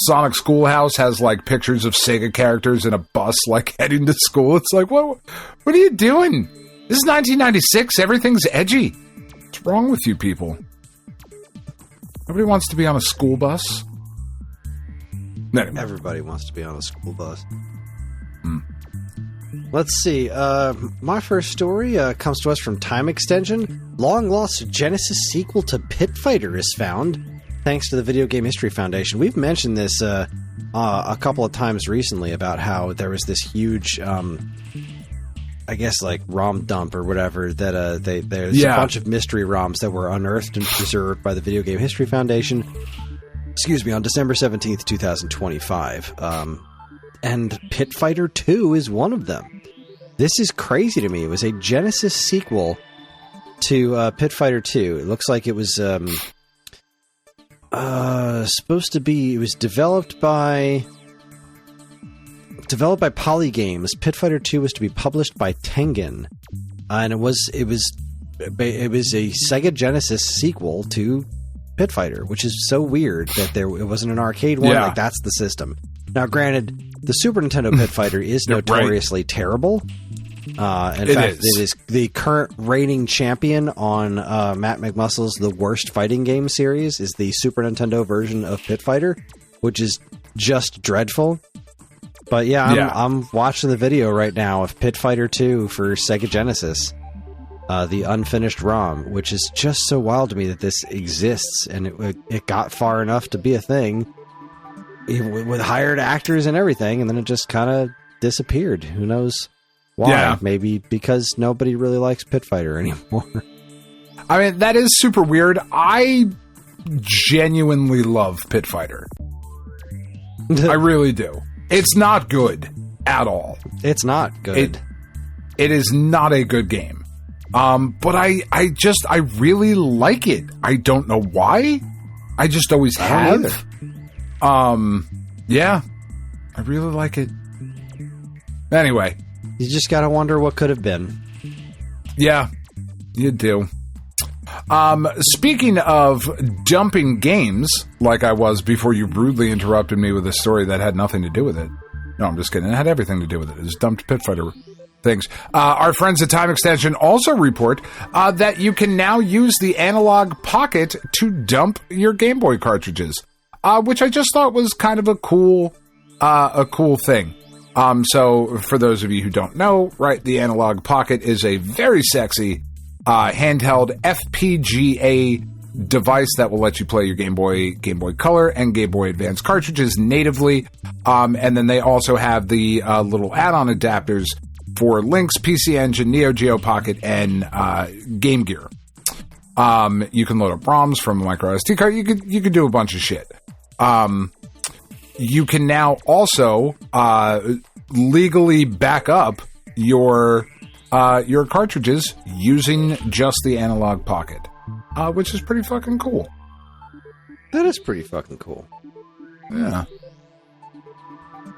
Sonic Schoolhouse has like pictures of Sega characters in a bus like heading to school. It's like, what are you doing? This is 1996. Everything's edgy. What's wrong with you people? Nobody wants to be on a school bus. Anyway. Everybody wants to be on a school bus. Let's see. My first story comes to us from Time Extension. Long lost Genesis sequel to Pit Fighter is found, thanks to the Video Game History Foundation. We've mentioned this a couple of times recently about how there was this huge, I guess, like ROM dump or whatever, that there's a bunch of mystery ROMs that were unearthed and preserved by the Video Game History Foundation. Excuse me, on December 17th, 2025. And Pit Fighter 2 is one of them. This is crazy to me. It was a Genesis sequel to Pit Fighter 2. It looks like it was supposed to be... It was developed by developed by Poly Games. Pit Fighter 2 was to be published by Tengen, and it was a Sega Genesis sequel to Pit Fighter, which is so weird that it wasn't an arcade one. Yeah. Like, that's the system. Now, granted, the Super Nintendo Pit Fighter is notoriously terrible. In fact, it is the current reigning champion on Matt McMuscle's The Worst Fighting Game series is the Super Nintendo version of Pit Fighter, which is just dreadful. But yeah, I'm watching the video right now of Pit Fighter 2 for Sega Genesis, the unfinished ROM, which is just so wild to me that this exists, and it got far enough to be a thing with hired actors and everything, and then it just kind of disappeared. Who knows why? Yeah. Maybe because nobody really likes Pit Fighter anymore. I mean, that is super weird. I genuinely love Pit Fighter. I really do. It's not good at all. It's not good. It is not a good game. But I really like it. I don't know why. I just always have. Yeah. I really like it. Anyway. You just gotta wonder what could have been. Yeah, you do. Speaking of dumping games, like I was before you rudely interrupted me with a story that had nothing to do with it. No, I'm just kidding. It had everything to do with it. It just dumped Pit Fighter things. Our friends at Time Extension also report that you can now use the Analog Pocket to dump your Game Boy cartridges, which I just thought was kind of a cool thing. So for those of you who don't know, right, the Analog Pocket is a very sexy handheld FPGA device that will let you play your Game Boy Color, and Game Boy Advance cartridges natively. And then they also have the little add-on adapters for Lynx, PC Engine, Neo Geo Pocket, and Game Gear. You can load up ROMs from a micro SD card. You could do a bunch of shit. You can now also legally back up your cartridges using just the Analog Pocket, which is pretty fucking cool. That is pretty fucking cool. Yeah.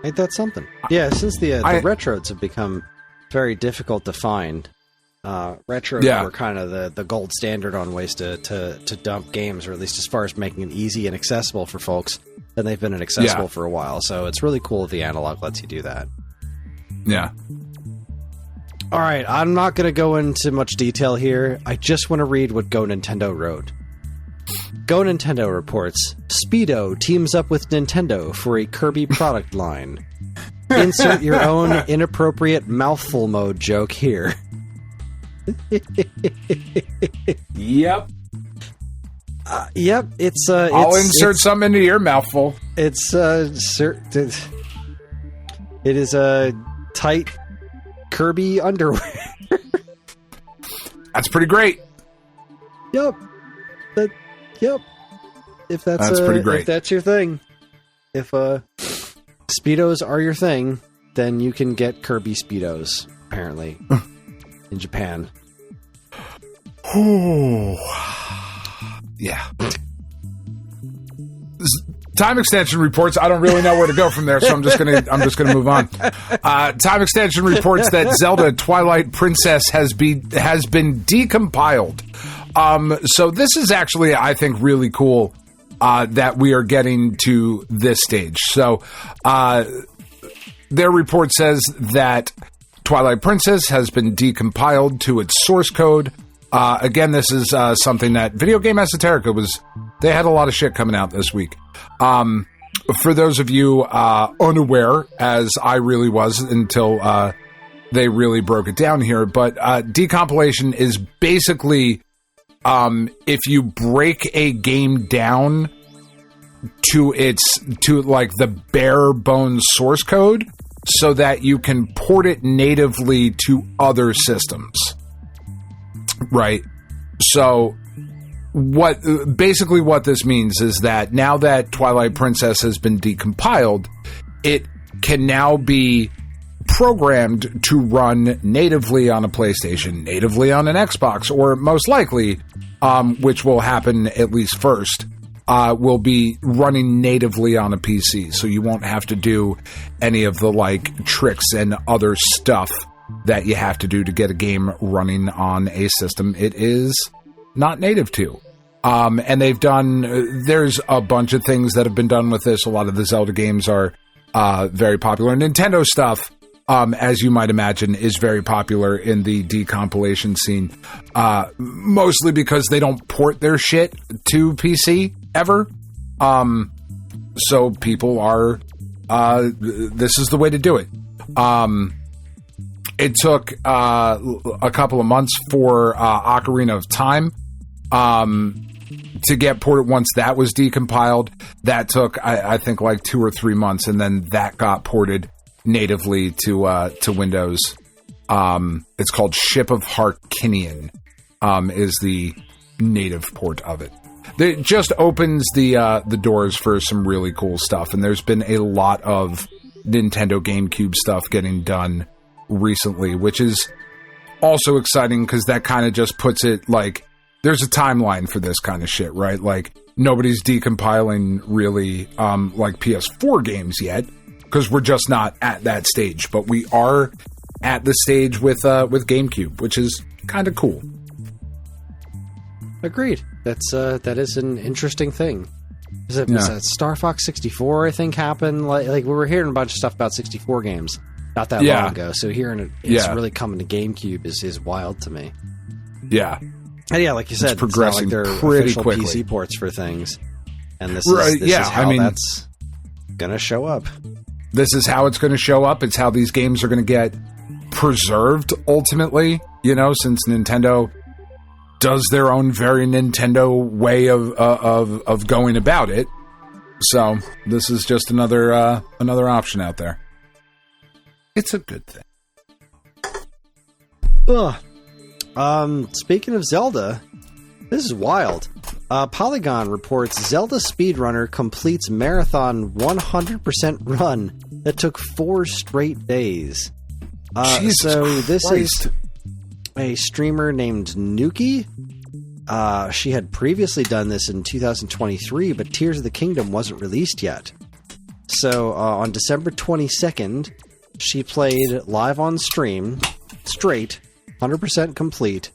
Ain't that something? Yeah, since the retros have become very difficult to find, retros were kind of the gold standard on ways to dump games, or at least as far as making it easy and accessible for folks. And they've been inaccessible for a while, so it's really cool if the Analog lets you do that. Yeah. All right, I'm not going to go into much detail here. I just want to read what Go Nintendo wrote. Go Nintendo reports, Speedo teams up with Nintendo for a Kirby product line. Insert your own inappropriate mouthful mode joke here. Yep. Yep, it's I'll insert some into your mouthful. It is a tight Kirby underwear. That's pretty great. Yep. Yep. If that's pretty great. If that's your thing. If Speedos are your thing, then you can get Kirby Speedos, apparently. In Japan. Yeah. Time Extension reports. I don't really know where to go from there, so I'm just gonna move on. Time Extension reports that Zelda Twilight Princess has been decompiled. So this is actually, I think, really cool that we are getting to this stage. So their report says that Twilight Princess has been decompiled to its source code. Again, this is something that Video Game Esoterica they had a lot of shit coming out this week. For those of you unaware, as I really was until they really broke it down here, but decompilation is basically if you break a game down to like the bare bones source code so that you can port it natively to other systems. Right. So what this means is that now that Twilight Princess has been decompiled, it can now be programmed to run natively on a PlayStation, natively on an Xbox, or most likely, which will happen at least first, will be running natively on a PC, so you won't have to do any of the like tricks and other stuff that you have to do to get a game running on a system it is not native to. And they've done, there's a bunch of things that have been done with this. A lot of the Zelda games are very popular. Nintendo stuff, as you might imagine, is very popular in the decompilation scene, mostly because they don't port their shit to PC ever. So people are, this is the way to do it. It took a couple of months for Ocarina of Time to get ported. Once that was decompiled, that took, I think, like 2 or 3 months, and then that got ported natively to Windows. It's called Ship of Harkinian, is the native port of it. It just opens the doors for some really cool stuff, and there's been a lot of Nintendo GameCube stuff getting done recently, which is also exciting because that kind of just puts it like there's a timeline for this kind of shit, right? Like nobody's decompiling really like PS4 games yet because we're just not at that stage, but we are at the stage with GameCube, which is kind of cool. Agreed. That is an interesting thing. Was that Star Fox 64? I think happened. Like we were hearing a bunch of stuff about 64 games not that long ago. So hearing it's really coming to GameCube is wild to me. Yeah, and yeah, like you said, it's progressing like they're pretty official quickly. PC ports for things, and this right, is how that's gonna show up. This is how it's going to show up. It's how these games are going to get preserved ultimately. You know, since Nintendo does their own very Nintendo way of going about it. So this is just another option out there. It's a good thing. Speaking of Zelda, this is wild. Polygon reports Zelda speedrunner completes marathon 100% run that took 4 straight days. So this Christ. is a streamer named Nuki. She had previously done this in 2023, but Tears of the Kingdom wasn't released yet. So on December 22nd, she played live on stream, straight, 100% complete,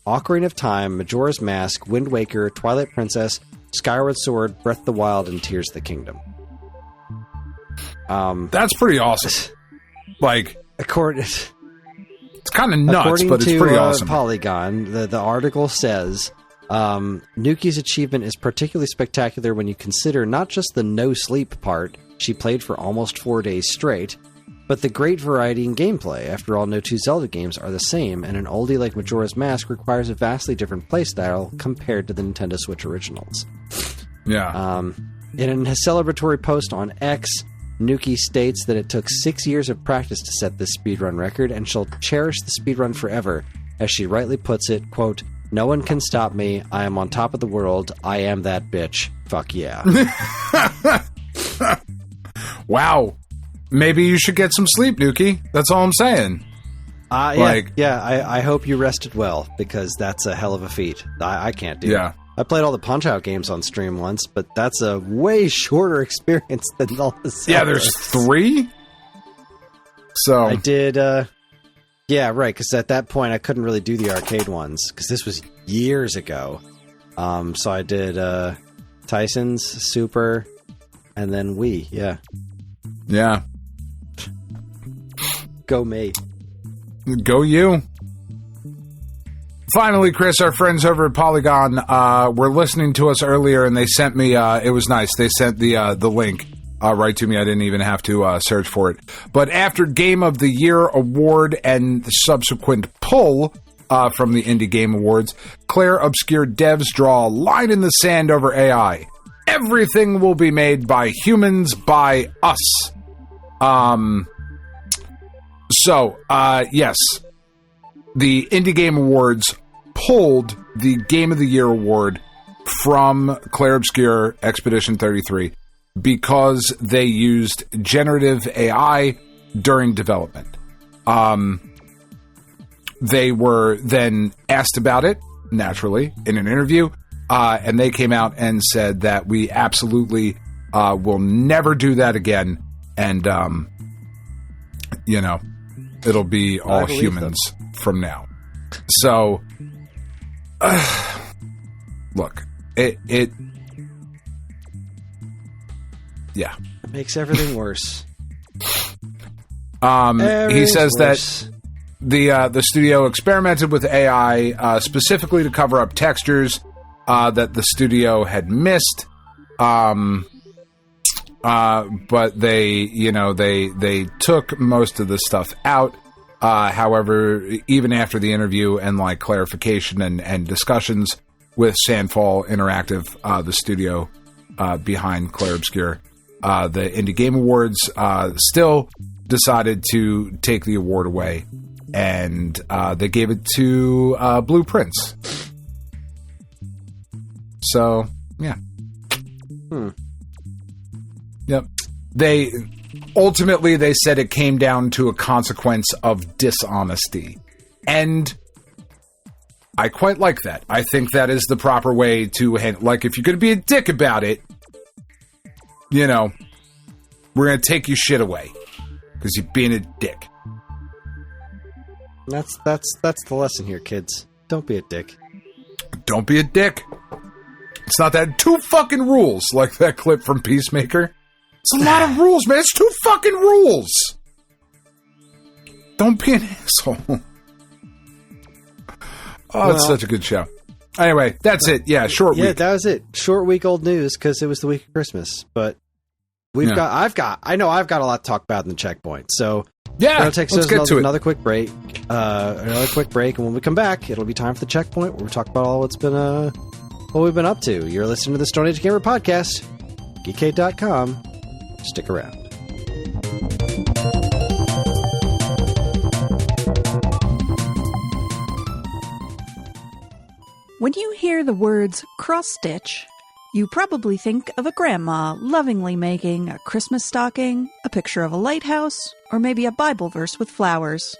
Ocarina of Time, Majora's Mask, Wind Waker, Twilight Princess, Skyward Sword, Breath of the Wild, and Tears of the Kingdom. That's pretty awesome. Like, it's kind of nuts, but it's pretty awesome. Polygon, the article says, Nuki's achievement is particularly spectacular when you consider not just the no-sleep part, she played for almost 4 days straight, but the great variety in gameplay. After all, no two Zelda games are the same, and an oldie like Majora's Mask requires a vastly different playstyle compared to the Nintendo Switch originals. Yeah. In a celebratory post on X, Nuki states that it took 6 years of practice to set this speedrun record, and she'll cherish the speedrun forever. As she rightly puts it, quote, "No one can stop me. I am on top of the world. I am that bitch. Fuck yeah." Wow. Maybe you should get some sleep, Nuki. That's all I'm saying. I hope you rested well, because that's a hell of a feat. I can't do it. I played all the Punch-Out games on stream once, but that's a way shorter experience than all the Zelda. Yeah, there's 3? So I did, yeah, right, because at that point I couldn't really do the arcade ones, because this was years ago. So I did Tyson's, Super, and then Wii, yeah. Yeah. Go me. Go you. Finally, Kris, our friends over at Polygon were listening to us earlier, and they sent me, it was nice, they sent the link right to me. I didn't even have to search for it. But after Game of the Year award and the subsequent pull from the Indie Game Awards, Claire Obscure devs draw a line in the sand over AI. Everything will be made by humans by us. Yes, the Indie Game Awards pulled the Game of the Year award from Claire Obscure Expedition 33 because they used generative AI during development. They were then asked about it, naturally, in an interview, And they came out and said that we absolutely will never do that again. And, it'll be all humans from now. So, look, it makes everything worse. He says that the studio experimented with AI specifically to cover up textures that the studio had missed. But they took most of the stuff out. However, even after the interview and clarification and discussions with Sandfall Interactive, the studio behind Clair Obscur, the Indie Game Awards still decided to take the award away, and they gave it to Blueprints. So, yeah. Yep. They said it came down to a consequence of dishonesty. And I quite like that. I think that is the proper way to handle. If you're going to be a dick about it, we're going to take your shit away because you're being a dick. That's the lesson here, kids. Don't be a dick. Don't be a dick. It's not that 2 fucking rules like that clip from Peacemaker. It's a lot of rules, man. It's 2 fucking rules. Don't be an asshole. It's such a good show. Anyway, that's it. Yeah, short week. Yeah, that was it. Short week old news because it was the week of Christmas. But I've got a lot to talk about in the checkpoint. So yeah, let's get to another quick break. And when we come back, it'll be time for the checkpoint where we talk about all what we've been up to. You're listening to the Stone Age Gamer Podcast, geekade.com. Stick around. When you hear the words cross-stitch, you probably think of a grandma lovingly making a Christmas stocking, a picture of a lighthouse, or maybe a Bible verse with flowers.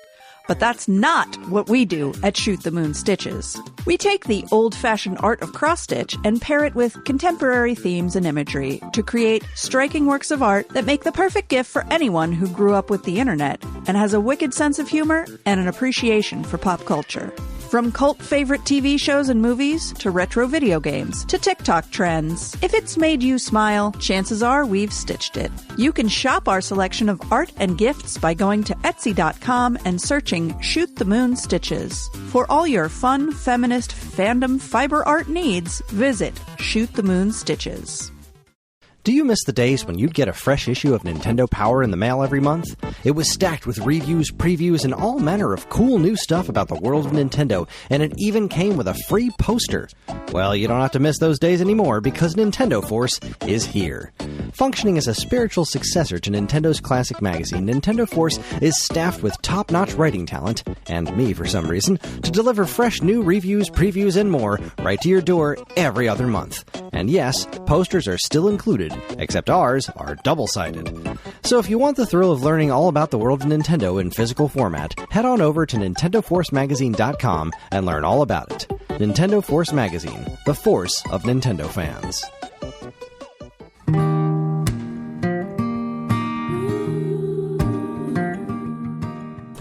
But that's not what we do at Shoot the Moon Stitches. We take the old-fashioned art of cross-stitch and pair it with contemporary themes and imagery to create striking works of art that make the perfect gift for anyone who grew up with the internet and has a wicked sense of humor and an appreciation for pop culture. From cult favorite TV shows and movies, to retro video games, to TikTok trends. If it's made you smile, chances are we've stitched it. You can shop our selection of art and gifts by going to Etsy.com and searching Shoot the Moon Stitches. For all your fun, feminist, fandom fiber art needs, visit Shoot the Moon Stitches. Do you miss the days when you'd get a fresh issue of Nintendo Power in the mail every month? It was stacked with reviews, previews, and all manner of cool new stuff about the world of Nintendo, and it even came with a free poster. Well, you don't have to miss those days anymore because Nintendo Force is here. Functioning as a spiritual successor to Nintendo's classic magazine, Nintendo Force is staffed with top-notch writing talent, and me for some reason, to deliver fresh new reviews, previews, and more right to your door every other month. And yes, posters are still included, except ours are double-sided. So if you want the thrill of learning all about the world of Nintendo in physical format, head on over to NintendoForceMagazine.com and learn all about it. Nintendo Force Magazine, the force of Nintendo fans.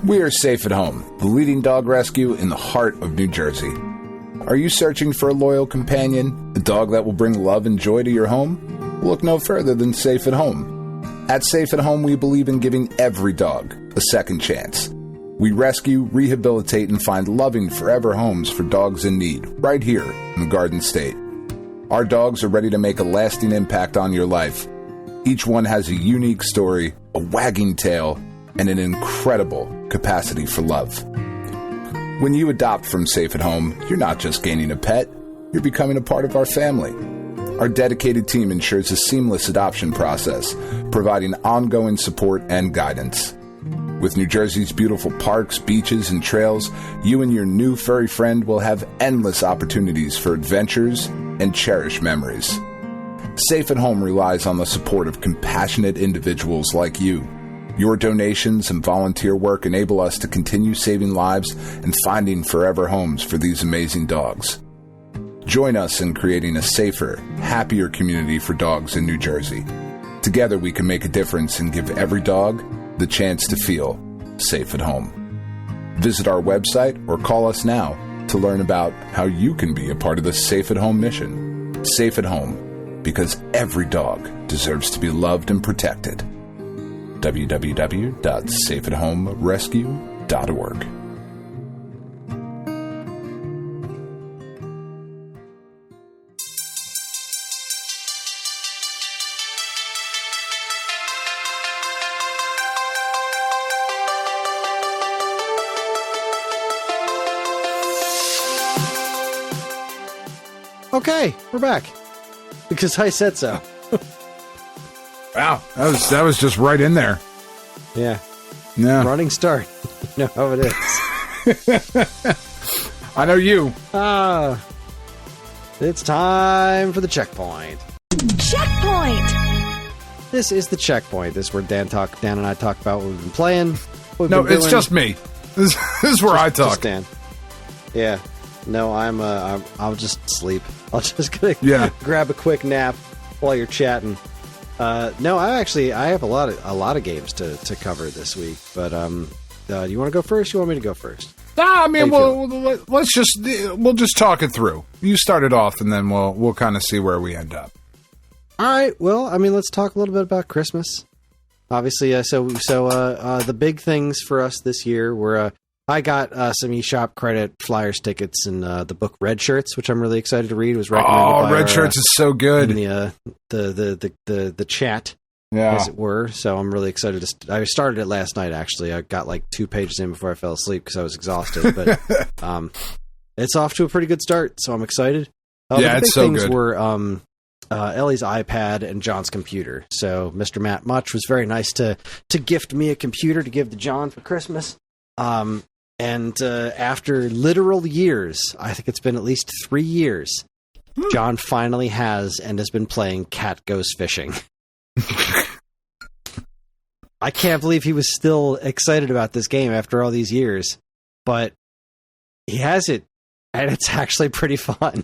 We are Safe at Home, the leading dog rescue in the heart of New Jersey. Are you searching for a loyal companion, a dog that will bring love and joy to your home? Look no further than Safe at Home. At Safe at Home, we believe in giving every dog a second chance. We rescue, rehabilitate, and find loving forever homes for dogs in need, right here in the Garden State. Our dogs are ready to make a lasting impact on your life. Each one has a unique story, a wagging tail, and an incredible capacity for love. When you adopt from Safe at Home, you're not just gaining a pet, you're becoming a part of our family. Our dedicated team ensures a seamless adoption process, providing ongoing support and guidance. With New Jersey's beautiful parks, beaches, and trails, you and your new furry friend will have endless opportunities for adventures and cherished memories. Safe at Home relies on the support of compassionate individuals like you. Your donations and volunteer work enable us to continue saving lives and finding forever homes for these amazing dogs. Join us in creating a safer, happier community for dogs in New Jersey. Together we can make a difference and give every dog the chance to feel safe at home. Visit our website or call us now to learn about how you can be a part of the Safe at Home mission. Safe at Home, because every dog deserves to be loved and protected. www.safeathomerescue.org. Okay, we're back. Because I said so. Wow, that was just right in there. Yeah. Yeah. Running start. You know how it is. I know you. It's time for the checkpoint. Checkpoint! This is the checkpoint. This is where Dan and I talk about what we've been playing. What we've No, been it's doing. just me. This is where I talk. Just Dan. Yeah. No, I'll just sleep. I'll just gonna grab a quick nap while you're chatting. No, I have a lot of games to cover this week. But do you want to go first? You want me to go first? Nah, I mean, we'll just talk it through. You start it off, and then we'll kind of see where we end up. All right. Well, I mean, let's talk a little bit about Christmas. Obviously, so the big things for us this year were I got some eShop credit, flyers, tickets, and the book Red Shirts, which I'm really excited to read. It was recommended by Red Shirts is so good. In the chat, as it were. So I'm really excited. I started it last night. Actually, I got like 2 pages in before I fell asleep because I was exhausted. But it's off to a pretty good start, so I'm excited. The big things were Ellie's iPad and John's computer. So Mr. Matt Much was very nice to gift me a computer to give to John for Christmas. And after literal years, I think it's been at least 3 years, John finally has been playing Cat Goes Fishing. I can't believe he was still excited about this game after all these years, but he has it, and it's actually pretty fun.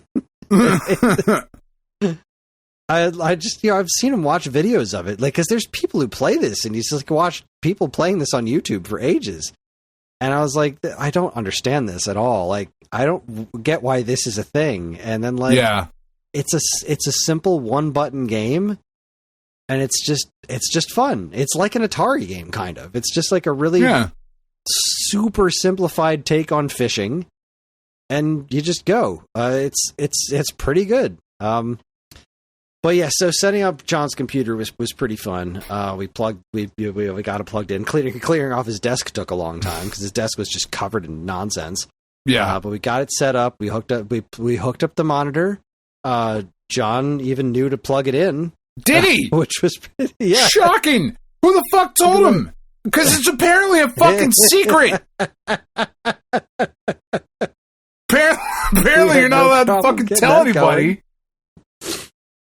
I just, I've seen him watch videos of it, like, because there's people who play this, and he's just watched people playing this on YouTube for ages. And I was like, I don't understand this at all. Like, I don't get why this is a thing. And then, like, it's a simple 1-button game, and it's just fun. It's like an Atari game, kind of. It's just like a really super simplified take on fishing, and you just go. It's pretty good. But yeah, so setting up John's computer was pretty fun. We got it plugged in. Clearing off his desk took a long time because his desk was just covered in nonsense. Yeah, but we got it set up. We hooked up the monitor. John even knew to plug it in. Did he? Which was shocking. Who the fuck told him? Because it's apparently a fucking secret. Apparently, you're not allowed to fucking tell anybody.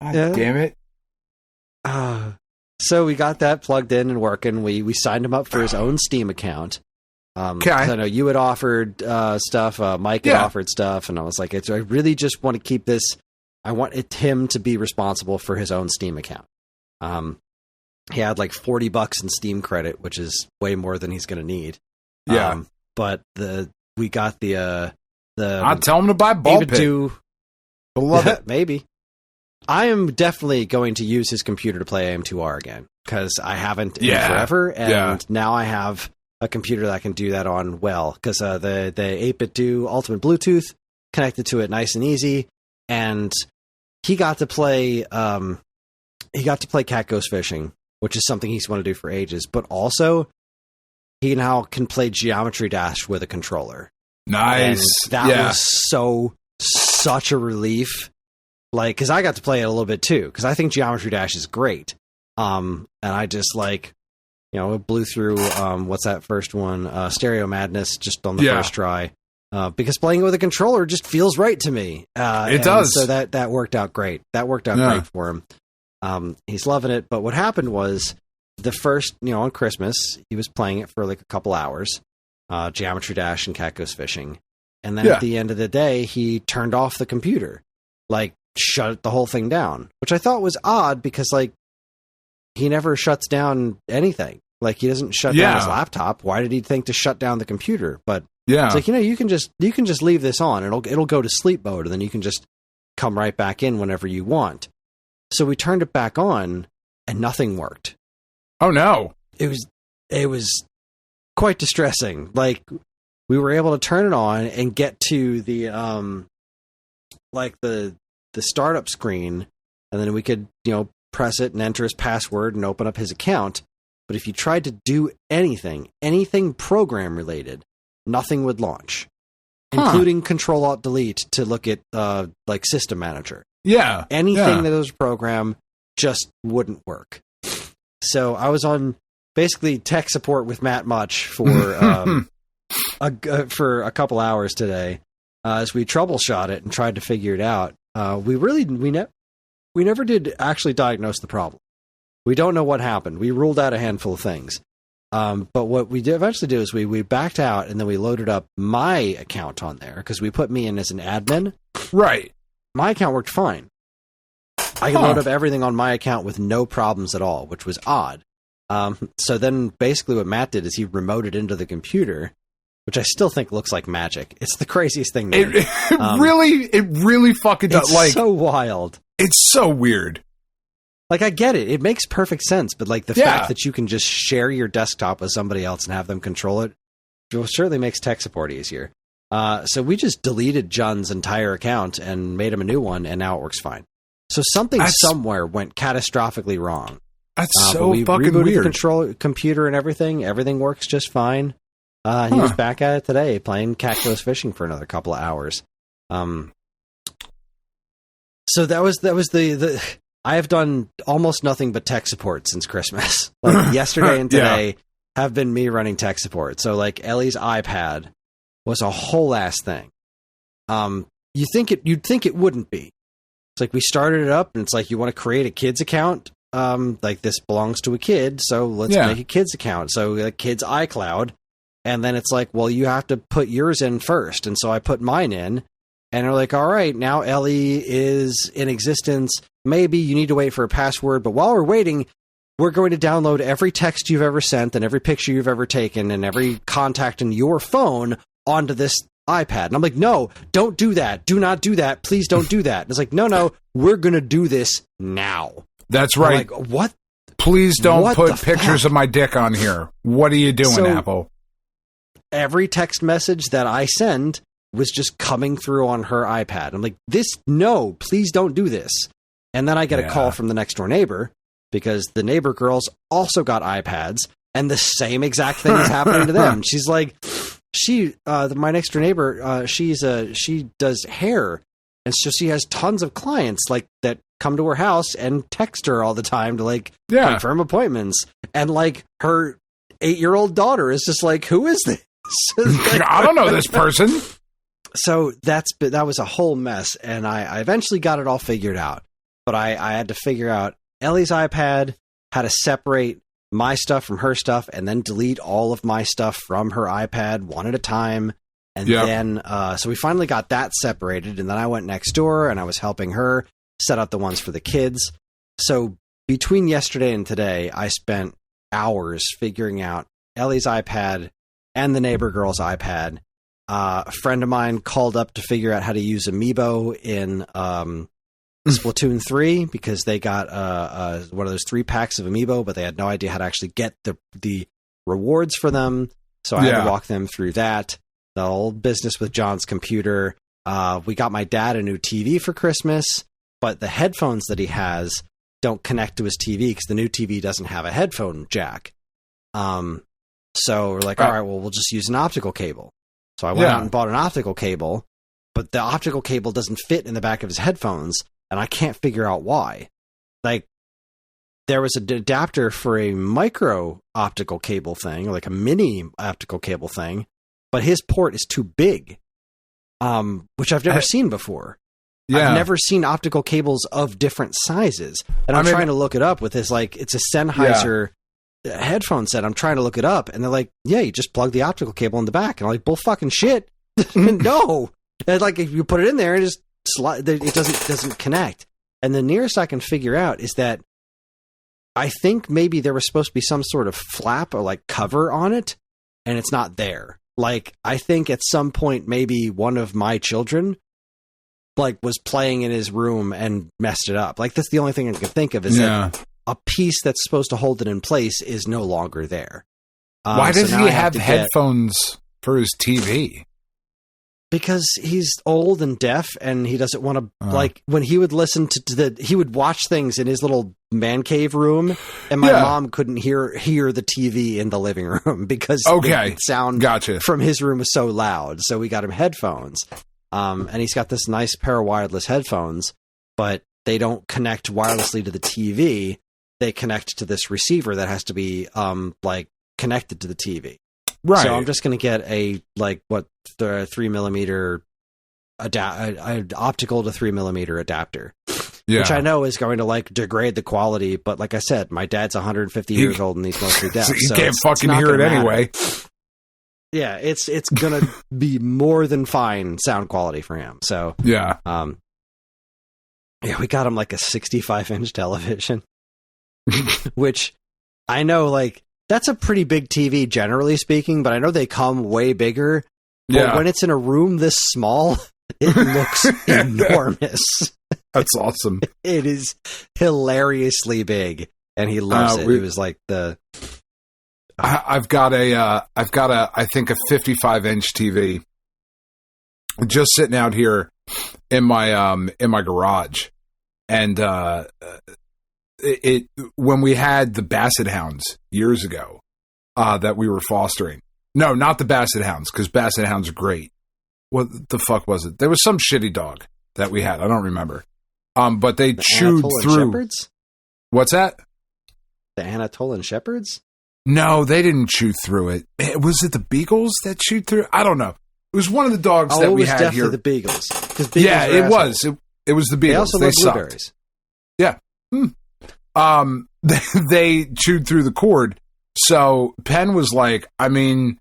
God damn it. So we got that plugged in and working. We signed him up for his own Steam account. Okay. I know you had offered stuff, Mike had offered stuff, and I was like, I really just want to keep this. I want him to be responsible for his own Steam account. He had like $40 in Steam credit, which is way more than he's going to need. Yeah. But we got the I'll tell him to buy ball pit. I love it. Maybe. I am definitely going to use his computer to play AM2R again, because I haven't in forever, and now I have a computer that I can do that on well, because the 8-bit do Ultimate Bluetooth connected to it nice and easy, and he got to play Cat Goes Fishing, which is something he's wanted to do for ages, but also he now can play Geometry Dash with a controller. Nice. And that was such a relief. Like, because I got to play it a little bit too, because I think Geometry Dash is great. And I just blew through what's that first one? Stereo Madness, just on the first try. Because playing it with a controller just feels right to me. It does. So that worked out great. That worked out great for him. He's loving it. But what happened was the first, on Christmas, he was playing it for like a couple hours, Geometry Dash and Cat Goes Fishing. And then at the end of the day, he turned off the computer. like shut the whole thing down, which I thought was odd because like he never shuts down anything. Like he doesn't shut down his laptop. Why did he think to shut down the computer? But it's like, you can just leave this on. It'll go to sleep mode, and then you can just come right back in whenever you want. So we turned it back on, and nothing worked. Oh no! It was quite distressing. Like we were able to turn it on and get to the the startup screen, and then we could press it and enter his password and open up his account. But if you tried to do anything program related, nothing would launch, including Control-Alt-Delete to look at like System Manager. Yeah. Anything that was program just wouldn't work. So I was on basically tech support with Matt Much for a couple hours today as we troubleshot it and tried to figure it out. We never did actually diagnose the problem. We don't know what happened. We ruled out a handful of things. But what we did eventually do is we backed out, and then we loaded up my account on there because we put me in as an admin. Right. My account worked fine. I could load up everything on my account with no problems at all, which was odd. So then basically what Matt did is he remoted into the computer, which I still think looks like magic. It's the craziest thing. It really fucking does. It's so wild. It's so weird. Like, I get it. It makes perfect sense, but like the fact that you can just share your desktop with somebody else and have them control it, surely makes tech support easier. So we just deleted John's entire account and made him a new one, and now it works fine. So something somewhere went catastrophically wrong. That's so we fucking rebooted weird. The computer and everything. Everything works just fine. And he was back at it today, playing Cactus Fishing for another couple of hours. So that was the I have done almost nothing but tech support since Christmas. Like yesterday and today have been me running tech support. So like Ellie's iPad was a whole ass thing. You'd think it wouldn't be. It's like we started it up and it's like you want to create a kid's account. Like this belongs to a kid, so let's make a kid's account. So a kid's iCloud, and then it's like, well, you have to put yours in first. And so I put mine in. And they're like, all right, now Ellie is in existence. Maybe you need to wait for a password. But while we're waiting, we're going to download every text you've ever sent and every picture you've ever taken and every contact in your phone onto this iPad. And I'm like, no, don't do that. Do not do that. Please don't do that. And it's like, no, we're going to do this now. That's right. I'm like, what? Please don't put pictures of my dick on here. What are you doing, Apple? Every text message that I send was just coming through on her iPad. I'm like, no, please don't do this. And then I get a call from the next door neighbor because the neighbor girls also got iPads and the same exact thing is happening to them. She's like, my next door neighbor, she does hair. And so she has tons of clients like that come to her house and text her all the time to like confirm appointments. And like her 8-year-old daughter is just like, who is this? Like, I don't know this person. So that was a whole mess, and I eventually got it all figured out. But I had to figure out Ellie's iPad, how to separate my stuff from her stuff, and then delete all of my stuff from her iPad one at a time. And then, so we finally got that separated, and then I went next door, and I was helping her set up the ones for the kids. So between yesterday and today, I spent hours figuring out Ellie's iPad and the neighbor girl's iPad. A friend of mine called up to figure out how to use Amiibo in Splatoon 3 because they got one of those 3 packs of Amiibo, but they had no idea how to actually get the rewards for them. So I had to walk them through that. The whole business with John's computer. We got my dad a new TV for Christmas, but the headphones that he has don't connect to his TV because the new TV doesn't have a headphone jack. So we're like, all right, well, we'll just use an optical cable. So I went out and bought an optical cable, but the optical cable doesn't fit in the back of his headphones, and I can't figure out why. Like, there was an adapter for a micro optical cable thing, like a mini optical cable thing, but his port is too big, which I've never seen before. I've never seen optical cables of different sizes, and I'm trying to look it up with this, like, it's a Sennheiser headphone set. I'm trying to look it up, and they're like, you just plug the optical cable in the back. And I'm like, bull fucking shit. No. And like, if you put it in there, it just it doesn't connect. And the nearest I can figure out is that I think maybe there was supposed to be some sort of flap or like cover on it, and it's not there. Like, I think at some point maybe one of my children like was playing in his room and messed it up. Like, that's the only thing I can think of is that a piece that's supposed to hold it in place is no longer there. Why does he have headphones for his TV? Because he's old and deaf, and he doesn't want to, like, when he would listen to he would watch things in his little man cave room, and my mom couldn't hear the TV in the living room because the sound from his room was so loud. So we got him headphones. And he's got this nice pair of wireless headphones, but they don't connect wirelessly to the TV. They connect to this receiver that has to be, like, connected to the TV. Right. So I'm just going to get a, like, the 3mm optical to 3mm adapter, which I know is going to, like, degrade the quality. But like I said, my dad's 150 years old and he's mostly deaf. So you can't fucking hear it anyway. Yeah, it's going to be more than fine sound quality for him. So we got him like a 65-inch television, which I know, like, that's a pretty big TV, generally speaking, but I know they come way bigger. But when it's in a room this small, it looks enormous. That's awesome. It is hilariously big, and he loves it. It was like I've got a I think a 55-inch TV just sitting out here in my garage, and when we had the Basset Hounds years ago that we were fostering. No, not the Basset Hounds, because Basset Hounds are great. What the fuck was it? There was some shitty dog that we had. I don't remember. But they chewed Anatolian through. Shepherds? What's that? The Anatolian Shepherds? No, they didn't chew through it. Was it the Beagles that chewed through it? I don't know. It was one of the dogs that we had here. It was definitely the Beagles. It was. It was the Beagles. They also love blueberries. Yeah. They chewed through the cord. So Penn was like, I mean,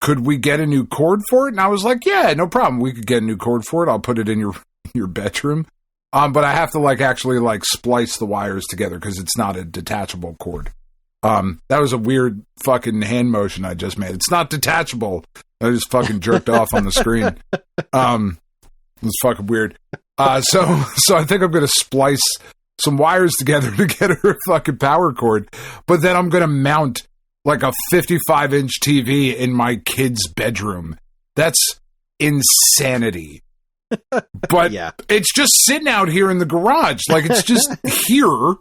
could we get a new cord for it? And I was like, yeah, no problem. We could get a new cord for it. I'll put it in your bedroom. But I have to actually splice the wires together because it's not a detachable cord. That was a weird fucking hand motion I just made. It's not detachable. I just fucking jerked off on the screen. It was fucking weird. So I think I'm going to splice some wires together to get her a fucking power cord. But then I'm going to mount like a 55-inch TV in my kid's bedroom. That's insanity. But it's just sitting out here in the garage. Like, it's just here.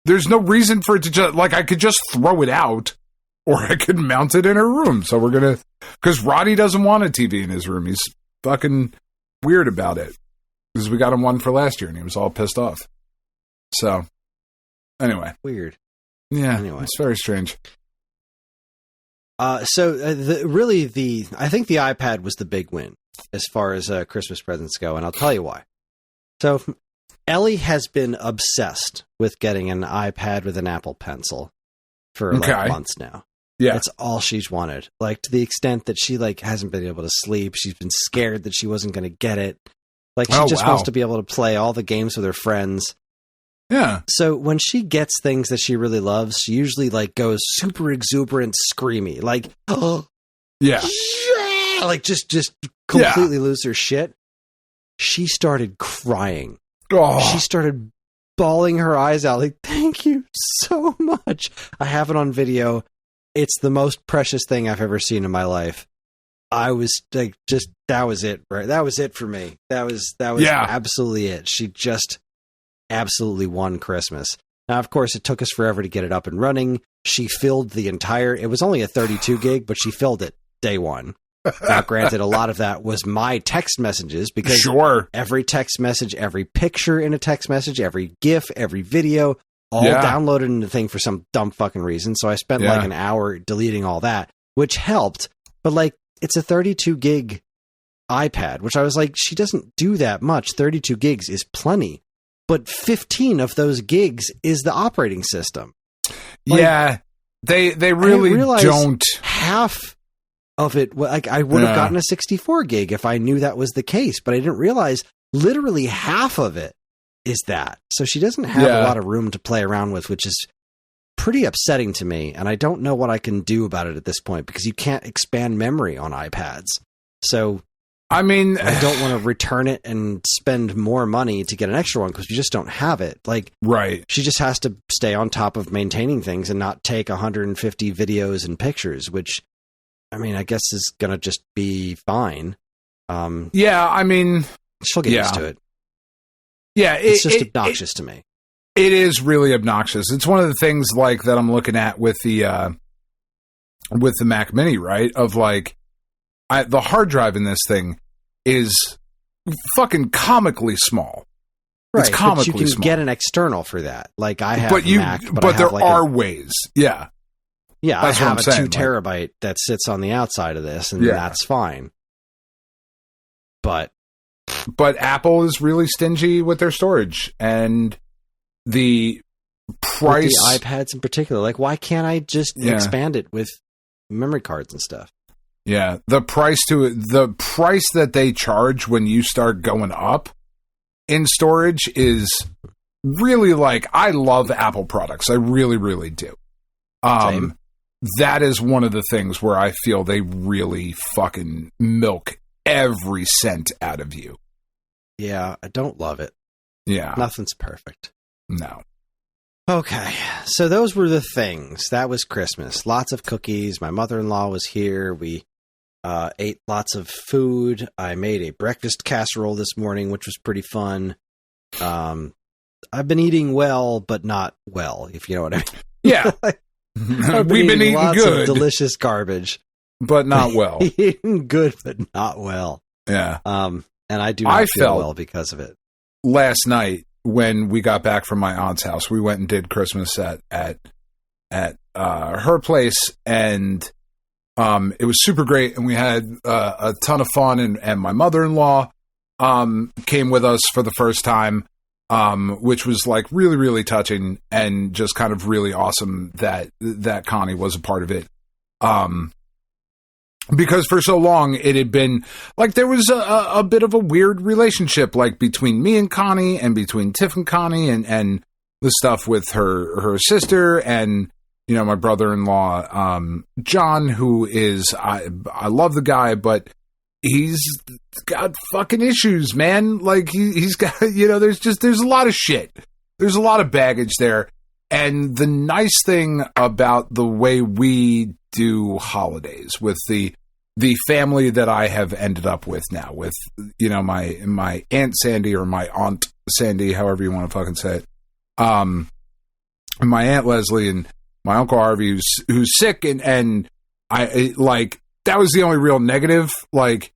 There's no reason for it to just, I could just throw it out, or I could mount it in her room. So we're going to, because Roddy doesn't want a TV in his room. He's fucking weird about it. Because we got him one for last year and he was all pissed off. So, anyway. Weird. Yeah, anyway. It's very strange. I think the iPad was the big win as far as Christmas presents go, and I'll tell you why. So, Ellie has been obsessed with getting an iPad with an Apple Pencil for months now. Yeah. That's all she's wanted. To the extent that she hasn't been able to sleep. She's been scared that she wasn't going to get it. She just wants to be able to play all the games with her friends. Yeah. So when she gets things that she really loves, she usually goes super exuberant, screamy, just completely lose her shit. She started crying. Oh. She started bawling her eyes out. Thank you so much. I have it on video. It's the most precious thing I've ever seen in my life. I was that was it, right? That was it for me. That was absolutely it. She just absolutely won Christmas. Now, of course, it took us forever to get it up and running. She filled it was only a 32 gig, but she filled it day one. Now, granted, a lot of that was my text messages because every text message, every picture in a text message, every GIF, every video, all downloaded in the thing for some dumb fucking reason. So I spent an hour deleting all that, which helped. But it's a 32 gig iPad, which I was she doesn't do that much. 32 gigs is plenty. But 15 of those gigs is the operating system. They really don't. Half of it, I would have gotten a 64 gig if I knew that was the case, but I didn't realize literally half of it is that. So she doesn't have a lot of room to play around with, which is pretty upsetting to me. And I don't know what I can do about it at this point because you can't expand memory on iPads. So, I mean, I don't want to return it and spend more money to get an extra one because we just don't have it. Like, right. She just has to stay on top of maintaining things and not take 150 videos and pictures, which, I mean, I guess is going to just be fine. Yeah, I mean, she'll get used to it. Yeah, it's just obnoxious to me. It is really obnoxious. It's one of the things like that I'm looking at with the Mac Mini, right? Of like, the hard drive in this thing is fucking comically small. Right, it's comically but you can small. get an external for that. Like I have a Mac, but there are ways. Yeah. Yeah, that's I have what I'm saying. 2 terabyte that sits on the outside of this, and that's fine. But Apple is really stingy with their storage, and the price, with the iPads in particular. Like, why can't I just expand it with memory cards and stuff? Yeah, the price that they charge when you start going up in storage is really like, I love Apple products. I really, really do. Same. That is one of the things where I feel they really fucking milk every cent out of you. Yeah, I don't love it. Yeah. Nothing's perfect. No. Okay, so those were the things. That was Christmas. Lots of cookies. My mother-in-law was here. We ate lots of food. I made a breakfast casserole this morning, which was pretty fun. I've been eating well, but not well, if you know what I mean. Yeah. We've been eating lots good. of delicious garbage. But not well. Eating good, but not well. Yeah. And I do not feel well because of it. Last night, when we got back from my aunt's house, we went and did Christmas at her place, and it was super great, and we had a ton of fun, and my mother-in-law came with us for the first time, which was like really, really touching, and just kind of really awesome that Connie was a part of it. Because for so long it had been like there was a bit of a weird relationship like between me and Connie and between Tiff and Connie and the stuff with her sister and, you know, my brother-in-law, John, who is, I love the guy, but he's got fucking issues, man. Like he's got, you know, there's a lot of shit. There's a lot of baggage there. And the nice thing about the way we do holidays with the family that I have ended up with now, with, you know, my Aunt Sandy or my Aunt Sandy, however you want to fucking say it, my Aunt Leslie and my Uncle Harvey, who's sick, and I like that was the only real negative. Like,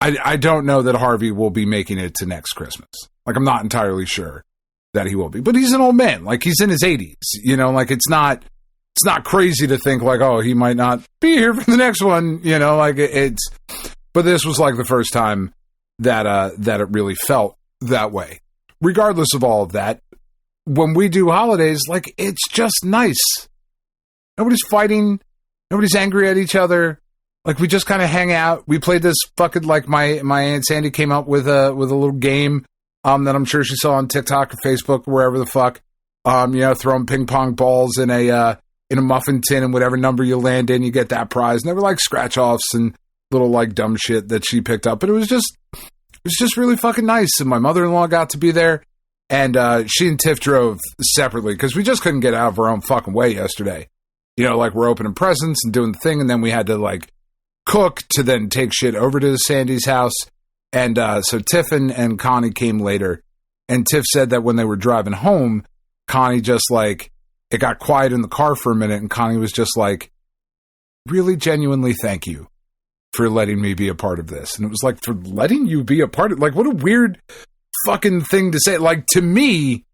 I don't know that Harvey will be making it to next Christmas. Like, I'm not entirely sure that he will be, but he's an old man. Like, he's in his 80s, you know, like it's not crazy to think like, oh, he might not be here for the next one, you know, like but this was like the first time that it really felt that way. Regardless of all of that, when we do holidays, like, it's just nice. Nobody's fighting. Nobody's angry at each other. Like, we just kind of hang out. We played this fucking, like, my Aunt Sandy came up with a little game that I'm sure she saw on TikTok or Facebook or wherever the fuck. You know, throwing ping pong balls in a muffin tin, and whatever number you land in, you get that prize. And they were like scratch offs and little like dumb shit that she picked up. But it was just really fucking nice. And my mother-in-law got to be there, and she and Tiff drove separately because we just couldn't get out of our own fucking way yesterday. You know, like, we're opening presents and doing the thing, and then we had to like cook to then take shit over to Sandy's house. And so Tiff and Connie came later, and Tiff said that when they were driving home, Connie just like, it got quiet in the car for a minute, and Connie was just like, really genuinely thank you for letting me be a part of this. And it was like, for letting you be a part of, like, what a weird fucking thing to say. Like, to me,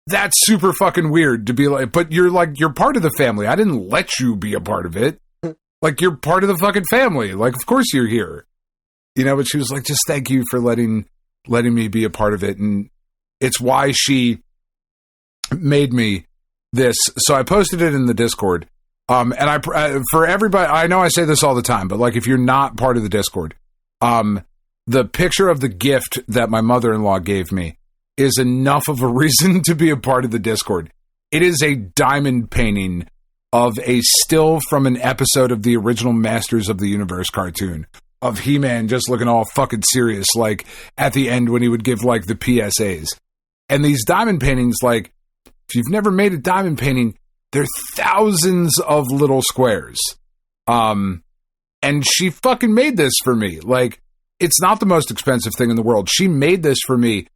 that's super fucking weird to be like, but you're part of the family. I didn't let you be a part of it. Like, you're part of the fucking family. Like, of course you're here. You know, but she was like, just thank you for letting me be a part of it. And it's why she made me this. So I posted it in the Discord. And for everybody, I know I say this all the time, but like, if you're not part of the Discord, the picture of the gift that my mother-in-law gave me is enough of a reason to be a part of the Discord. It is a diamond painting of a still from an episode of the original Masters of the Universe cartoon of He-Man just looking all fucking serious, like at the end when he would give like the PSAs. And these diamond paintings, like, if you've never made a diamond painting, they're thousands of little squares. And she fucking made this for me. Like, it's not the most expensive thing in the world. She made this for me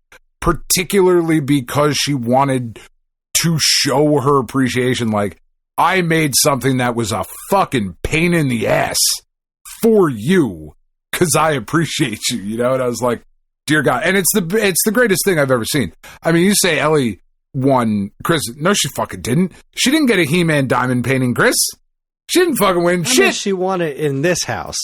particularly because she wanted to show her appreciation. Like, I made something that was a fucking pain in the ass for you because I appreciate you, you know? And I was like, dear God. And it's the greatest thing I've ever seen. I mean, you say Ellie won, Kris. No, she fucking didn't. She didn't get a He-Man diamond painting, Kris. She didn't fucking win shit. She won it in this house.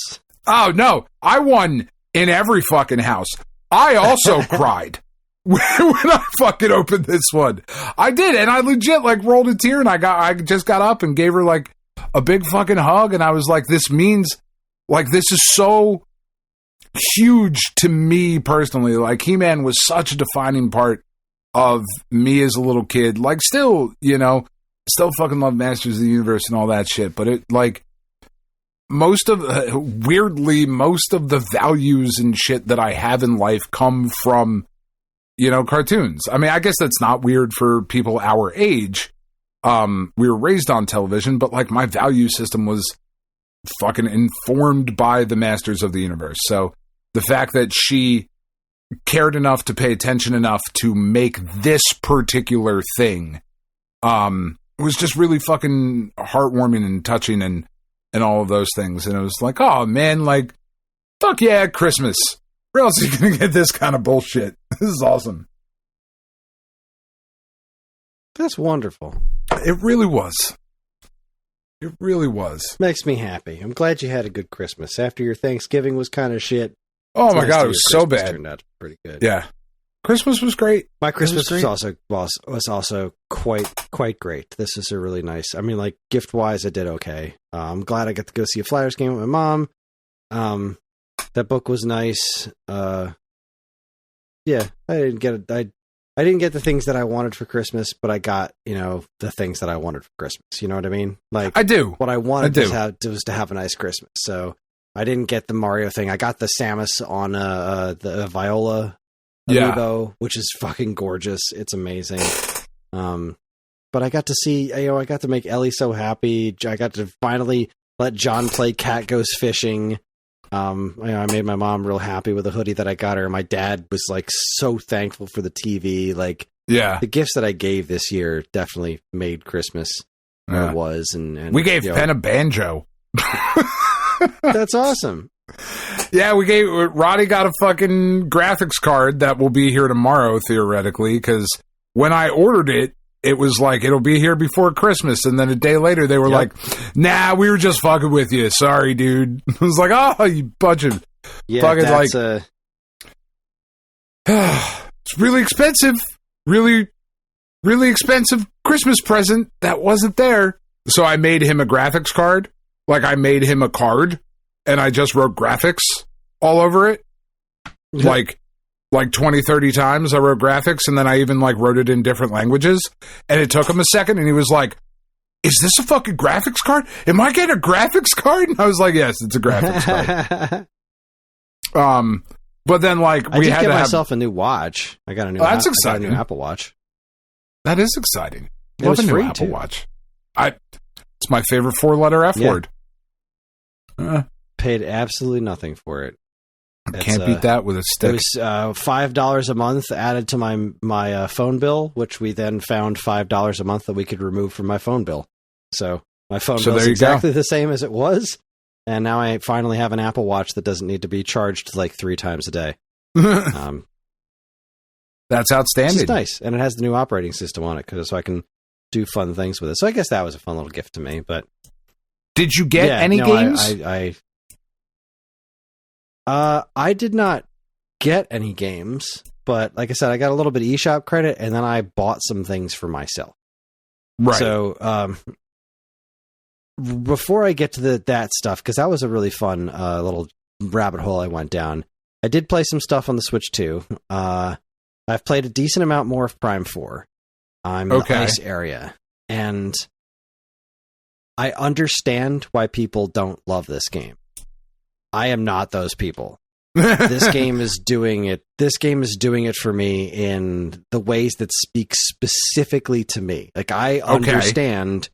Oh, no. I won in every fucking house. I also cried when I fucking opened this one. I did, and I legit like rolled a tear, and I just got up and gave her like a big fucking hug, and I was like, this means, like, this is so huge to me personally. Like, He-Man was such a defining part of me as a little kid. Like, still, you know, still fucking love Masters of the Universe and all that shit, but it, like, weirdly, most of the values and shit that I have in life come from, you know, cartoons. I mean, I guess that's not weird for people our age. We were raised on television, but like my value system was fucking informed by the Masters of the Universe. So the fact that she cared enough to pay attention enough to make this particular thing, was just really fucking heartwarming and touching and all of those things. And it was like, oh man, like, fuck yeah, Christmas. Where else are you going to get this kind of bullshit? This is awesome. That's wonderful. It really was. It really was. Makes me happy. I'm glad you had a good Christmas. After your Thanksgiving was kind of shit. Oh my God, it was so bad. Turned out pretty good. Yeah. Christmas was great. My Christmas was also quite great. This is a really nice. I mean, like, gift wise, I did okay. I'm glad I got to go see a Flyers game with my mom. That book was nice. Yeah, I didn't get I didn't get the things that I wanted for Christmas, but I got, you know, the things that I wanted for Christmas. You know what I mean? Like, I do. What I wanted was to have a nice Christmas. So I didn't get the Mario thing. I got the Samus on the Viola amiibo, which is fucking gorgeous. It's amazing. But I got to see, you know, I got to make Ellie so happy. I got to finally let John play Cat Goes Fishing. You know, I made my mom real happy with the hoodie that I got her. My dad was like so thankful for the TV. Like, yeah, the gifts that I gave this year definitely made Christmas where it was. And we gave Penn a banjo. That's awesome. Yeah, Roddy got a fucking graphics card that will be here tomorrow, theoretically, because when I ordered it, it was like, it'll be here before Christmas. And then a day later, they were like, nah, we were just fucking with you. Sorry, dude. I was like, oh, you bunch of fucking, that's like, it's really expensive. Really, really expensive Christmas present that wasn't there. So I made him a graphics card. Like, I made him a card, and I just wrote graphics all over it. Like 20, 30 times I wrote graphics, and then I even like wrote it in different languages. And it took him a second, and he was like, is this a fucking graphics card? Am I getting a graphics card? And I was like, yes, it's a graphics card. But then like I did get myself a new watch. I got a new that's exciting. I got a new Apple Watch. That is exciting. It was a new free Apple too. Watch. It's my favorite 4-letter F word. Paid absolutely nothing for it. Can't beat that with a stick. It was $5 a month added to my phone bill, which we then found $5 a month that we could remove from my phone bill. So my phone bill is exactly the same as it was, and now I finally have an Apple Watch that doesn't need to be charged like 3 times a day. That's outstanding. It's nice, and it has the new operating system on it, so I can do fun things with it. So I guess that was a fun little gift to me. But did you get any games? I did not get any games, but like I said, I got a little bit of eShop credit, and then I bought some things for myself. Right. So, before I get to that stuff, because that was a really fun little rabbit hole I went down. I did play some stuff on the Switch too. I've played a decent amount more of Prime 4. I'm in the ice area, and I understand why people don't love this game. I am not those people. This game is doing it. This game is doing it for me in the ways that speak specifically to me. Like, I understand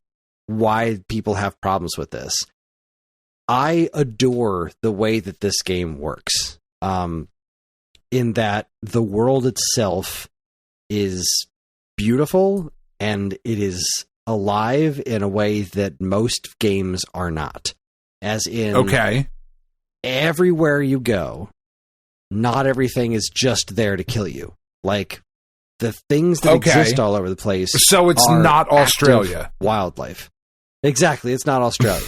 why people have problems with this. I adore the way that this game works. In that the world itself is beautiful and it is alive in a way that most games are not. As in, everywhere you go, not everything is just there to kill you. Like, the things that exist all over the place. So it's not Australia. Wildlife. Exactly, it's not Australia.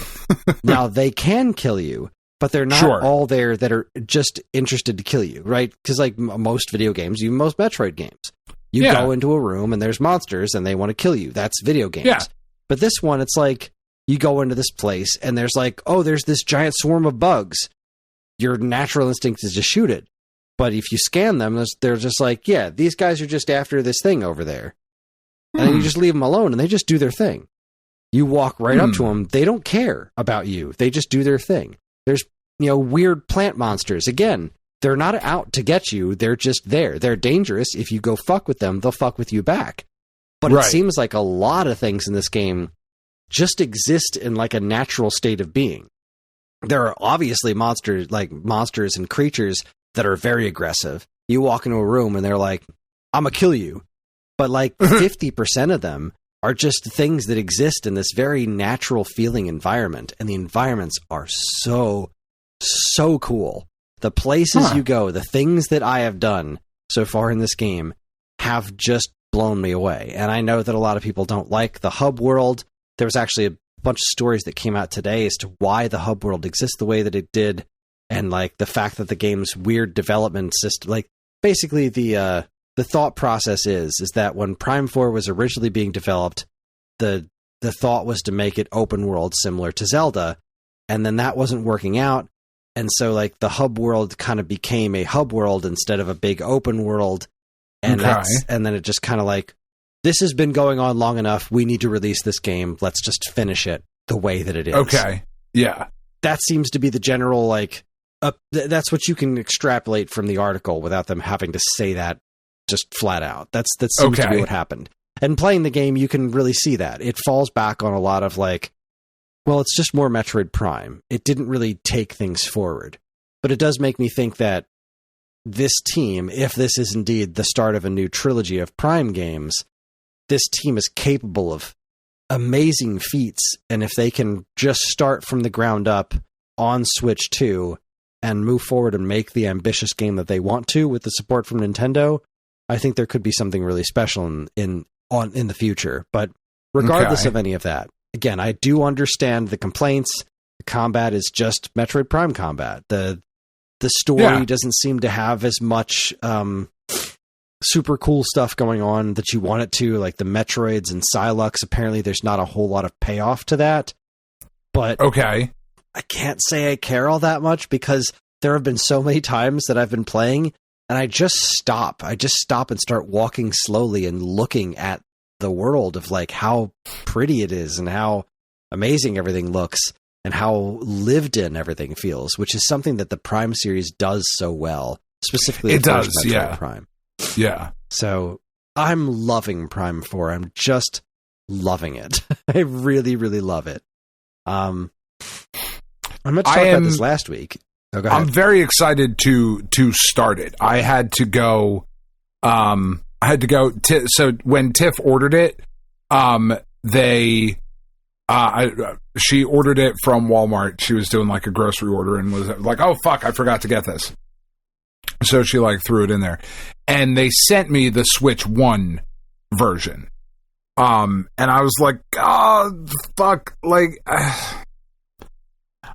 Now, they can kill you, but they're not all there that are just interested to kill you, right? Because like most video games, even most Metroid games, you go into a room and there's monsters and they want to kill you. That's video games. Yeah. But this one, it's like you go into this place and there's like, oh, there's this giant swarm of bugs. Your natural instinct is to shoot it. But if you scan them, they're just like, yeah, these guys are just after this thing over there. And then you just leave them alone and they just do their thing. You walk right up to them. They don't care about you. They just do their thing. There's, weird plant monsters. Again, they're not out to get you. They're just there. They're dangerous. If you go fuck with them, they'll fuck with you back. But it seems like a lot of things in this game just exist in like a natural state of being. There are obviously monsters and creatures that are very aggressive. You walk into a room and they're like, I'm gonna kill you. But like 50% of them are just things that exist in this very natural feeling environment. And the environments are so cool. The places you go, the things that I have done so far in this game have just blown me away. And I know that a lot of people don't like the hub world. There was actually a bunch of stories that came out today as to why the hub world exists the way that it did. And like the fact that the game's weird development system, like basically the thought process is that when Prime 4 was originally being developed, the thought was to make it open world similar to Zelda. And then that wasn't working out. And so like the hub world kind of became a hub world instead of a big open world. And and then it just kind of like, this has been going on long enough. We need to release this game. Let's just finish it the way that it is. Okay. Yeah. That seems to be the general, like, that's what you can extrapolate from the article without them having to say that just flat out. That seems to be what happened. And playing the game, you can really see that. It falls back on a lot of like, well, it's just more Metroid Prime. It didn't really take things forward. But it does make me think that this team, if this is indeed the start of a new trilogy of Prime games, this team is capable of amazing feats. And if they can just start from the ground up on Switch 2 and move forward and make the ambitious game that they want to with the support from Nintendo, I think there could be something really special in the future. But regardless of any of that, again, I do understand the complaints. The combat is just Metroid Prime combat. The story doesn't seem to have as much super cool stuff going on that you want it to, like the Metroids and Psylux. Apparently there's not a whole lot of payoff to that. But I can't say I care all that much because there have been so many times that I've been playing and I just stop. I just stop and start walking slowly and looking at the world of like how pretty it is and how amazing everything looks and how lived in everything feels, which is something that the Prime series does so well. Specifically, it does, Metroid Prime. Yeah. So I'm loving Prime 4. I'm just loving it. I really, really love it. I meant to talk about this last week. Oh, go ahead. I'm very excited to start it. I had to go. So when Tiff ordered it, she ordered it from Walmart. She was doing like a grocery order and was like, "Oh fuck, I forgot to get this." So she like threw it in there, and they sent me the Switch 1 version. And I was like, "Oh fuck!" Like,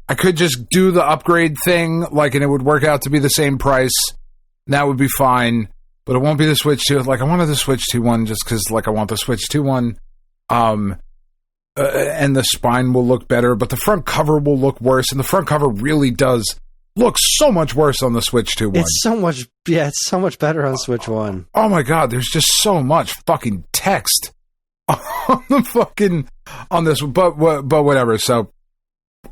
I could just do the upgrade thing, like, and it would work out to be the same price. And that would be fine, but it won't be the Switch 2. Like, I wanted the Switch 2 one just because, like, I want the Switch 2 one. And the spine will look better, but the front cover will look worse. And the front cover really does looks so much worse on the Switch 2 one. It's so much better on Switch 1. Oh my god, there's just so much fucking text on this, but whatever. So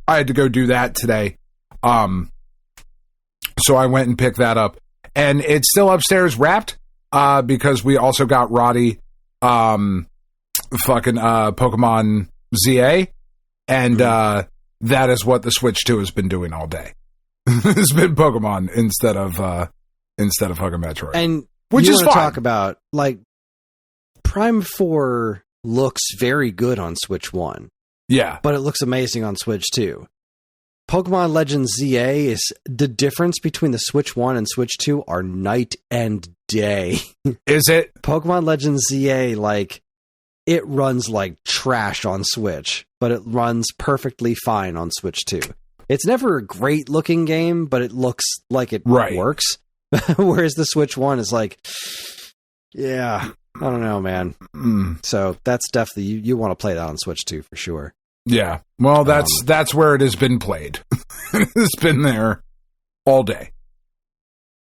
I had to go do that today. So I went and picked that up, and it's still upstairs wrapped, because we also got Roddy, Pokemon ZA, and that is what the Switch 2 has been doing all day. It's been Pokemon instead of fucking Metroid, and which is fine. Talk about like Prime 4 looks very good on Switch 1, yeah, but it looks amazing on Switch 2. Pokemon Legends ZA is the difference between the Switch 1 and Switch 2 are night and day. Is it? Pokemon Legends ZA, like, it runs like trash on Switch, but it runs perfectly fine on Switch 2. It's never a great looking game, but it looks like it works. Whereas the Switch 1 is like, yeah, I don't know, man. So that's definitely, you want to play that on Switch 2 for sure. Yeah, well, that's where it has been played. It's been there all day,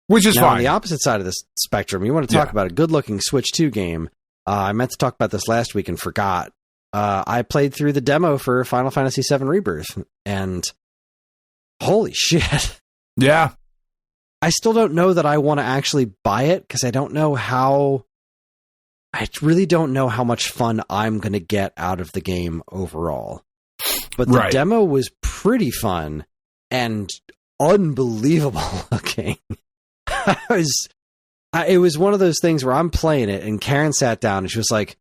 which is fine. On the opposite side of the spectrum, you want to talk about a good-looking Switch 2 game. I meant to talk about this last week and forgot. I played through the demo for Final Fantasy VII Rebirth, and holy shit. Yeah. I still don't know that I want to actually buy it, because I really don't know how much fun I'm going to get out of the game overall. But the demo was pretty fun and unbelievable looking. It was one of those things where I'm playing it and Karen sat down and she was like,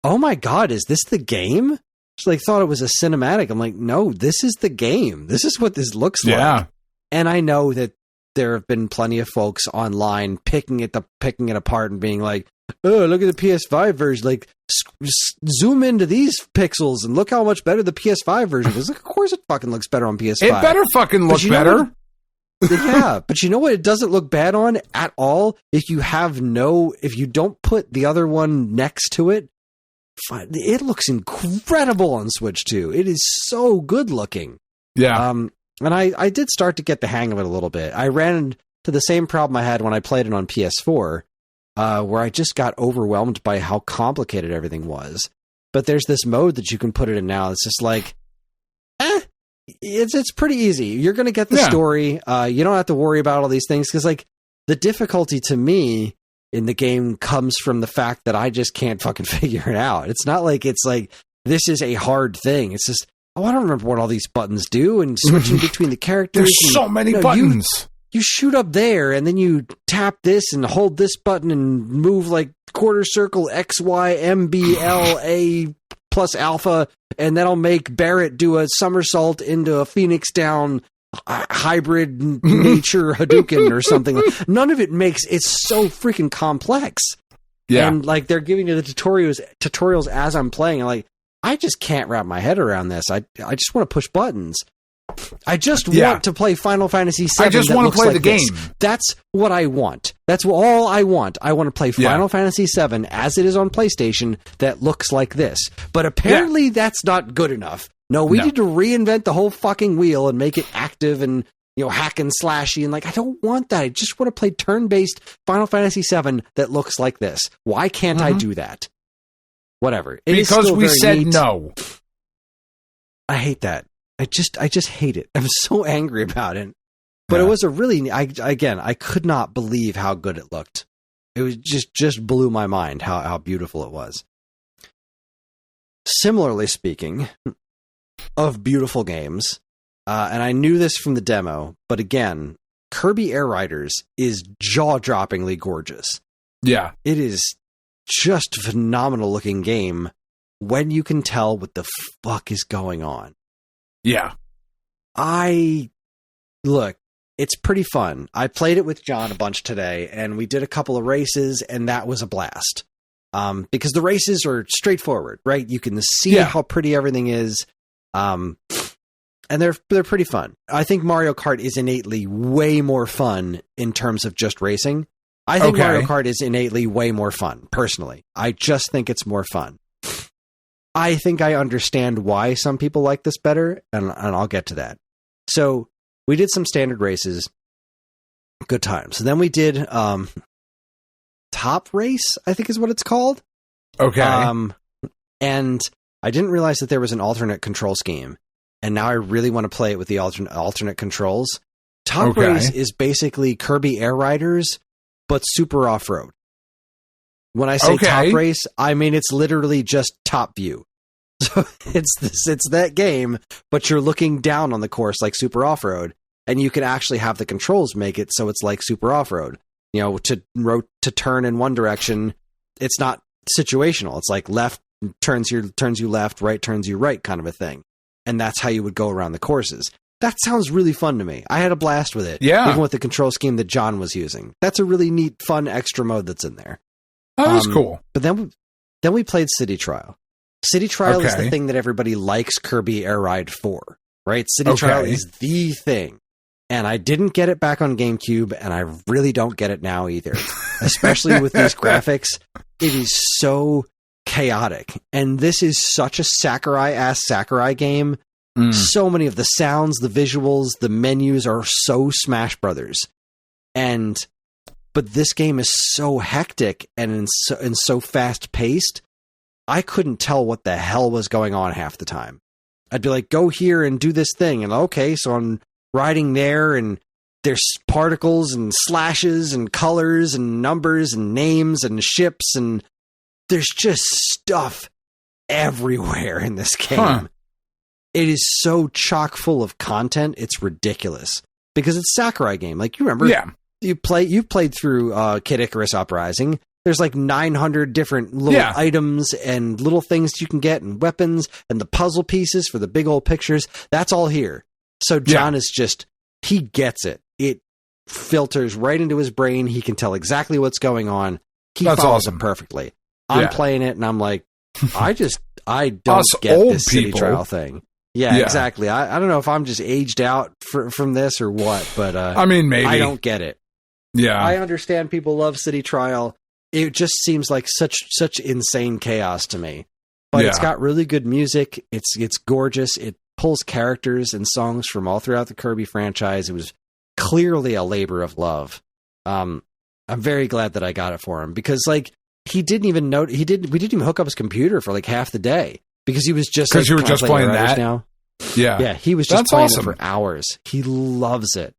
"Oh my God, is this the game?" She like thought it was a cinematic. I'm like, "No, this is the game. This is what this looks like." And I know that there have been plenty of folks online picking it apart and being like, "Oh, look at the PS5 version. Like, zoom into these pixels and look how much better the PS5 version is." Like, of course it fucking looks better on PS5. It better fucking look better. Yeah, but you know what? It doesn't look bad on at all if you don't put the other one next to it. It looks incredible on Switch 2. It is so good looking. Yeah. And I did start to get the hang of it a little bit. I ran into the same problem I had when I played it on PS4. Where I just got overwhelmed by how complicated everything was. But there's this mode that you can put it in now. It's just like, it's pretty easy. You're going to get the story. You don't have to worry about all these things, because like the difficulty to me in the game comes from the fact that I just can't fucking figure it out. It's not like it's like this is a hard thing. It's just, I don't remember what all these buttons do, and switching between the characters. There's so many buttons. You shoot up there, and then you tap this and hold this button and move like quarter circle X, Y, M, B, L, A plus alpha, and that'll make Barrett do a somersault into a Phoenix Down hybrid nature Hadouken or something. None of it makes it's so freaking complex. Yeah. And like they're giving you the tutorials as I'm playing. I'm like, I just can't wrap my head around this. I just want to push buttons. I just want to play Final Fantasy VII. I just want to play the game. That's what I want. That's all I want. I want to play Final Fantasy VII as it is on PlayStation that looks like this. But apparently that's not good enough. No, we need to reinvent the whole fucking wheel and make it active and, you know, hack and slashy. And like, I don't want that. I just want to play turn-based Final Fantasy VII that looks like this. Why can't I do that? Whatever. Because we said no. I hate that. I just hate it. I'm so angry about it. But it was a really, I could not believe how good it looked. It was just blew my mind how beautiful it was. Similarly speaking of beautiful games, and I knew this from the demo, but again, Kirby Air Riders is jaw-droppingly gorgeous. Yeah. It is just a phenomenal looking game when you can tell what the fuck is going on. Yeah. Look, it's pretty fun. I played it with John a bunch today, and we did a couple of races, and that was a blast. Because the races are straightforward, right? You can see how pretty everything is. And they're pretty fun. I think Mario Kart is innately way more fun in terms of just racing. I think Mario Kart is innately way more fun, personally. I just think it's more fun. I think I understand why some people like this better, and I'll get to that. So we did some standard races. Good times. So then we did Top Race, I think is what it's called. Okay. And I didn't realize that there was an alternate control scheme. And now I really want to play it with the alternate controls. Top Race is basically Kirby Air Riders, but super off-road. When I say Top Race, I mean it's literally just top view. So it's that game, but you're looking down on the course like super off-road, and you can actually have the controls make it so it's like super off-road. You know, to turn in one direction, it's not situational. It's like left turns you left, right turns you right kind of a thing. And that's how you would go around the courses. That sounds really fun to me. I had a blast with it. Yeah. Even with the control scheme that John was using. That's a really neat, fun extra mode that's in there. Oh, that's cool. But then we played City Trial. City Trial is the thing that everybody likes Kirby Air Ride for, right? City Trial is the thing. And I didn't get it back on GameCube, and I really don't get it now either. Especially with these graphics. It is so chaotic. And this is such a Sakurai game. So many of the sounds, the visuals, the menus are so Smash Brothers. But this game is so hectic and so fast paced. I couldn't tell what the hell was going on half the time. I'd be like, go here and do this thing. And okay, so I'm riding there, and there's particles and slashes and colors and numbers and names and ships, and there's just stuff everywhere in this game. Huh. It is so chock full of content, it's ridiculous. Because it's a Sakurai game. Like, you remember, you've played through Kid Icarus Uprising. There's like 900 different little items and little things you can get, and weapons, and the puzzle pieces for the big old pictures. That's all here. So John is just, he gets it. It filters right into his brain. He can tell exactly what's going on. That's follows it perfectly. I'm playing it, and I'm like, I don't get this City Trial thing. Yeah, exactly. I don't know if I'm just aged out from this or what, but I mean, maybe I don't get it. Yeah, I understand people love City Trial. It just seems like such insane chaos to me. But it's got really good music. It's gorgeous. It pulls characters and songs from all throughout the Kirby franchise. It was clearly a labor of love. I'm very glad that I got it for him, because like we didn't even hook up his computer for like half the day, because he was just because you were just playing that now. Yeah, he was just playing it for hours. He loves it,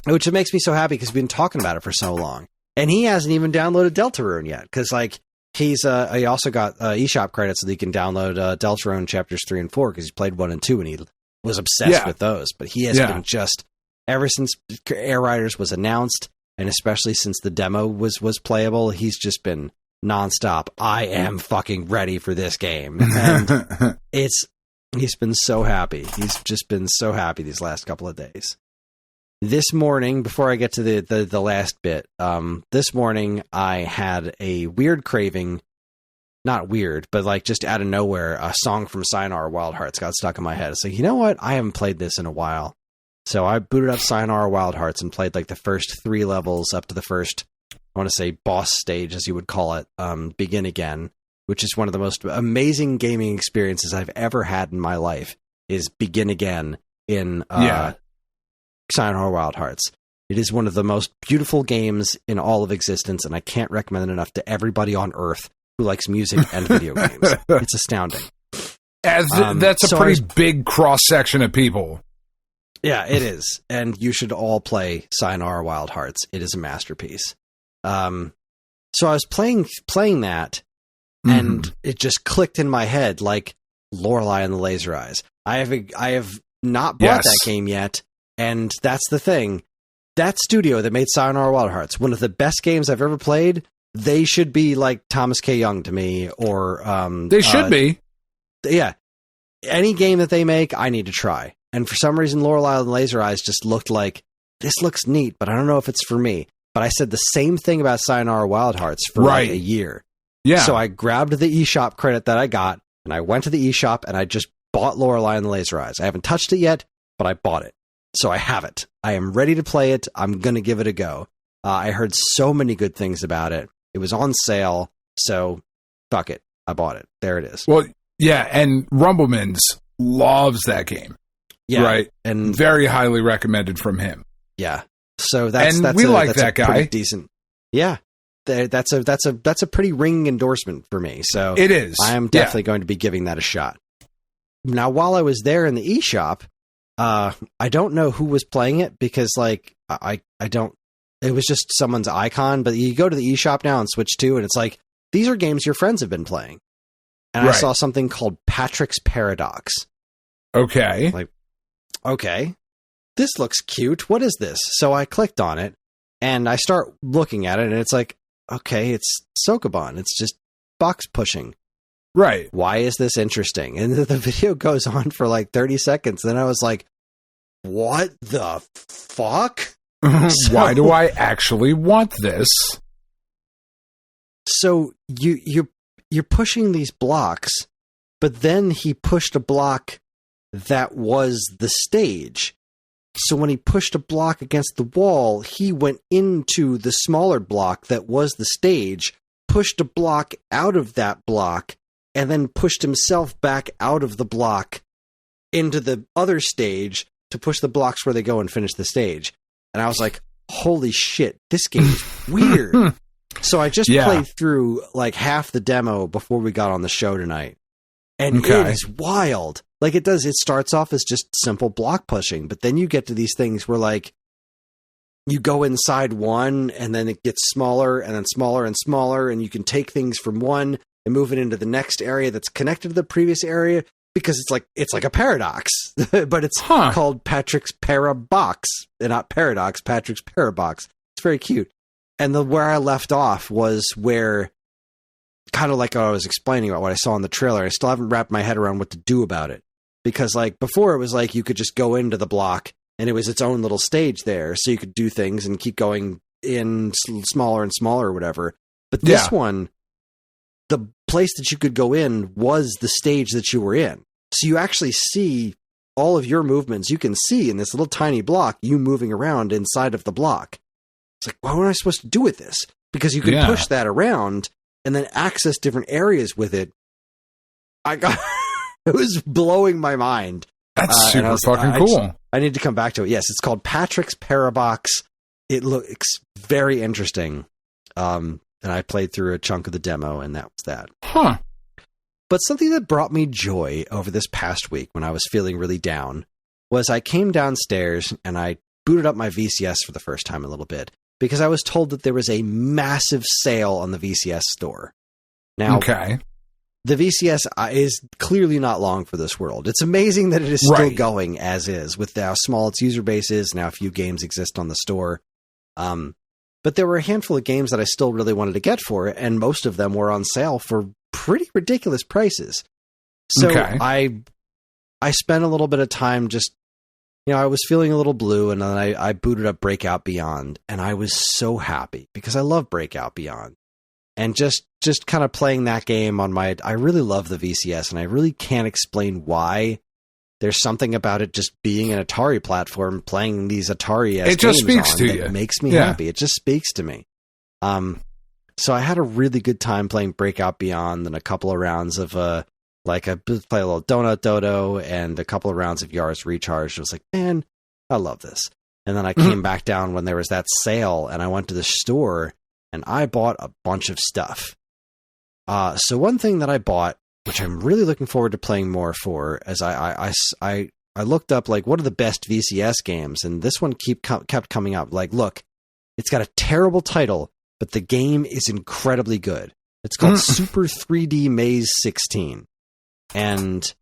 which makes me so happy because we've been talking about it for so long, and he hasn't even downloaded Deltarune yet, because like he also got eShop credits so that he can download Deltarune chapters 3 and 4, because he's played 1 and 2 and he was obsessed with those. But he has been just ever since Air Riders was announced, and especially since the demo was playable, he's just been nonstop. I am fucking ready for this game, and he's been so happy. He's just been so happy these last couple of days. This morning, before I get to the last bit, this morning I had a weird craving. Not weird, but like just out of nowhere, a song from Sayonara Wild Hearts got stuck in my head. It's like, you know what? I haven't played this in a while. So I booted up Sayonara Wild Hearts and played like the first 3 levels up to the first, I want to say, boss stage, as you would call it, Begin Again, which is one of the most amazing gaming experiences I've ever had in my life, is Begin Again in Sayonara Wild Hearts. It is one of the most beautiful games in all of existence, and I can't recommend it enough to everybody on Earth who likes music and video games. It's astounding. That's a pretty big cross-section of people. Yeah, it is. And you should all play Sayonara Wild Hearts. It is a masterpiece. So I was playing that, and it just clicked in my head like Lorelei and the Laser Eyes. I have not bought that game yet, and that's the thing. That studio that made Sayonara Wild Hearts, one of the best games I've ever played, they should be like Thomas K. Young to me, or they should be. Yeah. Any game that they make, I need to try. And for some reason, Lorelei and Laser Eyes just looked like, this looks neat, but I don't know if it's for me. But I said the same thing about Sayonara Wild Hearts for like a year. Yeah. So I grabbed the eShop credit that I got, and I went to the eShop, and I just bought Lorelei and the Laser Eyes. I haven't touched it yet, but I bought it. So I have it. I am ready to play it. I'm going to give it a go. I heard so many good things about it. It was on sale, so fuck it. I bought it. There it is. Well, yeah, and Rumblemans loves that game. Yeah, right, and very highly recommended from him. Yeah, so that's we like that's that guy. Decent. Yeah, that's a pretty ringing endorsement for me. So it is. I am definitely going to be giving that a shot. Now, while I was there in the eShop, I don't know who was playing it because, like, I don't. It was just someone's icon. But you go to the eShop now and switch to, and it's like these are games your friends have been playing. And I saw something called Patrick's Paradox. Okay. Like, okay, this looks cute. What is this? So I clicked on it, and I start looking at it, and it's like, okay, it's Sokoban. It's just box pushing. Right. Why is this interesting? And the video goes on for like 30 seconds. Then I was like, what the fuck? Why do I actually want this? So you're pushing these blocks, but then he pushed a block that was the stage. So when he pushed a block against the wall, he went into the smaller block that was the stage, pushed a block out of that block, and then pushed himself back out of the block into the other stage to push the blocks where they go and finish the stage. And I was like, holy shit, this game is weird. So I just played through like half the demo before we got on the show tonight. And it is wild. Like it starts off as just simple block pushing, but then you get to these things where like you go inside one and then it gets smaller and then smaller and smaller, and you can take things from one and move it into the next area that's connected to the previous area because it's like a paradox, but it's called Patrick's Parabox, and not Paradox, Patrick's Parabox. It's very cute. And where I left off was where, kind of like I was explaining about what I saw in the trailer, I still haven't wrapped my head around what to do about it. Because like before it was like you could just go into the block and it was its own little stage there, so you could do things and keep going in smaller and smaller or whatever. But this one, the place that you could go in was the stage that you were in. So you actually see all of your movements. You can see in this little tiny block, you moving around inside of the block. It's like, what am I supposed to do with this? Because you can push that around and then access different areas with it. It was blowing my mind. That's super fucking cool. I need to come back to it. Yes, it's called Patrick's Parabox. It looks very interesting. And I played through a chunk of the demo, and that was that. Huh. But something that brought me joy over this past week when I was feeling really down was I came downstairs and I booted up my VCS for the first time a little bit because I was told that there was a massive sale on the VCS store. Now, the VCS is clearly not long for this world. It's amazing that it is still going as is, with how small its user base is, now a few games exist on the store. But there were a handful of games that I still really wanted to get for it, and most of them were on sale for pretty ridiculous prices. So I spent a little bit of time just, I was feeling a little blue, and then I booted up Breakout Beyond, and I was so happy because I love Breakout Beyond. And just kind of playing that game on I really love the VCS, and I really can't explain why. There's something about it just being an Atari platform, playing these Atari it just speaks to you. It makes me happy. It just speaks to me. So I had a really good time playing Breakout Beyond and a couple of rounds of I played a little Donut Dodo and a couple of rounds of Yars Recharged. I was like, man, I love this. And then I came back down when there was that sale, and I went to the store and I bought a bunch of stuff. So one thing that I bought, which I'm really looking forward to playing more for, as I looked up like what are the best VCS games, and this one kept coming up. Like, look, it's got a terrible title, but the game is incredibly good. It's called Super 3D Maze 16, and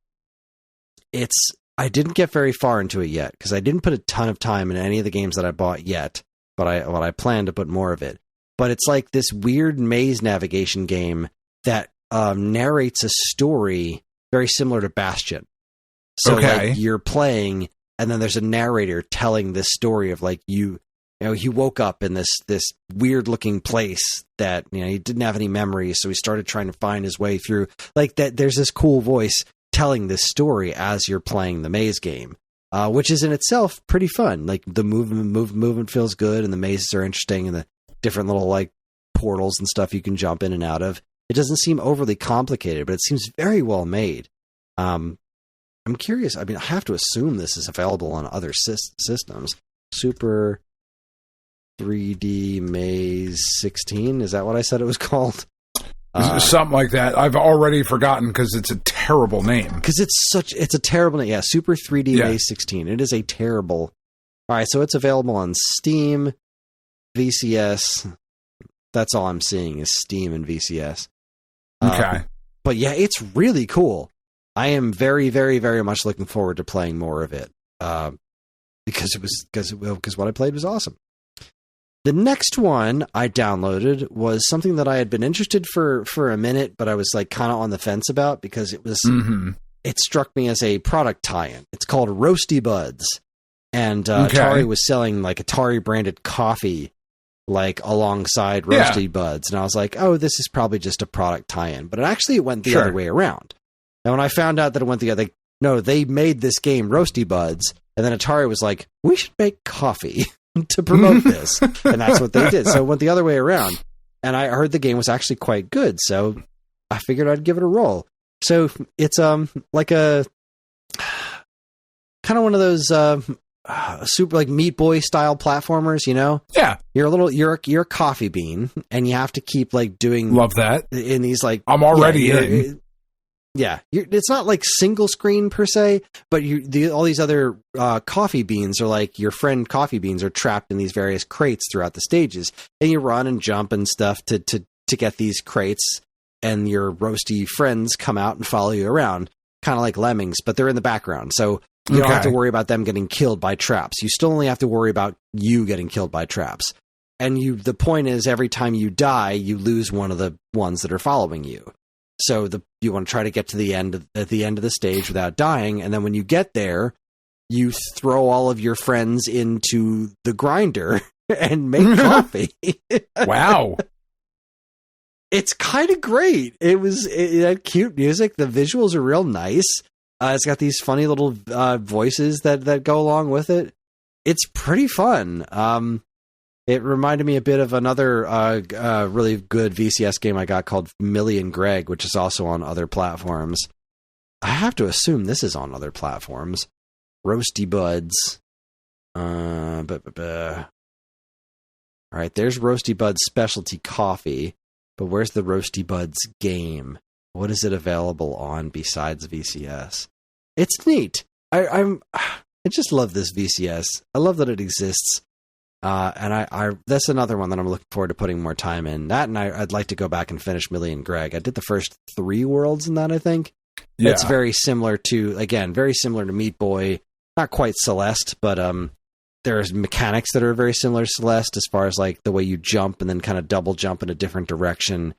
I didn't get very far into it yet because I didn't put a ton of time in any of the games that I bought yet, but I plan to put more of it. But it's like this weird maze navigation game that narrates a story very similar to Bastion. So like you're playing, and then there's a narrator telling this story of like he woke up in this weird looking place that he didn't have any memories, so he started trying to find his way through. Like that, there's this cool voice telling this story as you're playing the maze game, which is in itself pretty fun. Like the movement feels good, and the mazes are interesting, and the different little like portals and stuff you can jump in and out of. It doesn't seem overly complicated, but it seems very well made. I'm curious. I mean, I have to assume this is available on other systems. Super 3D Maze 16. Is that what I said it was called? Something like that. I've already forgotten because it's a terrible name. Because it's a terrible name. Yeah, Super 3D Maze 16. It is a terrible. All right, so it's available on Steam, VCS. That's all I'm seeing is Steam and VCS. Okay. But yeah, it's really cool. I am very, very, very much looking forward to playing more of it. Because what I played was awesome. The next one I downloaded was something that I had been interested for a minute, but I was like kind of on the fence about because it was it struck me as a product tie-in. It's called Roasty Buds, and Atari was selling like Atari branded coffee like alongside Roasty Buds, and I was like, oh, this is probably just a product tie-in. But it went the other way around. And when I found out that it went the other, no, they made this game Roasty Buds, and then Atari was like, we should make coffee to promote this. And that's what they did. So it went the other way around. And I heard the game was actually quite good. So I figured I'd give it a roll. So it's like a kind of one of those super like Meat Boy style platformers, you know? Yeah. You're a coffee bean and you have to keep like doing love that in these like I'm already in. Yeah, it's not like single screen per se, but all these other coffee beans are like your friend coffee beans are trapped in these various crates throughout the stages, and you run and jump and stuff to get these crates, and your roasty friends come out and follow you around, kind of like lemmings, but they're in the background, so you don't have to worry about them getting killed by traps. You still only have to worry about you getting killed by traps, and the point is every time you die, you lose one of the ones that are following you. So you want to try to get to at the end of the stage without dying, and then when you get there, you throw all of your friends into the grinder and make coffee. Wow. It's kind of great. It had cute music. The visuals are real nice. It's got these funny little voices that go along with it. It's pretty fun. It reminded me a bit of another really good VCS game I got called Millie and Greg, which is also on other platforms. I have to assume this is on other platforms. Roasty Buds. All right, there's Roasty Buds Specialty Coffee, but where's the Roasty Buds game? What is it available on besides VCS? It's neat. I just love this VCS. I love that it exists. And I that's another one that I'm looking forward to putting more time in. That, and I'd like to go back and finish Millie and Greg. I did the first 3 worlds in that, I think. Yeah. It's very similar to Meat Boy. Not quite Celeste, but there's mechanics that are very similar to Celeste as far as like the way you jump and then kind of double jump in a different direction.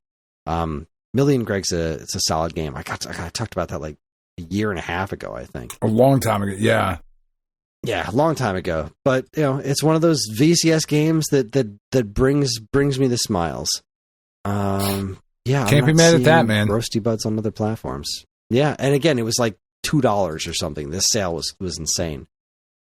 Millie and Greg's it's a solid game. I talked about that like a year and a half ago, I think. A long time ago, yeah. Yeah, a long time ago. But it's one of those VCS games that brings me the smiles. Yeah, can't be mad at that, man. Roasty Buds on other platforms. Yeah, and again, it was like $2 or something. This sale was insane.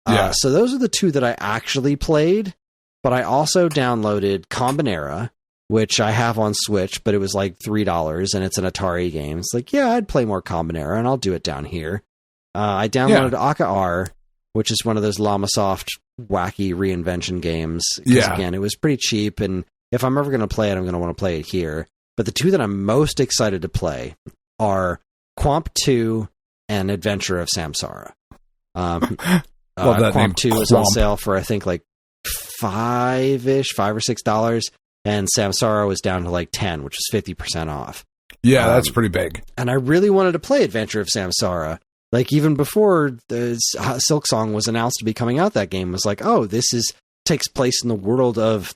Yeah. So those are the 2 that I actually played. But I also downloaded Combinera, which I have on Switch, but it was like $3, and it's an Atari game. It's like, yeah, I'd play more Combinera, and I'll do it down here. I downloaded Aka R, which is one of those Llamasoft wacky reinvention games. Yeah. Again, it was pretty cheap, and if I'm ever going to play it, I'm going to want to play it here. But the 2 that I'm most excited to play are Quamp 2 and Adventure of Samsara. Quamp 2 is on sale for, I think, like $5 or $6, and Samsara was down to like 10, which is 50% off. Yeah, that's pretty big. And I really wanted to play Adventure of Samsara. Like, even before the Silk Song was announced to be coming out, that game was like, oh, this takes place in the world of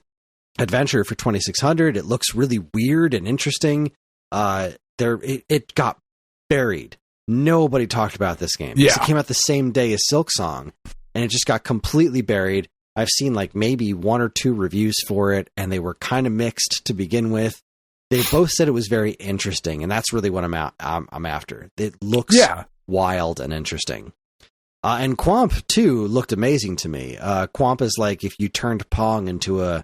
Adventure for 2600. It looks really weird and interesting. It got buried. Nobody talked about this game. Yeah. It came out the same day as Silk Song, and it just got completely buried. I've seen like maybe 1 or 2 reviews for it, and they were kind of mixed to begin with. They both said it was very interesting, and that's really what I'm after. It looks wild and interesting. And Quamp 2 looked amazing to me. Quamp is like if you turned Pong into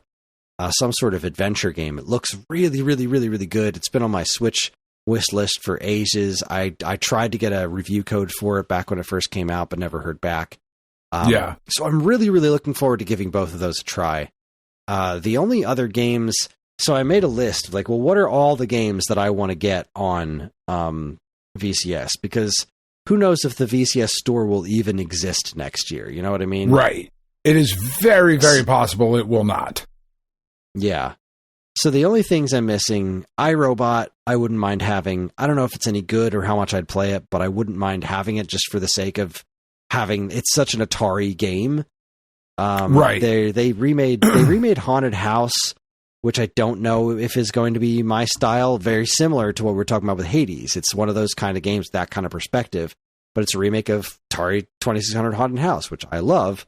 some sort of adventure game. It looks really, really, really, really good. It's been on my Switch wish list for ages. I tried to get a review code for it back when it first came out, but never heard back. So I'm really, really looking forward to giving both of those a try. The only other games, so I made a list of like, well, what are all the games that I want to get on VCS? Because who knows if the VCS store will even exist next year? You know what I mean? Right. It is very, very possible it will not. Yeah. So the only things I'm missing, iRobot, I wouldn't mind having. I don't know if it's any good or how much I'd play it, but I wouldn't mind having it just for the sake of having. It's such an Atari game. Right. They remade Haunted House, which I don't know if is going to be my style. Very similar to what we're talking about with Hades. It's one of those kind of games, that kind of perspective, but it's a remake of Atari 2600 Haunted House, which I love.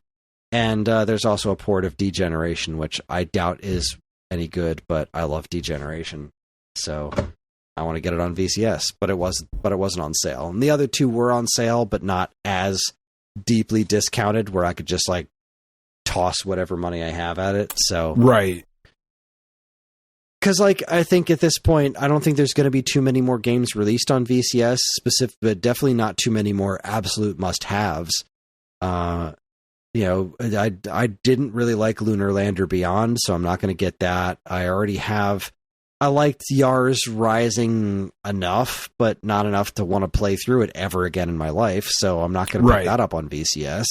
And there's also a port of Degeneration, which I doubt is any good, but I love Degeneration, so I want to get it on VCS. But it wasn't on sale. And the other two were on sale, but not as deeply discounted, where I could just like toss whatever money I have at it. So right, because like I think at this point, I don't think there's going to be too many more games released on VCS, but definitely not too many more absolute must-haves. I didn't really like Lunar Lander Beyond, so I'm not going to get that. I liked Yars Rising enough, but not enough to want to play through it ever again in my life, so I'm not going to pick that up on VCS.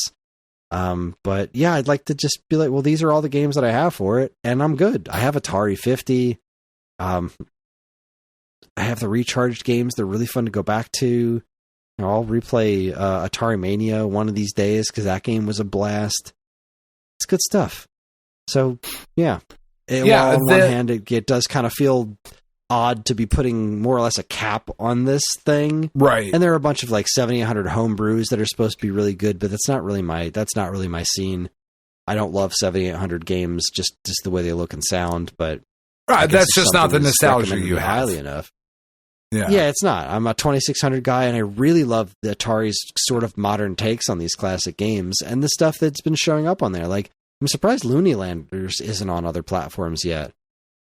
But yeah, I'd like to just be like, well, these are all the games that I have for it, and I'm good. I have Atari 50. I have the recharged games. They're really fun to go back to. I'll replay Atari Mania one of these days because that game was a blast. It's good stuff. So, yeah. While on one hand, it does kind of feel odd to be putting more or less a cap on this thing. Right. And there are a bunch of like 7,800 homebrews that are supposed to be really good, but that's not really my scene. I don't love 7,800 games, just the way they look and sound, but that's just not the nostalgia you have. Highly enough. Yeah, it's not. I'm a 2600 guy, and I really love the Atari's sort of modern takes on these classic games and the stuff that's been showing up on there. Like, I'm surprised Looney Landers isn't on other platforms yet,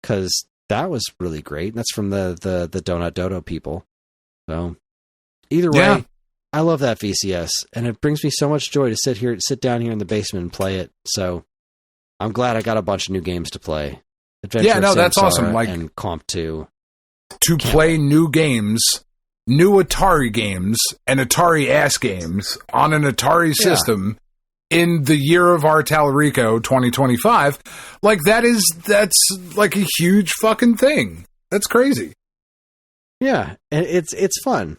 because that was really great. That's from the Donut Dodo people. So, either way, I love that VCS, and it brings me so much joy to sit down here in the basement and play it. So, I'm glad I got a bunch of new games to play. Adventure that's awesome. Like, and Comp 2. To play new games, new Atari games, and Atari ass games on an Atari system in the year of our Tallarico 2025, like that's like a huge fucking thing. That's crazy. Yeah, and it's fun.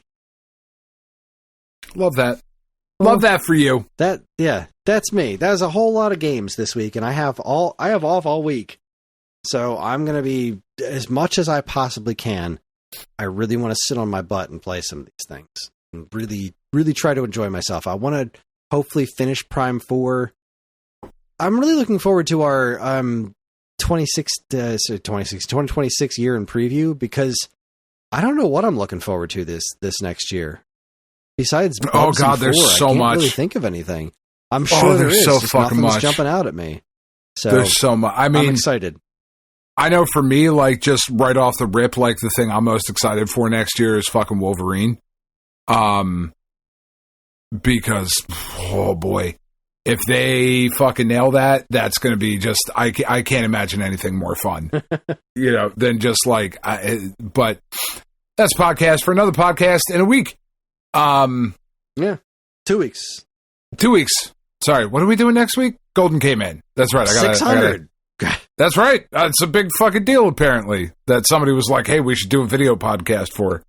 Love that. Love that for you. That's me. That was a whole lot of games this week, and I have off all week. So I'm going to be, as much as I possibly can, I really want to sit on my butt and play some of these things and really, really try to enjoy myself. I want to hopefully finish Prime 4. I'm really looking forward to our 2026 year in preview, because I don't know what I'm looking forward to this next year. Besides, oh god, there's so I can't much. Really think of anything. I'm sure there's so just fucking much jumping out at me. So there's so much. I mean, I'm excited. I know for me, like, just right off the rip, like, the thing I'm most excited for next year is fucking Wolverine. Because, oh boy, if they fucking nail that, that's going to be just, I can't imagine anything more fun, than just like, but that's a podcast for another podcast in a week. 2 weeks. 2 weeks. Sorry, what are we doing next week? Golden came in. That's right. 600. That's right. It's a big fucking deal, apparently, that somebody was like, hey, we should do a video podcast for.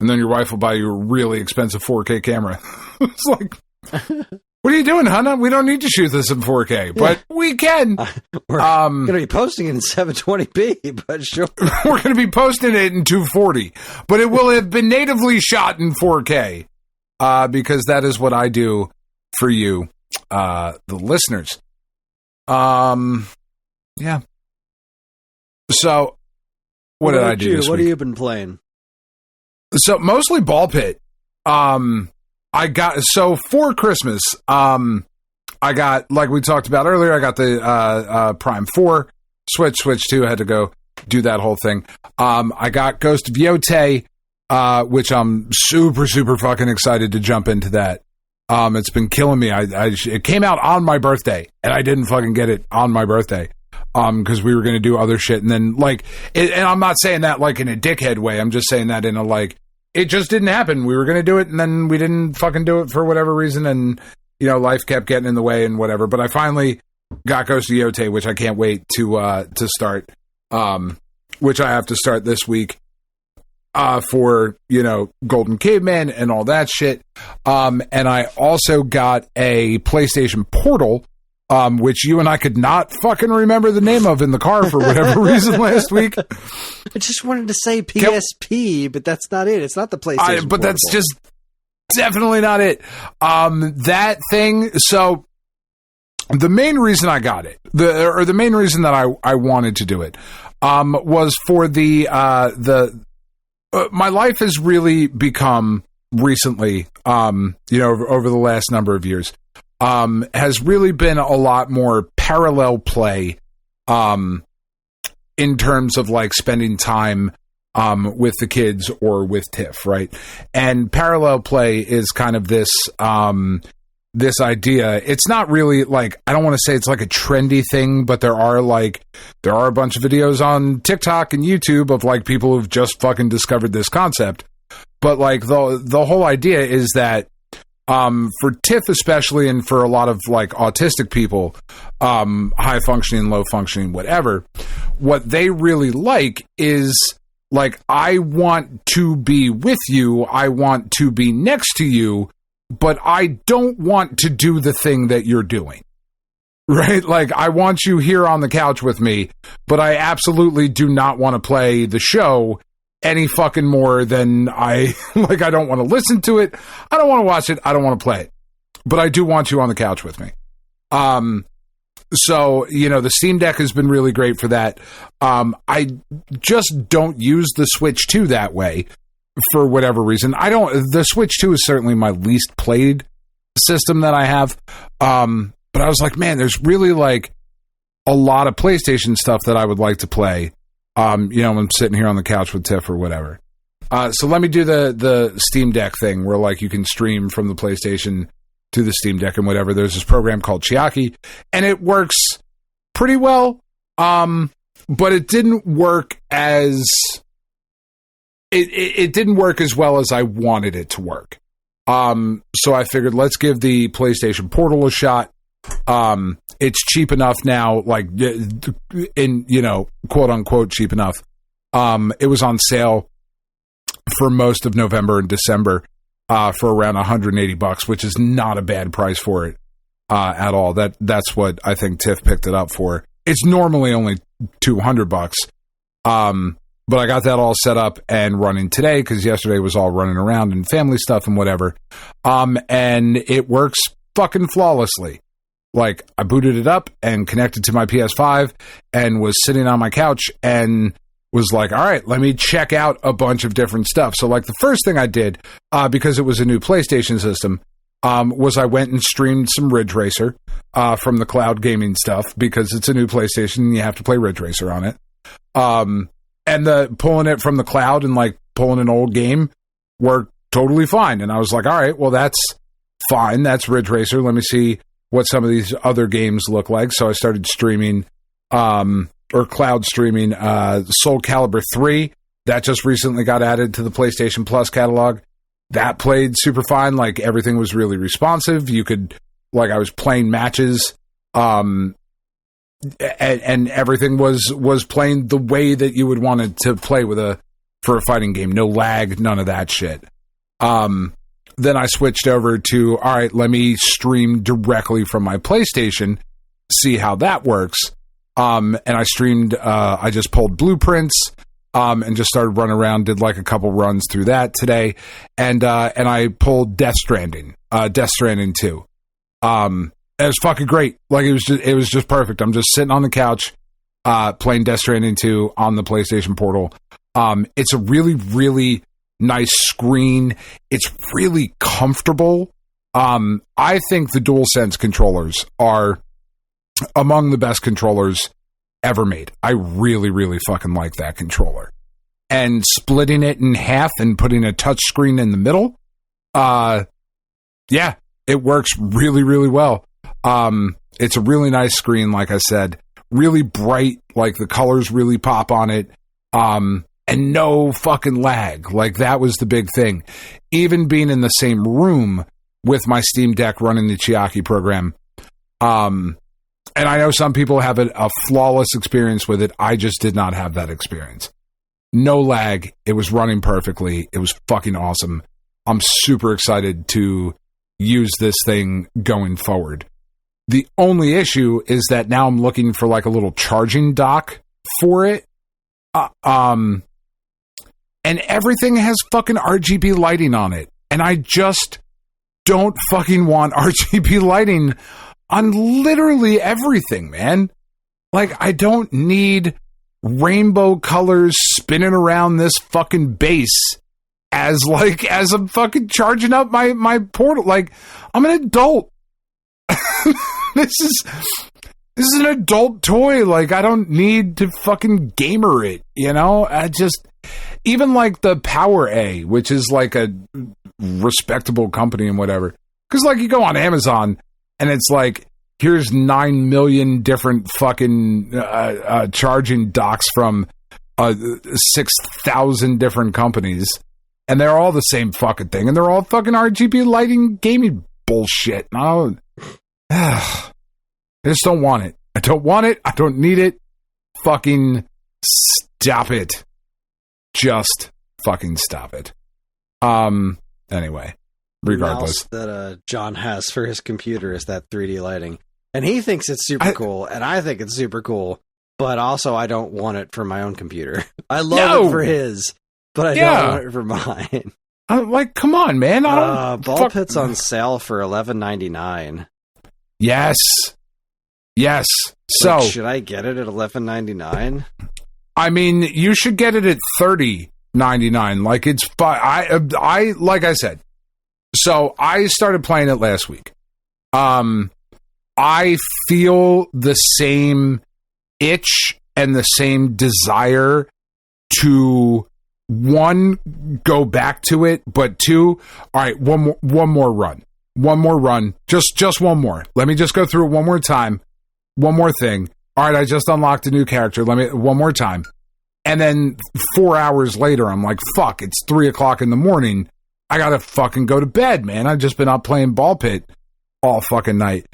And then your wife will buy you a really expensive 4K camera. It's like, what are you doing, Hannah? We don't need to shoot this in 4K, but we can. We're going to be posting it in 720p, but sure. We're going to be posting it in 240, but it will have been natively shot in 4K, because that is what I do for you, the listeners. Yeah. So, what did I do this week? What have you been playing? So, mostly Ball Pit. For Christmas, I got, like we talked about earlier, I got the Prime 4, Switch 2, I had to go do that whole thing. I got Ghost of Yotei, which I'm super, super fucking excited to jump into that. It's been killing me. It came out on my birthday, and I didn't fucking get it on my birthday. Because we were going to do other shit, and then and I'm not saying that like in a dickhead way. I'm just saying that in a it just didn't happen. We were going to do it, and then we didn't fucking do it for whatever reason, and life kept getting in the way and whatever. But I finally got Ghost of Yote, which I can't wait to start. Which I have to start this week. For Golden Caveman and all that shit. And I also got a PlayStation Portal. Which you and I could not fucking remember the name of in the car for whatever reason last week. I just wanted to say PSP, but that's not it. It's not the PlayStation but Portable. That's just definitely not it. That thing, so the main reason I got it, the main reason that I wanted to do it, was for my life has really become recently, over the last number of years, has really been a lot more parallel play, in terms of spending time, with the kids or with Tiff, right? And parallel play is kind of this idea. It's not really I don't want to say it's like a trendy thing, but there are a bunch of videos on TikTok and YouTube of people who've just fucking discovered this concept. But the whole idea is that, for Tiff especially, and for a lot of autistic people, high functioning, low functioning, whatever, what they really is I want to be with you, I want to be next to you, but I don't want to do the thing that you're doing. Right? I want you here on the couch with me, but I absolutely do not want to play the show any fucking more than I don't want to listen to it. I don't want to watch it. I don't want to play it, but I do want you on the couch with me. So, the Steam Deck has been really great for that. I just don't use the Switch 2 that way for whatever reason. The Switch 2 is certainly my least played system that I have. But I was like, man, there's really a lot of PlayStation stuff that I would like to play. I'm sitting here on the couch with Tiff or whatever. So let me do the Steam Deck thing where you can stream from the PlayStation to the Steam Deck and whatever. There's this program called Chiaki, and it works pretty well. But it didn't work as it didn't work as well as I wanted it to work. So I figured let's give the PlayStation Portal a shot. It's cheap enough now, quote unquote cheap enough. It was on sale for most of November and December, for around $180, which is not a bad price for it, at all. That's what I think Tiff picked it up for. It's normally only $200. But I got that all set up and running today because yesterday was all running around and family stuff and whatever. And it works fucking flawlessly. I booted it up and connected to my PS5 and was sitting on my couch and was all right, let me check out a bunch of different stuff. So the first thing I did, because it was a new PlayStation system, was I went and streamed some Ridge Racer, from the cloud gaming stuff because it's a new PlayStation and you have to play Ridge Racer on it. And pulling it from the cloud and pulling an old game worked totally fine. And I was all right, well, that's fine. That's Ridge Racer. Let me see what some of these other games look like. So I started streaming, or cloud streaming, Soul Calibur 3. That just recently got added to the PlayStation Plus catalog. That played super fine. Everything was really responsive. You could, I was playing matches, and everything was playing the way that you would want it to play for a fighting game. No lag, none of that shit. Then I switched over to, all right, let me stream directly from my PlayStation, see how that works. And I streamed, I just pulled blueprints, and just started running around, did a couple runs through that today. And I pulled Death Stranding 2. And it was fucking great. It was just perfect. I'm just sitting on the couch, playing Death Stranding 2 on the PlayStation Portal. It's a really, really nice screen. It's really comfortable. I think the DualSense controllers are among the best controllers ever made. I really, really fucking like that controller. and splitting it in half and putting a touch screen in the middle. Yeah, it works really, really well. It's a really nice screen, like I said, really bright, like the colors really pop on it. And no fucking lag. Like, that was the big thing. Even being in the same room with my Steam Deck running the Chiaki program. And I know some people have a flawless experience with it. I just did not have that experience. No lag. It was running perfectly. It was fucking awesome. I'm super excited to use this thing going forward. The only issue is that now I'm looking for like a little charging dock for it. And everything has fucking RGB lighting on it. And I just don't fucking want RGB lighting on literally everything, man. Like, I don't need rainbow colors spinning around this fucking base as I'm fucking charging up my portal. Like, I'm an adult. This is an adult toy. Like, I don't need to fucking gamer it, you know? Even like the Power A, which is like a respectable company and whatever. Because like you go on Amazon and it's like, here's 9 million different fucking charging docks from 6,000 different companies. And they're all the same fucking thing. And they're all fucking RGB lighting gaming bullshit. I just don't want it. I don't want it. I don't need it. Fucking stop it. Just fucking stop it. Anyway, regardless. The mouse that John has for his computer is that 3D lighting. And he thinks it's super cool, and I think it's super cool, but also I don't want it for my own computer. I love it for his, but I don't want it for mine. I'm like, come on, man. Ball Pit's on sale for $11.99. Yes. So, should I get it at $11.99? I mean, you should get it at $30.99. Like, it's I like I said. So I started playing it last week. I feel the same itch and the same desire to, one, go back to it, but two, all right, one more run. Just one more. Let me just go through it one more time. One more thing. All right, I just unlocked a new character. One more time. And then 4 hours later, I'm like, fuck, it's 3:00 in the morning. I gotta fucking go to bed, man. I've just been up playing Ball Pit all fucking night.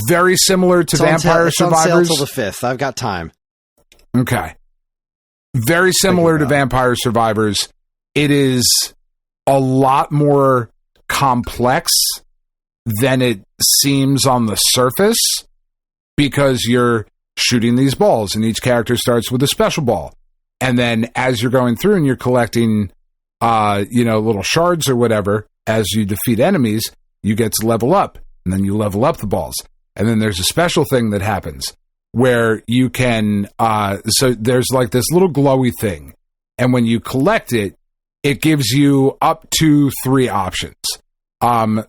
Very similar to Vampire Survivors. It's on sale till the 5th. I've got time. Okay. Very similar to Vampire Survivors. It is a lot more complex than it seems on the surface, because you're shooting these balls and each character starts with a special ball. And then as you're going through and you're collecting, little shards or whatever, as you defeat enemies, you get to level up, and then you level up the balls. And then there's a special thing that happens where you can, so there's like this little glowy thing. And when you collect it, it gives you up to 3 options.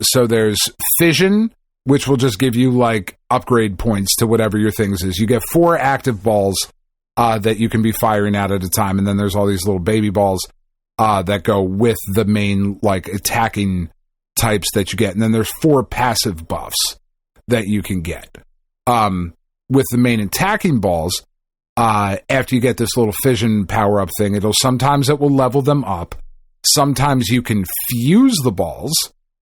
So there's fission, which will just give you like upgrade points to whatever your things is. You get 4 active balls that you can be firing at a time. And then there's all these little baby balls that go with the main like attacking types that you get. And then there's 4 passive buffs that you can get. With the main attacking balls, after you get this little fission power up thing, sometimes it will level them up. Sometimes you can fuse the balls.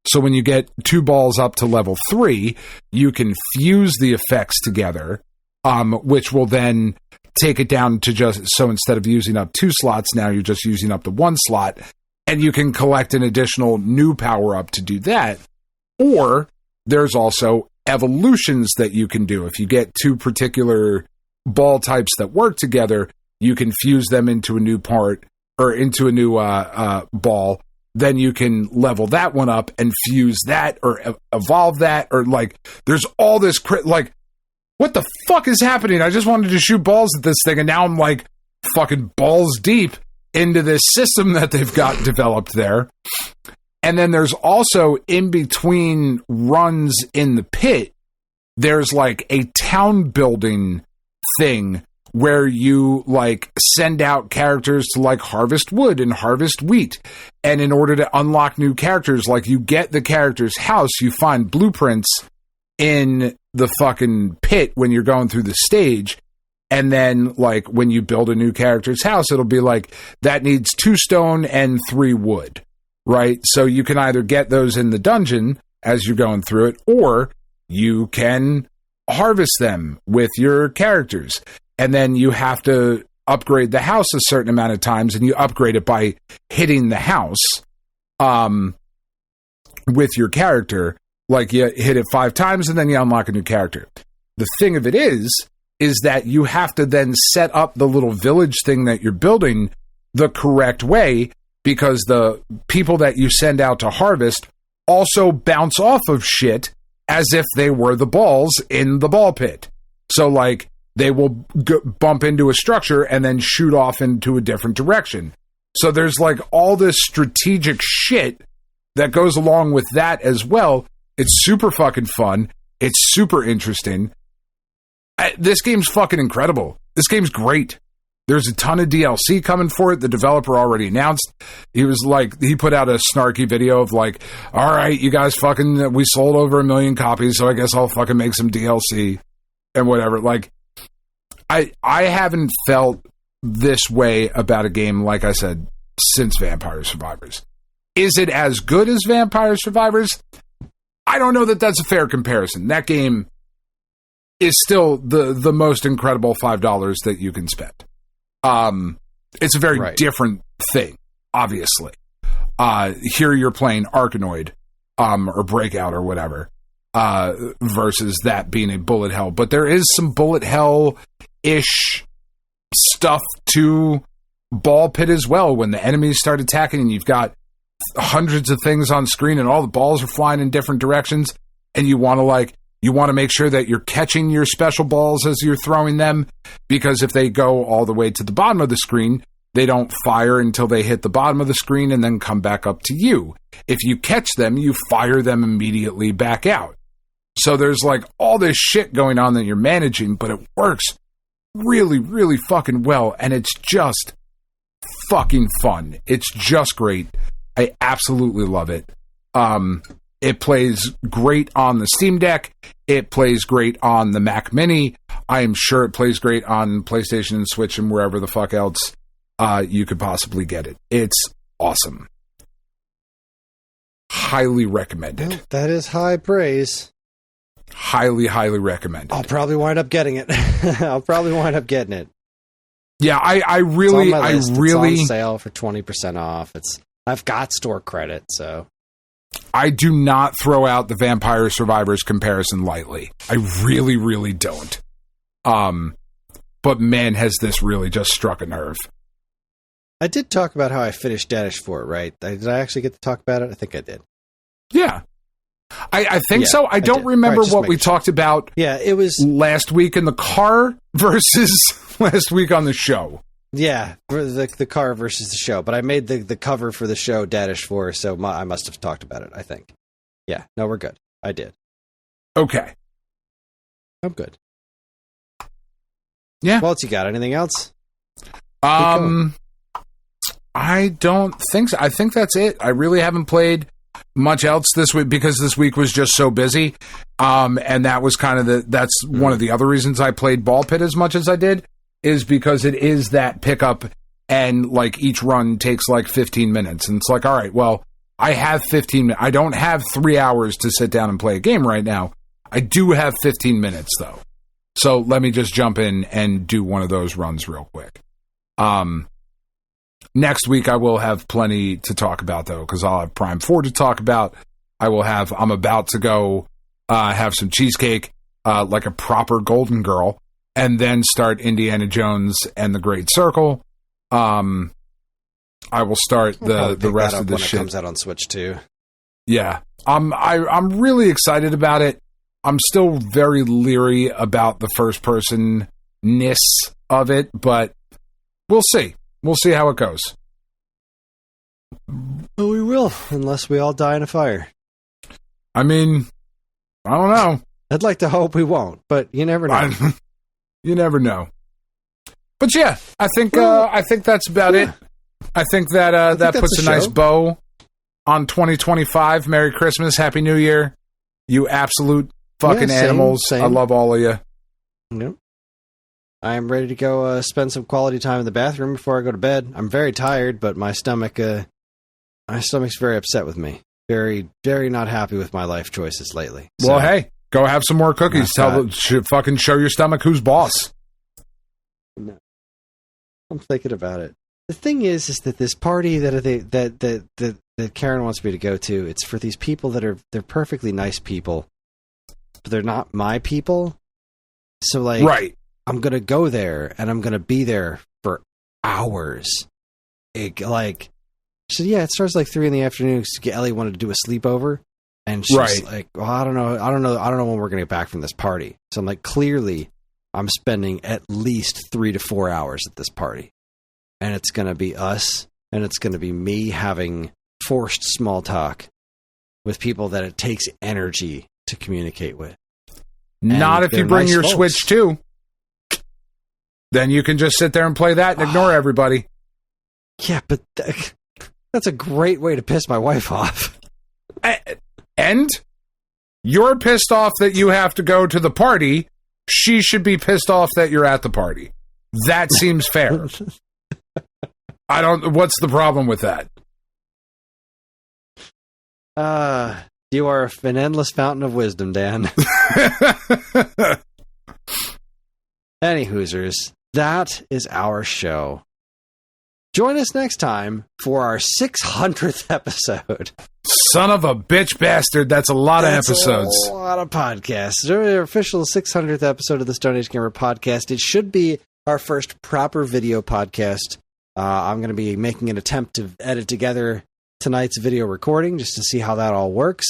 So when you get 2 balls up to level 3, you can fuse the effects together, which will then take it down to just, so instead of using up 2 slots, now you're just using up the 1 slot, and you can collect an additional new power up to do that. Or there's also evolutions that you can do. If you get 2 particular ball types that work together, you can fuse them into a new part, or into a new ball. Then you can level that one up and fuse that, or evolve that, or like, there's all this like, what the fuck is happening? I just wanted to shoot balls at this thing, and now I'm like fucking balls deep into this system that they've got developed there. And then there's also, in between runs in the pit, there's like a town building thing where you like send out characters to like harvest wood and harvest wheat. And in order to unlock new characters, like you get the character's house, you find blueprints in the fucking pit when you're going through the stage. And then like when you build a new character's house, it'll be like that needs 2 stone and 3 wood, right? So you can either get those in the dungeon as you're going through it, or you can harvest them with your characters. And then you have to upgrade the house a certain amount of times, and you upgrade it by hitting the house with your character. Like you hit it 5 times and then you unlock a new character. The thing of it is that you have to then set up the little village thing that you're building the correct way, because the people that you send out to harvest also bounce off of shit as if they were the balls in the ball pit. So like they will bump into a structure and then shoot off into a different direction. So there's like all this strategic shit that goes along with that as well. It's super fucking fun. It's super interesting. This game's fucking incredible. This game's great. There's a ton of DLC coming for it. The developer already announced. He was like, he put out a snarky video of like, all right, you guys fucking, we sold over 1 million copies, so I guess I'll fucking make some DLC and whatever. Like, I haven't felt this way about a game, like I said, since Vampire Survivors. Is it as good as Vampire Survivors? I don't know that that's a fair comparison. That game is still the most incredible $5 that you can spend. It's a very different thing, obviously. Here you're playing Arkanoid, or Breakout or whatever, versus that being a bullet hell. But there is some bullet hell-ish stuff to Ball Pit as well. When the enemies start attacking and you've got hundreds of things on screen and all the balls are flying in different directions, and you want to make sure that you're catching your special balls as you're throwing them, because if they go all the way to the bottom of the screen, they don't fire until they hit the bottom of the screen and then come back up to you. If you catch them, you fire them immediately back out. So there's like all this shit going on that you're managing, but it works really, really fucking well, and it's just fucking fun. It's just great. I absolutely love it. It plays great on the Steam Deck. It plays great on the Mac Mini. I am sure it plays great on PlayStation and Switch and wherever the fuck else you could possibly get it. It's awesome. Highly recommended. Well, that is high praise. Highly, highly recommended. I'll probably wind up getting it. Yeah, I really, it's on sale for 20% off. I've got store credit, so I do not throw out the Vampire Survivors comparison lightly. I really, really don't. But man, has this really just struck a nerve. I did talk about how I finished Danish 4, right? Did I actually get to talk about it? I think I did. Yeah. I think so. I don't remember what we talked about. Yeah, it was last week in the car versus last week on the show. Yeah, the car versus the show. But I made the cover for the show Danish 4, so I must have talked about it, I think. Yeah, no, we're good. I did. Okay. I'm good. Yeah. What else you got? Anything else? I don't think so. I think that's it. I really haven't played much else this week because this week was just so busy. And that was kind of that's one of the other reasons I played Ball Pit as much as I did, is because it is that pickup and like each run takes like 15 minutes. And it's like, all right, well, I have 15 minutes. I don't have 3 hours to sit down and play a game right now. I do have 15 minutes though. So let me just jump in and do one of those runs real quick. Next week I will have plenty to talk about though, because I'll have Prime 4 to talk about. I'm about to go have some cheesecake, like a proper Golden Girl, and then start Indiana Jones and the Great Circle. I will start the rest of this shit. It comes out on Switch too. Yeah, I'm really excited about it. I'm still very leery about the first person-ness of it, but we'll see. We'll see how it goes. Well, we will, unless we all die in a fire. I mean, I don't know. I'd like to hope we won't, but you never know. You never know. But yeah, I think that's about it. I think that that puts a nice bow on 2025. Merry Christmas, Happy New Year, you absolute fucking animals. Same. I love all of you. Yep. I am ready to go spend some quality time in the bathroom before I go to bed. I'm very tired, but my stomach's very upset with me. Very, very not happy with my life choices lately. Well, hey, go have some more cookies. Fucking show your stomach who's boss. No. I'm thinking about it. The thing is that this party that Karen wants me to go to, it's for these people they're perfectly nice people, but they're not my people. So like, right. I'm gonna go there and I'm gonna be there for hours. She said, yeah, it starts like 3 p.m. Ellie wanted to do a sleepover, and she's like, well, I don't know when we're gonna get back from this party. So I'm like, clearly, I'm spending at least 3 to 4 hours at this party, and it's gonna be us, and it's gonna be me having forced small talk with people that it takes energy to communicate with. Not if you bring your Switch too. Then you can just sit there and play that and ignore everybody. Yeah, but that's a great way to piss my wife off. And you're pissed off that you have to go to the party. She should be pissed off that you're at the party. That seems fair. What's the problem with that? You are an endless fountain of wisdom, Dan. Any Hoosers, that is our show. Join us next time for our 600th episode. Son of a bitch bastard, that's a lot of episodes. A lot of podcasts. Our official 600th episode of the Stone Age Gamer podcast. It should be our first proper video podcast. I'm going to be making an attempt to edit together tonight's video recording just to see how that all works.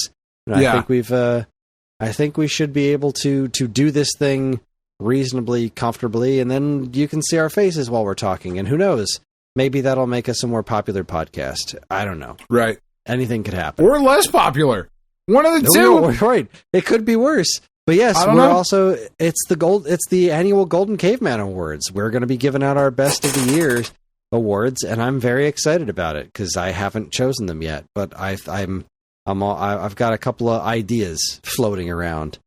And I think we should be able to do this thing reasonably comfortably, and then you can see our faces while we're talking, and who knows, maybe that'll make us a more popular podcast. I don't know. Right. Anything could happen. Or less popular. One of the two. No, right. It could be worse. But yes, it's the annual Golden Caveman Awards. We're going to be giving out our Best of the Year awards, and I'm very excited about it because I haven't chosen them yet, but I've got a couple of ideas floating around.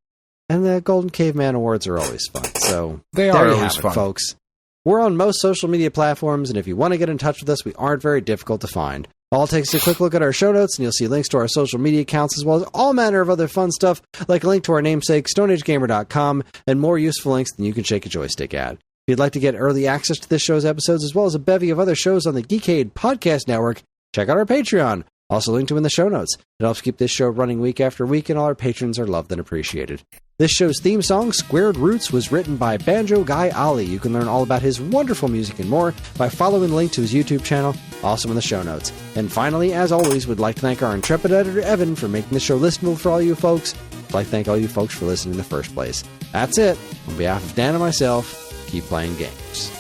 And the Golden Caveman Awards are always fun. So they are always fun, folks. We're on most social media platforms, and if you want to get in touch with us, we aren't very difficult to find. All it takes is a quick look at our show notes, and you'll see links to our social media accounts, as well as all manner of other fun stuff, like a link to our namesake, StoneAgeGamer.com, and more useful links than you can shake a joystick at. If you'd like to get early access to this show's episodes, as well as a bevy of other shows on the Geekade Podcast Network, check out our Patreon. Also linked to in the show notes. It helps keep this show running week after week, and all our patrons are loved and appreciated. This show's theme song, Squared Roots, was written by Banjo Guy Ali. You can learn all about his wonderful music and more by following the link to his YouTube channel, also in the show notes. And finally, as always, we'd like to thank our intrepid editor, Evan, for making the show listenable for all you folks. I'd like to thank all you folks for listening in the first place. That's it. On behalf of Dan and myself, keep playing games.